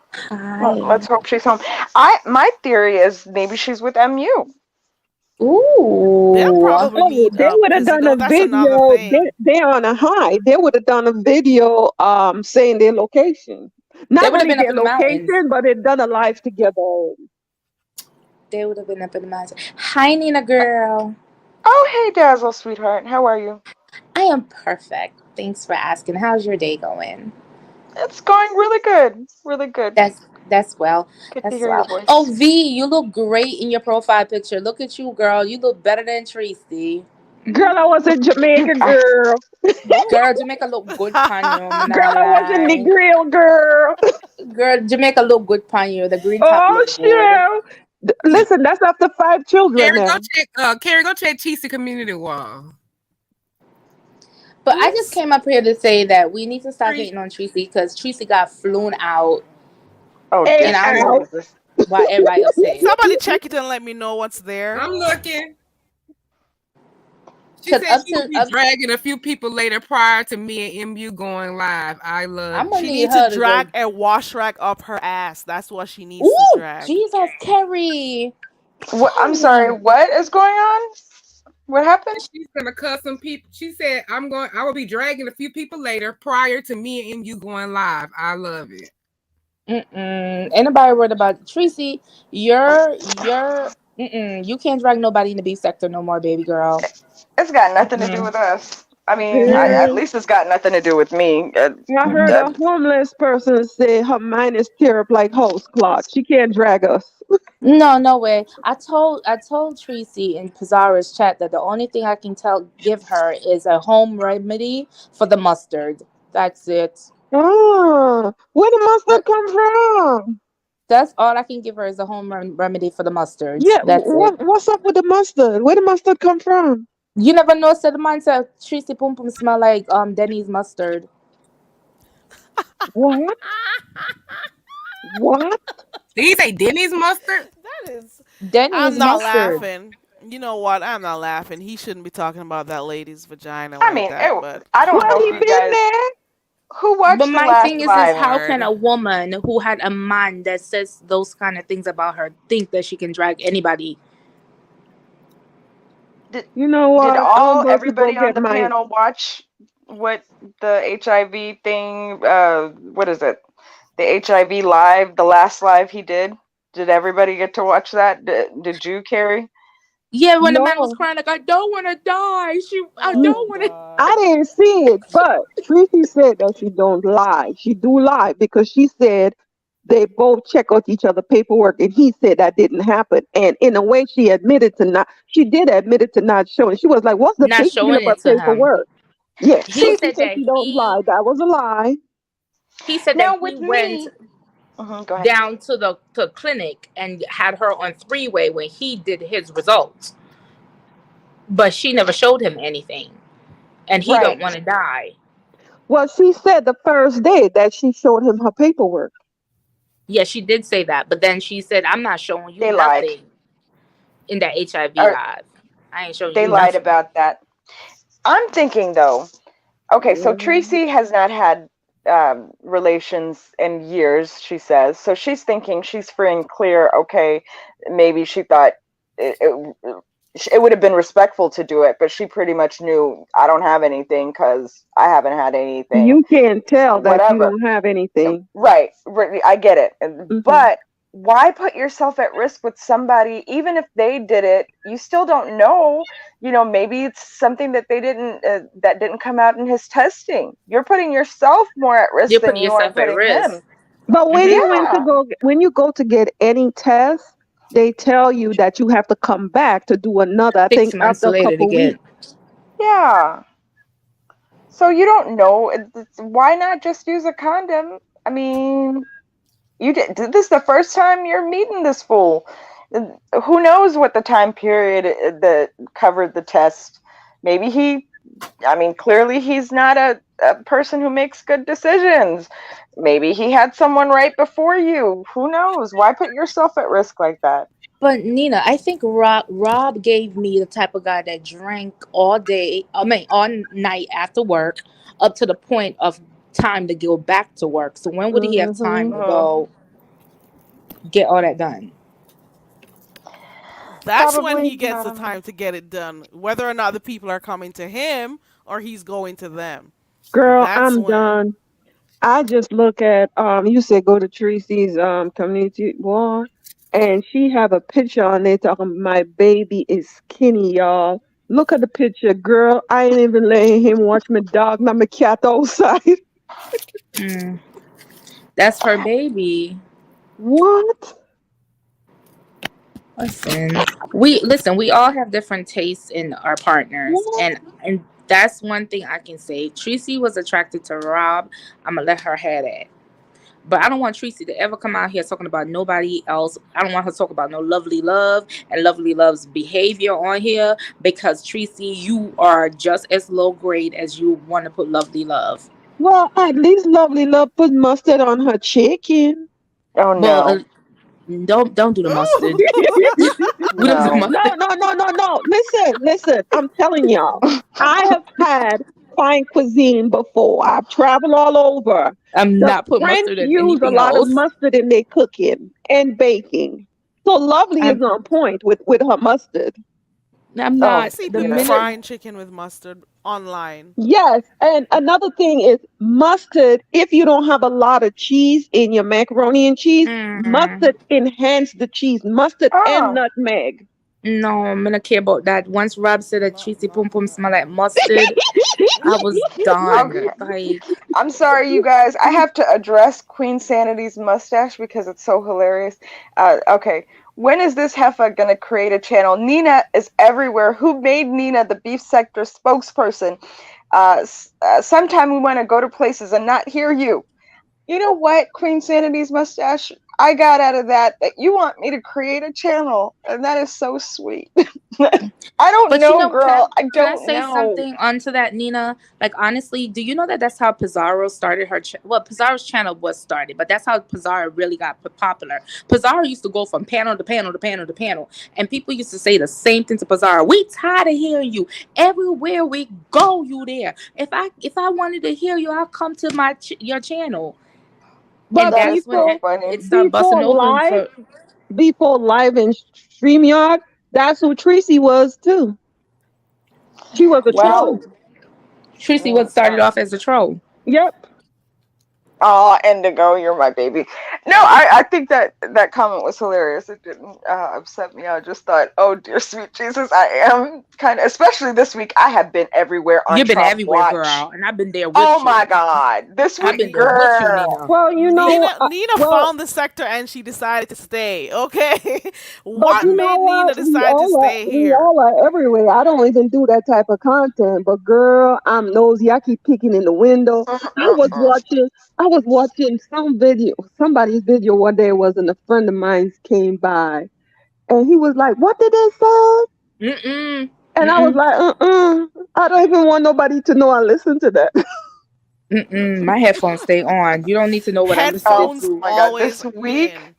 Well, Hi. let's hope she's home. My theory is maybe she's with MU. they'll Ooh. probably Oh, meet they up would have because done a that's another video. thing. They're on a high. They would have done a video saying their location. They Not would have really been up their in the mountains. location, but they've done a live together. They would have been up in the mountains. Hi, Nina girl. Oh, hey, Dazzle, sweetheart. How are you? I am perfect. Thanks for asking. How's your day going? It's going really good. Really good. That's well. Good to That's hear your well. Oh, voice. V, you look great in your profile picture. Look at you, girl. You look better than Tracy. Girl, I was in You Jamaica, I, girl. Girl, Jamaica look good pan you. I'm Girl, not I was in the lie. grill, girl. Girl, Jamaica look good pan you. The green top Oh, look good. shit. Listen, that's after 5 children Carrie, now. Go check Cheesy Community Wall. But I just Who's came up here to say that we need to stop Free. hating on Tracy because Tracy got flown out, oh Hey, and dear I don't know ow. Jesus. why everybody upset. somebody check it and let me know what's there? I'm looking. She Because said she would be dragging a few people later prior to me and MU going live. I love I'm gonna She it. need needs to her to go. drag a wash rag up her ass. That's what she needs to Ooh, drag. Jesus, Carrie. What? I'm sorry. Please. What is going on? What happened? She's gonna cuss some people. She said, I will be dragging a few people later prior to me and MU going live. I love it. Anybody worried about Tracy? You can't drag nobody in the beef sector no more, baby girl. It's got nothing to do Mm-mm. with us. I mean, at Mm-mm. Hey, least it's got nothing to do with me. I heard Mm-mm. a homeless person say her mind is tear up like hose clogged. She can't drag us. No, no way. I told Tracy in Pizarro's chat that the only thing I can give her is a home remedy for the mustard. That's it. Ah, where the But mustard come from? That's all I can give her is a home remedy for the mustards. Yeah, That's it. what's up with the mustard? Where the mustard come from? You never know, said the man said Tracy Pum Pum smell like Denny's mustard. What? What? Did he say Denny's mustard? That is. I'm Denny's not mustard. laughing. You know what? I'm not laughing. He shouldn't be talking about that lady's vagina I like mean, that. But I don't Well, know he if you been guys there. who But watched the my last thing is live. how can Lord, a woman who had a man that says those kind of things about her think that she can drag anybody? Did You know did what? I'm all about to go everybody on get the my. panel watch what the HIV thing? What is it? The HIV live, the last live he did. Did everybody get to watch that? Did you, Carrie? Yeah, when the man was No, crying like I don't want to die. I n- oh don't want to. I God. didn't see it, but Tracy said that she don't lie. She do lie because she said they both check out each other paperwork, and he said that didn't happen. And in a way, she admitted to not. She did admit it to not showing. She was like, "What's the Not big deal showing it about to him. paperwork?" Yeah, He Tracy said said that she don't lie. That was a lie. Now he with went me, go ahead. down to the clinic and had her on three-way when he did his results, but she never showed him anything, and he don't Right. want to die. Well, she said the first day that she showed him her paperwork. Yeah, she did say that, but then she said, "I'm not showing you They lied. nothing in that HIV Or live. I ain't showing they you lied nothing." about that. I'm thinking though. Okay, so Mm. Tracy has not had relations in years, she says. So she's thinking she's free and clear. Okay, maybe she thought it would have been respectful to do it, but she pretty much knew I don't have anything because I haven't had anything. You can't tell that you Whatever. don't have anything. Right, I get it. Hmm. But why put yourself at risk with somebody, even if they did it? You still don't know. Maybe it's something that they didn't that didn't come out in his testing. You're putting yourself more at risk You're than putting you are yourself at putting him. risk. But Hmm Yeah, when you go to get any test, they tell you that you have to come back to do another. I six think months after a later to couple get. weeks. yeah. So you don't know. Why not just use a condom? I mean, you did. This is the first time you're meeting this fool. Who knows what the time period that covered the test? Maybe clearly he's not a person who makes good decisions. Maybe he had someone right before you. Who knows? Why put yourself at risk like that? But Nina, I think Rob gave me the type of guy that drank all day. I mean, all night after work, up to the point of time to go back to work. So when would he have Hmm. time to Uh, go get all that done? That's when Probably, he gets I the don't know. time to get it done. Whether or not the people are coming to him or he's going to them. Girl, That's I'm when. done. I just look at you said go to Tracy's community wall, and she have a picture on there talking my baby is skinny, y'all. Look at the picture, girl. I ain't even letting him watch my dog, not my cat outside. Mm, that's her baby. What? Listen. We all have different tastes in our partners, and that's one thing I can say. Tracy was attracted to Rob. I'm gonna let her have that. But I don't want Tracy to ever come out here talking about nobody else. I don't want her to talk about no Lovely Love and Lovely Love's behavior on here, because Tracy, you are just as low grade as you want to put Lovely Love. Well, at least Lovely Love put mustard on her chicken. Oh Well, no, don't do the mustard. We don't do no. No, mustard. no, no, no, no. Listen. I'm telling y'all. I have had fine cuisine before. I've traveled all over. I'm The not put French mustard in use a anything lot of else. mustard in their cooking and baking. So Lovely is I'm on point with her mustard. I'm Oh, I not see the people yeah. minute. frying chicken with mustard online. Yes, and another thing is mustard. If you don't have a lot of cheese in your macaroni and cheese, Mm, mustard enhance the cheese. Mustard and Oh, nutmeg. no, I'm gonna care about that. Once Rob said that Tracy Pum Not the Pum smell nutmeg. like mustard, I was done. okay. Like, I'm sorry, you guys. I have to address Queen Sanity's mustache because it's so hilarious. Okay, when is this heifer gonna create a channel? Nina is everywhere. Who made Nina the beef sector spokesperson? Sometime we want to go to places and not hear you. You know what, Queen Sanity's mustache? I got out of that you want me to create a channel, and that is so sweet. I don't but you know, know, girl. I can I don't say know. something onto that, Nina? Like, honestly, do you know that that's how Pizarro started her? Well, Pizarro's channel was started, but that's how Pizarro really got popular. Pizarro used to go from panel to panel to panel to panel, and people used to say the same thing to Pizarro. We tired of hearing you. Everywhere we go, you there. If I wanted to hear you, I'll come to your channel. And But That is that's when so before funny. it started busting before open live, for. before live in StreamYard, that's who Tracy was too. She was a Well, troll. Tracy was started off as a troll. Yep. oh, Indigo, you're my baby. No, I think that comment was hilarious. It didn't upset me. I just thought, oh dear sweet Jesus, I am kind of, especially this week. I have been everywhere on You've been Trump everywhere, Watch. girl, and I've been there Oh with my you. God, this I've week, been there with you, girl. Nina. Well, Nina well, found the sector and she decided to stay. Okay, but what you know made Nina what? decide to stay We here? all are everywhere. I don't even do that type of content. But girl, I'm nosy. I keep peeking in the window. I was Mm-mm-mm. watching. I was watching some video, somebody's video one day was, and a friend of mine came by, and he was like, "What did they say?" Mm-mm. And I was Mm-mm. like, I don't even want nobody to know I listen to that. Mm-mm. My headphones stay on. You don't need to know what I'm listening Oh Headphones to. my God, always in.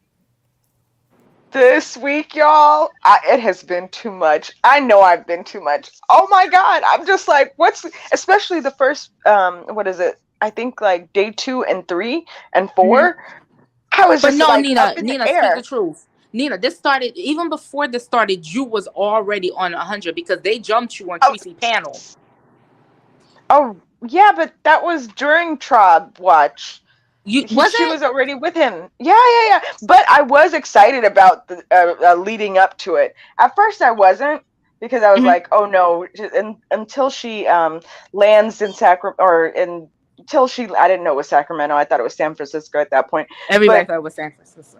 this week, y'all, it has been too much. I know I've been too much. Oh my God, I'm just like, especially the first, what is it? I think like day 2 and 3 and 4. Hmm. I was But just no, like up in the Nina, speak the air. truth. Nina, this started even before this started. You was already on 100 because they jumped you on Oh, Tracy panel. oh yeah, but that was during Trob Watch. You was She it? was already with him. Yeah. But I was excited about the leading up to it. At first, I wasn't because I was Hmm. like, oh no, until she lands in until I didn't know it was Sacramento. I thought it was San Francisco at that point. Everybody But thought it was San Francisco.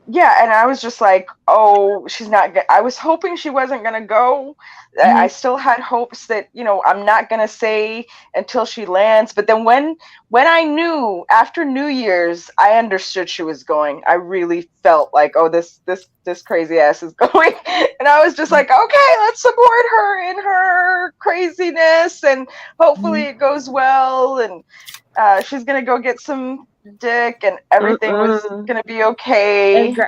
yeah, and I was just like, oh, she's not. I was hoping she wasn't gonna go. I Hmm. still had hopes that I'm not gonna say until she lands. But then when I knew after New Year's, I understood she was going. I really felt like, oh, this crazy ass is going, and I was just like, okay, let's support her in her craziness, and hopefully Hmm. it goes well, and she's gonna go get some dick and everything was Uh-uh. gonna be okay.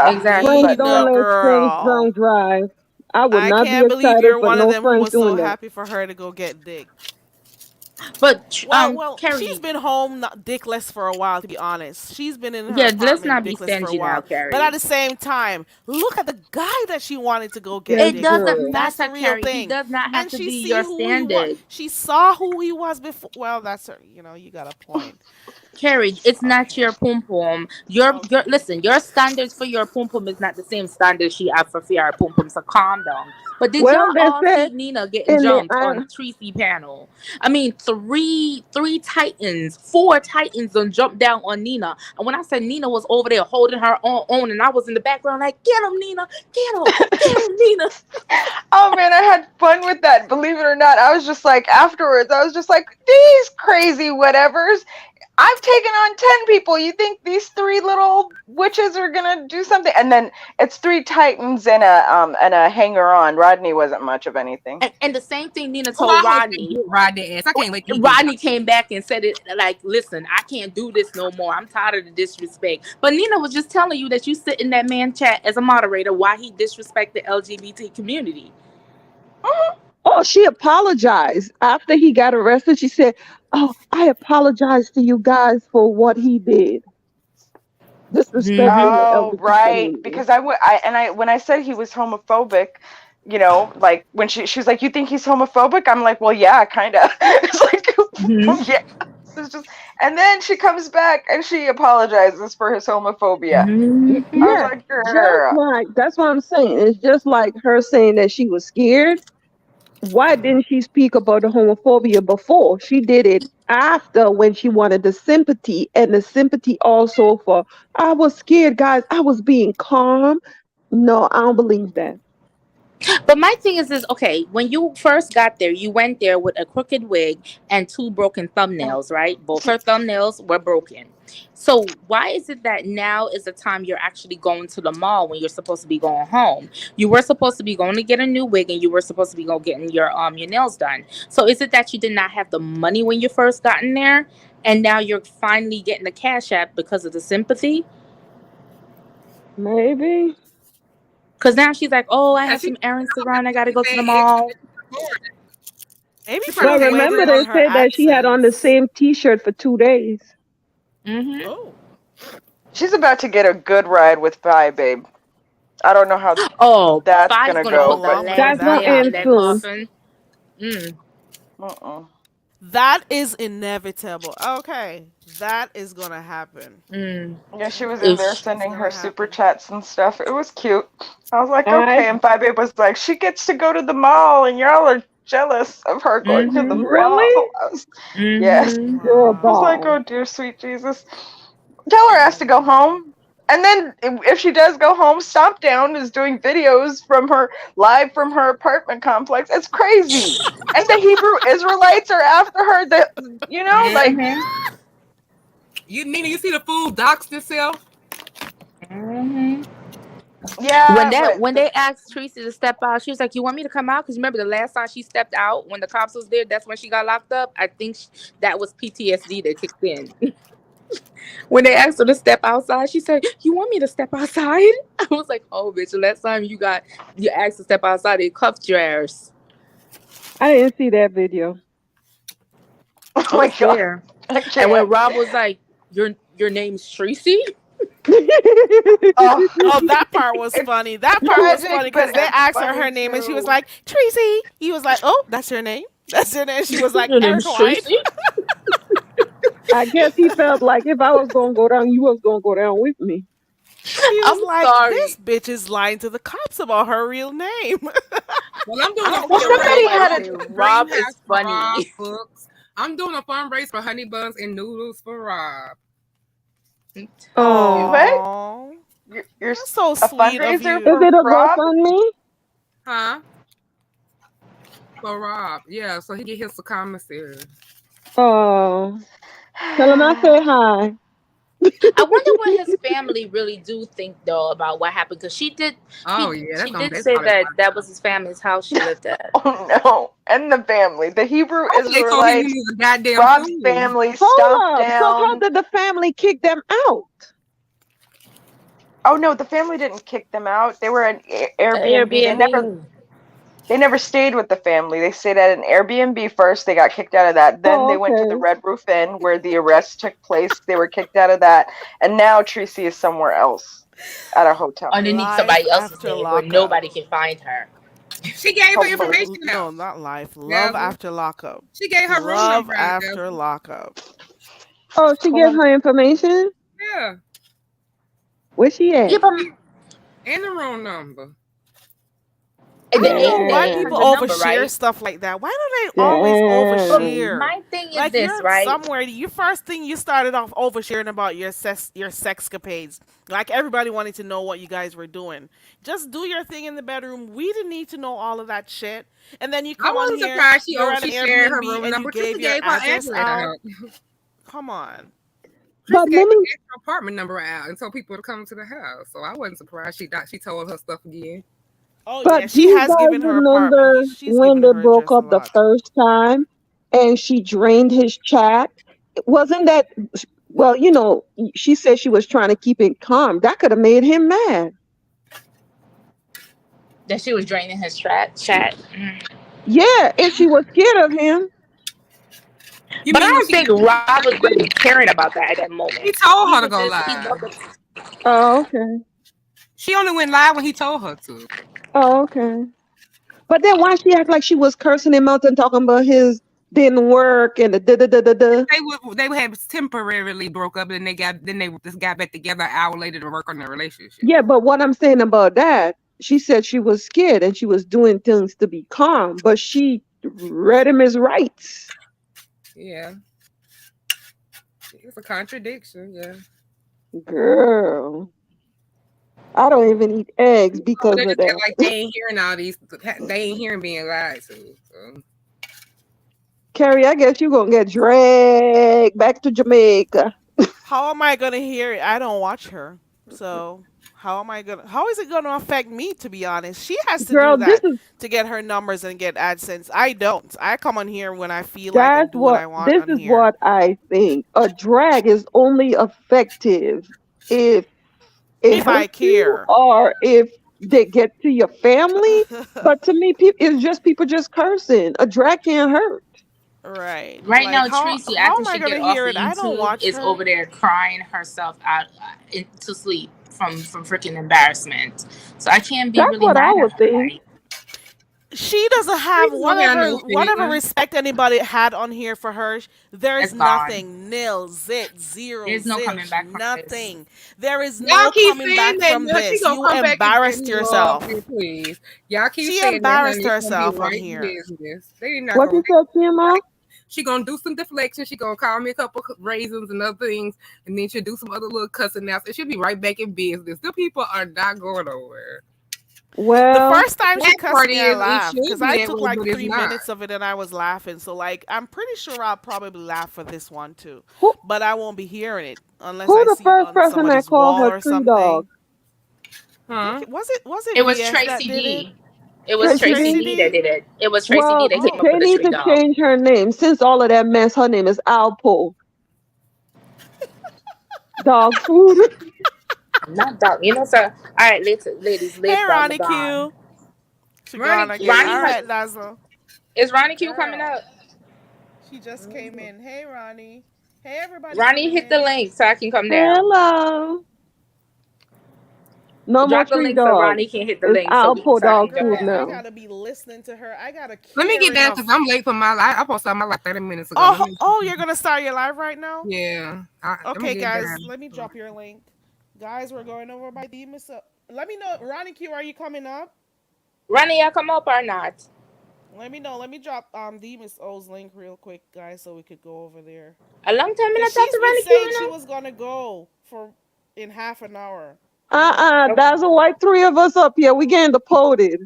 Exactly. Friends But don't Nina, no. let friends girl. drunk drive. I would I not be can't believe excited you're for one of no them who friends was so doing that. happy for her to go get dick. But Well, she's Carrie, been home not dickless for a while, to be honest. She's been in her yeah, let's apartment not be dickless for a stingy now, while. But at Carrie. the same time, look at the guy that she wanted to go get Yes, It dick with. doesn't girl. That's the matter, real Carrie. He thing. does not have And to she be see your who he was. standard. She saw who he was before. Well, that's her. You got a point. Carrie, it's not Okay. your pum pum. Your Okay. listen. Your standards for your pum pum is not the same standards she have for our pum pum. So calm down. But did Well, y'all they all said see Nina getting in the jumped on Tracy panel? I mean, three Titans, four Titans, and jumped down on Nina. And when I said Nina was over there holding her own, and I was in the background like, get him, Nina, get him, Nina. Oh man, I had fun with that. Believe it or not, I was just like afterwards. I was just like these crazy whatevers. I've taken on 10 people. You think these three little witches are gonna do something? And then it's three titans and a hanger on. Rodney wasn't much of anything. And the same thing Nina Oh, told I hope they Rodney. get Rodney ass. I can't wait till he get Rodney came back and said it like, listen, I can't do this no more. I'm tired of the disrespect. But Nina was just telling you that you sit in that man chat as a moderator why he disrespect the LGBT community. oh, she apologized after he got arrested. She said, "Oh, I apologize to you guys for what he did, disrespecting the Oh, LGBT right. community." Because I when I said he was homophobic, you know, like when she was like, "You think he's homophobic?" I'm like, "Well, yeah, kind of." It's Mm-hmm. like, yeah. It's just, and then she comes back and she apologizes for his homophobia. I was Mm-hmm. Yeah, like, just "Girl." like that's what I'm saying. It's just like her saying that she was scared. Why didn't she speak about the homophobia before? She did it after when she wanted the sympathy, and the sympathy also for I was scared, guys. I was being calm. No, I don't believe that. But my thing is okay, when you first got there, you went there with a crooked wig and two broken thumbnails, right? Both her thumbnails were broken. So why is it that now is the time you're actually going to the mall when you're supposed to be going home? You were supposed to be going to get a new wig and you were supposed to be going getting your nails done. So is it that you did not have the money when you first got in there and now you're finally getting the cash app because of the sympathy? Maybe. Because now she's like, oh, I yeah, have she some errands to probably run. I got to go to the paying extra mall. just to afford it. Maybe She she probably Well, was paying extra. remember waiting they on her said that she had on the accents. same T-shirt for 2 days. Mm-hmm. Oh. She's about to get a good ride with Bye Babe. I don't know how Oh, that's Fi's gonna gonna How go, put the but long will last That's that gonna nail in end that be? soon. coffin. Mm. uh-uh. That is inevitable. Okay. That is gonna happen. Mm. Yeah, she was in If there sh It's sending her gonna super happen. chats and stuff. It was cute. I was like, I okay. And Bye Babe was like, she gets to go to the mall, and y'all are jealous of her going to the mm-hmm. mall. really, Yes. Mm-hmm. girl, I was like, Wow. bye. oh dear sweet Jesus. Tell her ass Oh to go wow. home. And then if she does go home, Stomp Down is doing videos from her live from her apartment complex. It's crazy. And the Hebrew Israelites are after her. Like Mm-hmm. You Nina, you see the fool doxed itself? Mm-hmm. yeah, but When they asked Tracy to step out, she was like, "You want me to come out?" Because remember the last time she stepped out when the cops was there, that's when she got locked up. I think that was PTSD that kicked in. When they asked her to step outside, she said, "You want me to step outside?" I was like, "Oh, bitch! The last time you asked to step outside, they cuffed your ass." I didn't see that video. oh It my was god, there. I And when can't. Rob was like, "Your name's Tracy," Oh, Oh, that part was it's funny. That part was tragic, funny but because they it's asked her funny her name and she was too. like, Tracy. He was like, oh, that's your name? That's your name? She was like, your Eric name's White. Tracy. I guess he felt like if I was gonna go down, you was gonna go down with me. He was I'm like, this sorry. bitch is lying to the cops about her real name. Well, I'm I doing a don't Well, care what fundraiser Somebody somebody for had nobody say a do. Rob is Greenhouse for Rob funny. books. I'm doing a fundraiser for honey buns and noodles for Rob. Oh, what? Oh, You're that's so a sweet of fundraiser is you. for it a Rob? GoFundMe? Huh? For Rob. Yeah, so he get his commissary. Oh, tell him I say hi. I wonder what his family really do think though about what happened because Oh yeah, she did that's say probably that that was his family's house she lived at. Oh no. And the family. The Hebrew I think they told him he Israelites, was a goddamn Rob's fool. family stomped Hold up. So how down. did the family kick them out? Oh no, the family didn't kick them out. They were an Airbnb. Airbnb. They never stayed with the family. They stayed at an Airbnb first. They got kicked out of that. Then Oh, they went to the okay. Red Roof Inn where the arrest took place. They were kicked out of that. And now Tracy is somewhere else at a hotel. Underneath Life somebody else's after name where lockup. nobody can find her. She gave her Hopefully. information No, out. not life. Love Dazzle. after lockup. She gave her room Love number out, after Dazzle. lockup. Oh, she gave Hold her information. Yeah, Where she Yeah, at? but and the wrong number. I don't know why they people have Damn. the number, overshare right? stuff like that. Why do they always But Damn. overshare? my thing is Like this, you're right? somewhere. You first thing you started off oversharing about your sexcapades. Like everybody wanted to know what you guys were doing. Just do your thing in the bedroom. We didn't need to know all of that shit. And then you I come on wasn't here. surprised You're at an she shared her Airbnb room and you number. gave Trisha your gave her address address out. out. Come on. But Trisha gave let me. her extra apartment number out and told people to come to the house. So I wasn't surprised she told her stuff again. Oh yeah, But do she you has guys given her apartment. remember She's when given they her broke address a up the lot. first time, and she drained his chat? Wasn't that? Well, she said she was trying to keep it calm. That could have made him mad. That she was draining his chat. Yeah, if she was scared of him. You But I mean when don't think Rob was really caring about that at that moment. he told He her was to go just he live? loved it. Oh, okay. She only went live when he told her to. Oh, okay. But then why she act like she was cursing him out and talking about his didn't work and the da da da da da? They had temporarily broke up and they just got back together an hour later to work on their relationship. Yeah, but what I'm saying about that, she said she was scared and she was doing things to be calm, but she read him his rights. Yeah. It's a contradiction, yeah. Girl, I don't even eat eggs But because they of just act that. like they ain't hearing all these. They ain't hearing being lied to. So. Carrie, I guess you're gonna get dragged back to Jamaica. How am I gonna hear it? I don't watch her. So how is it gonna affect me, to be honest? She has to do Girl, this that is to get her numbers and get AdSense. I don't. I come on here when I feel like and that's do what what I want this on is here. what I think. A drag is only effective if it If I hurts you care. or if they get to your family. But to me, it's just people just cursing. A drag can't hurt. Right. Right Like now, how Tracy, how after am I she gonna get off hear of it? I don't YouTube, watch is her. over there crying herself out to sleep from freaking embarrassment. So I can't be That's really what I mad at would her. think. Like She doesn't have Reason don't have whatever no whatever opinion. respect anybody had on here for her. it's There's gone. nothing, nil, zit, zero, There's no coming zilch, back from this. nothing. There is Y'all no keep coming saying back that from now she this. gonna You come back and get embarrassed involved yourself. here, please. Y'all keep She saying that, embarrassed honey. It's gonna be herself on right in here. business. They not What gonna you said, TMI? she gonna do some deflection. She gonna call me a couple raisins and other things, and then she'll do some other little cussing out. And she'll be right back in business. The people are not going nowhere. The Well, first time The she bad cussed part me, I is it laughed should because be I that took way, like but it's three not. minutes of it and I was laughing. So like I'm pretty sure I'll probably laugh for this one too, who but I won't be hearing it unless who I the see it first on person that somebody's called wall her or tree dog? something. Huh? Was it It was VS that Tracy did it? D. It It was was Tracy Tracy D? Tracy D that D. did it. It was Tracy D Well, that came Oh, up they with the need tree to dog. change her name. Since all of that mess, her name is Alpo. Dog food. Not dog. You know, so all right, ladies, hey let's Ronnie move on. Q. She Ronnie gone again. Ronnie All Q. has right, Dazzle. is Ronnie Q coming Girl, up? she just came in. Hey Ronnie. Hey everybody Ronnie, coming hit the in. link so I can come there. Hello. No more Drop the tree link so dog. Ronnie can hit the It's link Alpo so I dog can jump food Girl, in. I now. gotta be listening to her. I gotta Let me get carry down enough. because I'm late for my life. I posted my like 30 minutes ago. Let Oh, me. oh, you're gonna start your live right now? Yeah. Let me Okay, get guys, down. let me drop your link. Guys, we're going over by Demus. Let me know, Ronnie Q, are you coming up? Ronnie, y'all come up or not? Let me know. Let me drop Demus O's link real quick, guys, so we could go over there. A long time in Cause I talk she's to been Ronnie Q, saying you she know? was gonna go for in half an hour. You know? That's a white three of us up here. We getting deported.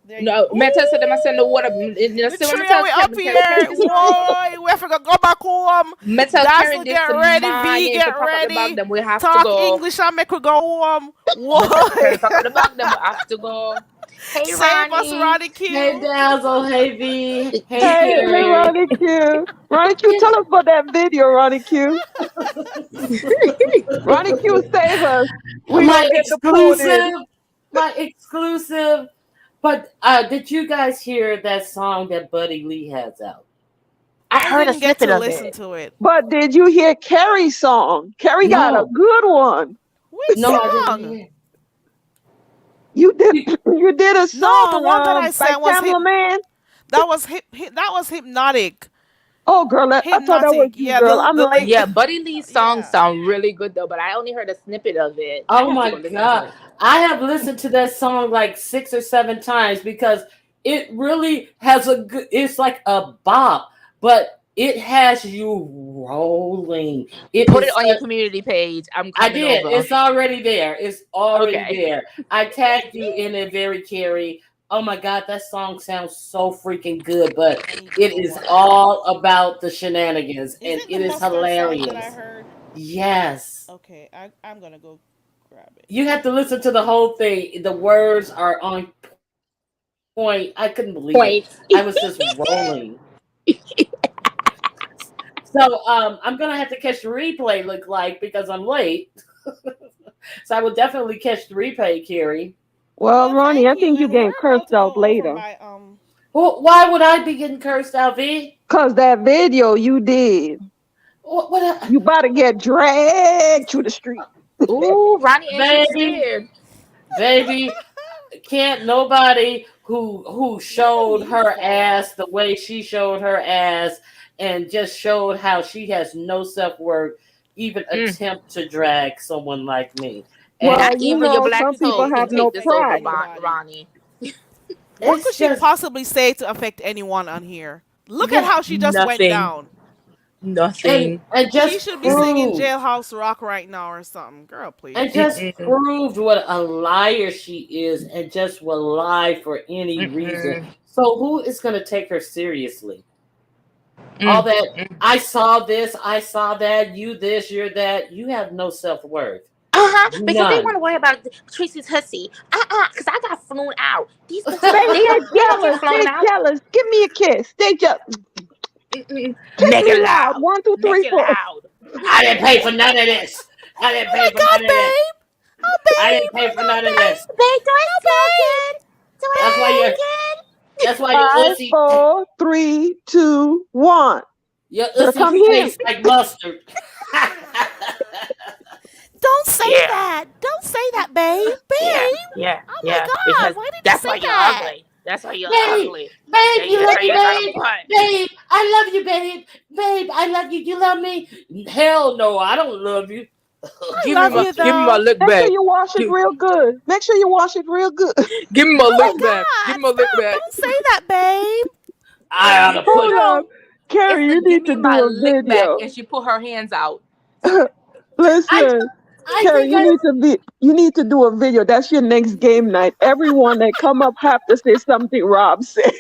There you. No, me tell them I send the water. Ooh, You the see what me three tell are we up Kevin? here. Carry this morning. Whoa, we have to go back home. Me tell Carrie Dazzle, this get ready. V, morning. If we get pack up the bag, ready. then we have to Talk go. English and make we go home. Me tell Carrie Whoa. pack up the bag, then we have to go. Hey Save us, Ronnie. Ronnie Hey Q. Dazzle, hey V, hey Hey, hey, Carrie. Ronnie Q. Ronnie Q, tell us about that video, Ronnie Q. Ronnie Q, save us. We my gonna get deported. exclusive, my exclusive. But did you guys hear that song that Buddy Lee has out? I I heard a didn't get snippet to of listen it. to it. But did you hear Carrie's song? Carrie got a No, good one. Which no, I didn't song? hear. You did You- you did a No, the song one that I by sang was Camera Man. that was hypnotic. Oh, girl, I thought that was Hypnotic. you, Yeah, girl. I'm the like, late. Yeah, Buddy Lee's songs Yeah. sound really good though, but I only heard a snippet of it. I Oh have to my go listen to God. it. I have listened to that song like 6 or 7 times because it really has a good, it's like a bop, but it has you rolling. It Put it is on your community page. I'm I coming did. over. It's already there. It's already Okay. there. I tagged you in it very Carrie. Oh my God, that song sounds so freaking good, but I need to it go is watch it. all about the shenanigans Is and it the it is mustard song that I hilarious. heard? Yes. Okay, I'm gonna go grab it. You have to listen to the whole thing. The words are on point. I couldn't believe it. I was just Points. rolling. So I'm gonna have to catch the replay look like because I'm late. So I will definitely catch the replay, Carrie. well, Well, Ronnie, I thank you. think you're And getting we're about cursed to out go over later. by Well, why would I be getting cursed out, V? Cause that video you did, What you about to get dragged to the street. Ooh, Ronnie ain't too baby, scared. baby, can't nobody who what the showed mute her fall off. ass the way she showed her ass and just showed how she has no self-worth even Mm. attempt to drag someone like me. And Not Well, even your black some people toe can have Anybody, no take this over, pride. anybody. Ronnie. What it's could she just possibly say to affect anyone on here? Look at yeah, how she just went Nothing. down. Nothing. and She just should be singing proved Jailhouse Rock right now or something. Girl, and please. just Mm-mm. proved what a liar she is and just will lie for any reason. Mm-mm. So who is going to take her seriously? All Mm. that Mm. I saw this, I saw that, you this, you're that, you have no self-worth. Because they want None. to worry about Tracy's hussy. Because I got flown out. These bitches, Babe, they don't get flown they out. jealous. Give me a kiss. They just Mm-mm. kiss Make me it loud. loud. One, two, Make three, it four. loud. I didn't pay for none of this. I didn't Oh pay my for God, none of this. babe. Oh, I didn't babe. pay Oh, for no, none of babe. this. Babe, do I No, smell babe. good? Do I That's why smell you're Babe. good? that's why your 5, ussy 4, 3, 2, 1. your Better ussy come here. tastes like mustard. Don't say Yeah. that. Don't say that, babe. Yeah. Babe. Yeah. Oh my Yeah. God. Because Why did you that's say why you're that? ugly. That's why you're Babe, ugly. babe, Yeah, you that's love why me, you got a babe. butt. Babe, I love you, babe. Babe, I love you. You love me? Hell no, I don't love you. I Give me love my you, give me my though. lick Make sure back. you wash it Give, real good. Make sure you wash it real good. give me my Oh my lick back. Give God. me my lick Stop. back. Don't say that, babe. I ought to No, put Hold up. no. It's Carrie, the you give need to me do my a lick back, video. and she put her hands out. I Listen, I Carrie, think you need to do a video. That's your next game night. Everyone that come up have to say something Rob said.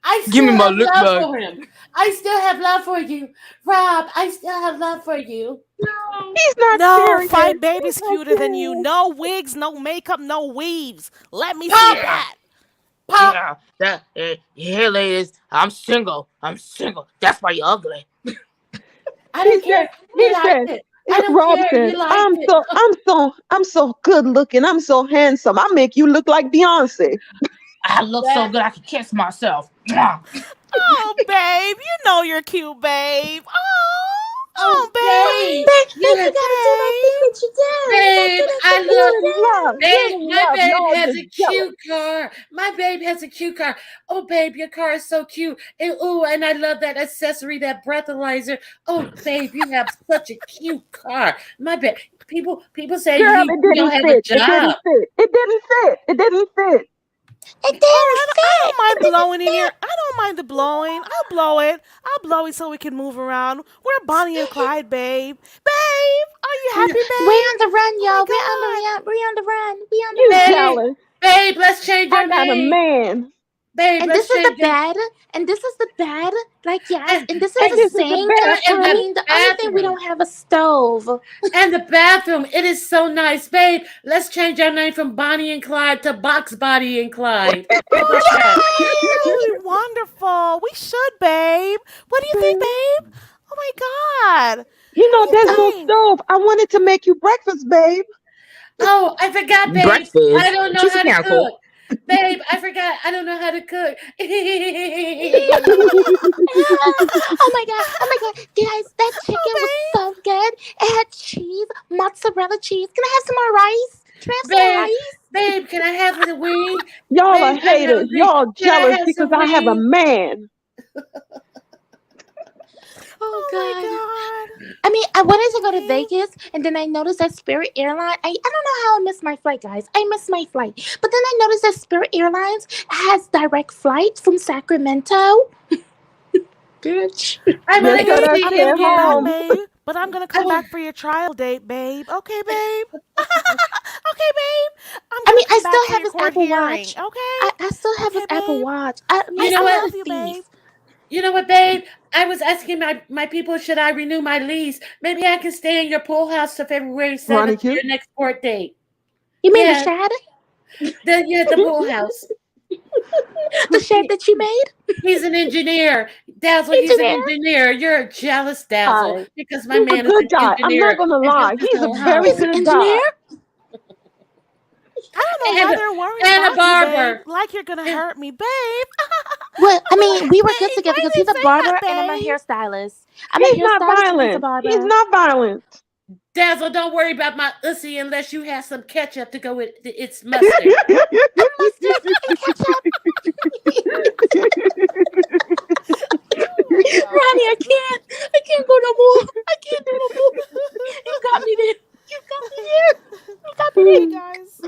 I Give me still my have lick love back. for him. I still have love for you. Rob, I still have love for you. No. He's not No, serious. Fight He's Baby's not cuter than you. serious. No wigs, no makeup, no weaves. Let me see Pop, Yeah. that. pop. Yeah. That. Here, ladies. I'm single. I'm single. That's why you're ugly. I He don't said, care. he You liked said, it. I don't Rob care. said, You liked it. I'm so good looking. I'm so handsome. I make you look like Beyonce. I look so That good I can kiss myself. Mwah. Oh, babe. You know you're cute, babe. Oh, oh babe. babe, you Babe, you have gotta do that thing Babe. that you do. You gotta do babe. that I thing Give that love you him love. do. Give babe. him My love. babe Y'all has just a jealous. cute car. My babe has a cute car. Oh babe, your car is so cute. And oh, and I love that accessory, that breathalyzer. Oh babe, you have such a cute car. My babe. People say Girl, it you don't didn't have a fit. It didn't job. fit. It didn't fit. It didn't fit. It Oh, didn't I fit. don't mind It didn't blowing in here. fit. I don't mind the blowing. I'll blow it. I'll blow it so we can move around. We're Bonnie and Clyde, babe. Babe, are you happy, We babe? on the run, Oh my y'all. God. We on the run. We on the You run. Babe, jealous. babe, let's change I your got a name. man. Babe, And let's this is the change your bed. And this is the bed. Like, yes. and And this is And the and this is the sink. in I the bathroom. mean, the only thing we bathroom. don't have a stove. And the bathroom. It is so nice, babe. Let's change our name from Bonnie and Clyde to Box Body and Clyde. How about that? Oh, that would be wonderful. We should, babe. What do you think, babe? Oh my God. You What know, do you there's no think? stove. I wanted to make you breakfast, babe. Oh, I forgot, babe. I Breakfast. don't know Tracy how to can't cook. cook. Babe, I forgot. I don't know how to cook. Oh my god! Oh my god! Guys, that Oh, chicken was babe. so good. It had cheese, mozzarella cheese. Can I have some more rice? Can I have some more babe, rice? babe, can I have the wing? Y'all are Babe, I'm haters. hungry. Y'all Can I jealous have because some I have a wings? man. Oh Oh my God. god. I mean, I wanted to go to Okay. Vegas, and then I noticed that Spirit Airline. I don't know how I missed my flight, guys. I missed my flight, but then I noticed that Spirit Airlines has direct flights from Sacramento. Bitch. I want Make to sure go Okay, that see I'm shit gonna go back, home. babe. But I'm gonna I come want, back for your trial date, babe. Okay, babe. Okay, babe. I'm I gonna mean, I come back still for have your his court Apple hearing. Watch. Okay. I still have his Okay, Apple babe. Watch. I you know I still what? love love you, babe. thieves. You know what, babe? I was asking my people, should I renew my lease? Maybe I can stay in your pool house till February Ronnie 7th, Q. your next court date. You mean the Yeah, shed? the pool house. The shed that you made? He's an engineer. Dazzle, It's he's in an there. engineer. You're jealous, Dazzle, Hi. because my He's a man is good an guy. I'm not engineer gonna and built lie. his He's a own very He's home. an good engineer. guy. I don't know why And they're worried a about you, babe. barber. Like you're gonna And, hurt me, babe. Well, I mean, we were good Babe, together why because you he's a say that, barber and I'm a babe? hairstylist. I'm a He's not hairstylist and he's a violent. He's barber. not violent. Dazzle, don't worry about my ussy unless you have some ketchup to go with its mustard. Mustard and ketchup. Oh my Ronnie, god. I can't go no more. I can't do no more. You got me there. You got me there. You got me Okay, there. guys.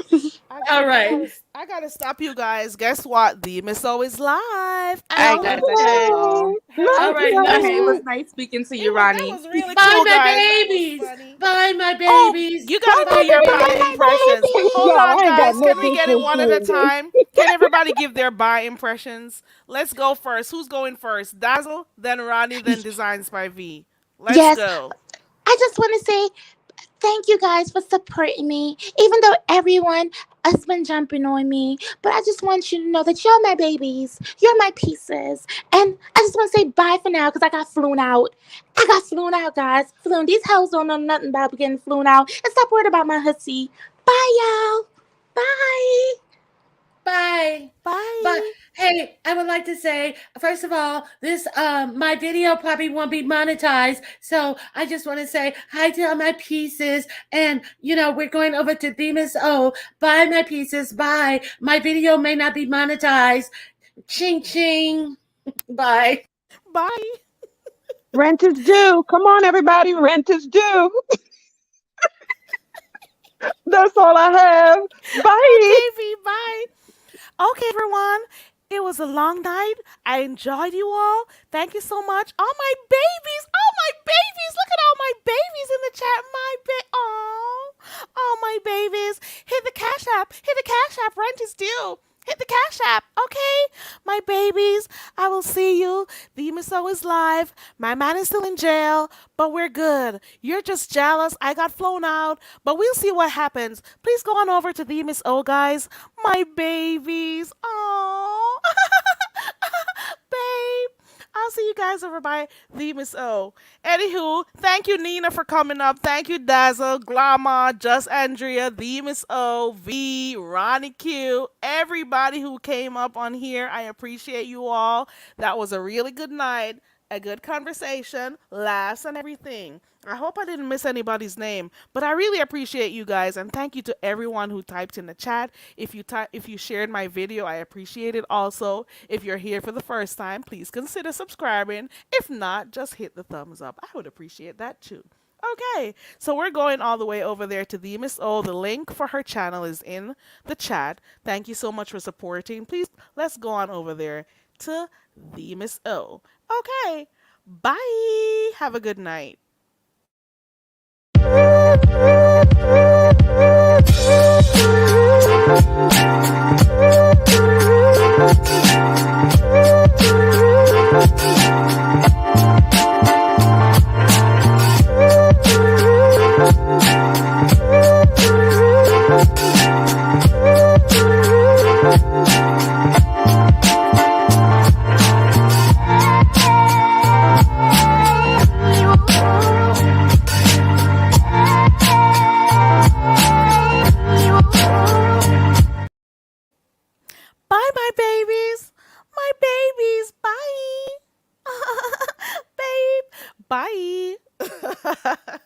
All right. I gotta stop you guys. Guess what? The Miss O is live. I And gotta hey, go. Okay. All Love right, love It you. was you. nice speaking to you, it Ronnie. was really Bye, cool, my guys. That was babies. funny. Bye, my Oh, babies. you Bye, gotta do bye, your baby. Bye, Bye, bye my impressions. baby. Hold Y'all, on, I ain't got guys. no Can we get it business one at a doing this. time? Can everybody give their bye impressions? Let's go first. Who's going first? Dazzle, then Ronnie, then Designs by V. Let's Yes, go. I just want to say thank you guys for supporting me, even though everyone has been jumping on me. But I just want you to know that you're my babies, you're my pieces, and I just want to say bye for now because I got flown out. I got flown out, guys. Flown. These hoes don't know nothing about getting flown out. And stop worried about my hussy. Bye, y'all. Bye. Bye. But Bye. hey, I would like to say, first of all, this my video probably won't be monetized. So I just want to say hi to all my pieces. And we're going over to Demas O. Buy my pieces. Bye. My video may not be monetized. Ching ching. Bye. Bye. Rent is due. Come on, everybody. Rent is due. That's all I have. Bye. Okay, V. Bye. Okay, everyone. It was a long night. I enjoyed you all. Thank you so much. All my babies. All my babies. Look at all my babies in the chat. Oh, all my babies. Hit the cash app. Hit the cash app. Rent is due. Hit the cash app. Okay, my babies. I will see you. The Miss O is live. My man is still in jail, but we're good. You're just jealous. I got flown out, but we'll see what happens. Please go on over to the Miss O, guys. My babies. Oh, babe. I'll see you guys over by the Miss O. Anywho, thank you, Nina, for coming up. Thank you, Dazzle, Glama, Just Andrea, the Miss O, V, Ronnie Q, everybody who came up on here. I appreciate you all. That was a really good night, a good conversation, laughs, and everything. I hope I didn't miss anybody's name, but I really appreciate you guys, and thank you to everyone who typed in the chat. If you shared my video, I appreciate it also. If you're here for the first time, please consider subscribing. If not, just hit the thumbs up. I would appreciate that too. Okay, so we're going all the way over there to the Miss O. The link for her channel is in the chat. Thank you so much for supporting. Please, let's go on over there to the Miss O. Okay, bye. Have a good night. Bye, my babies. My babies. Bye. Babe. Bye.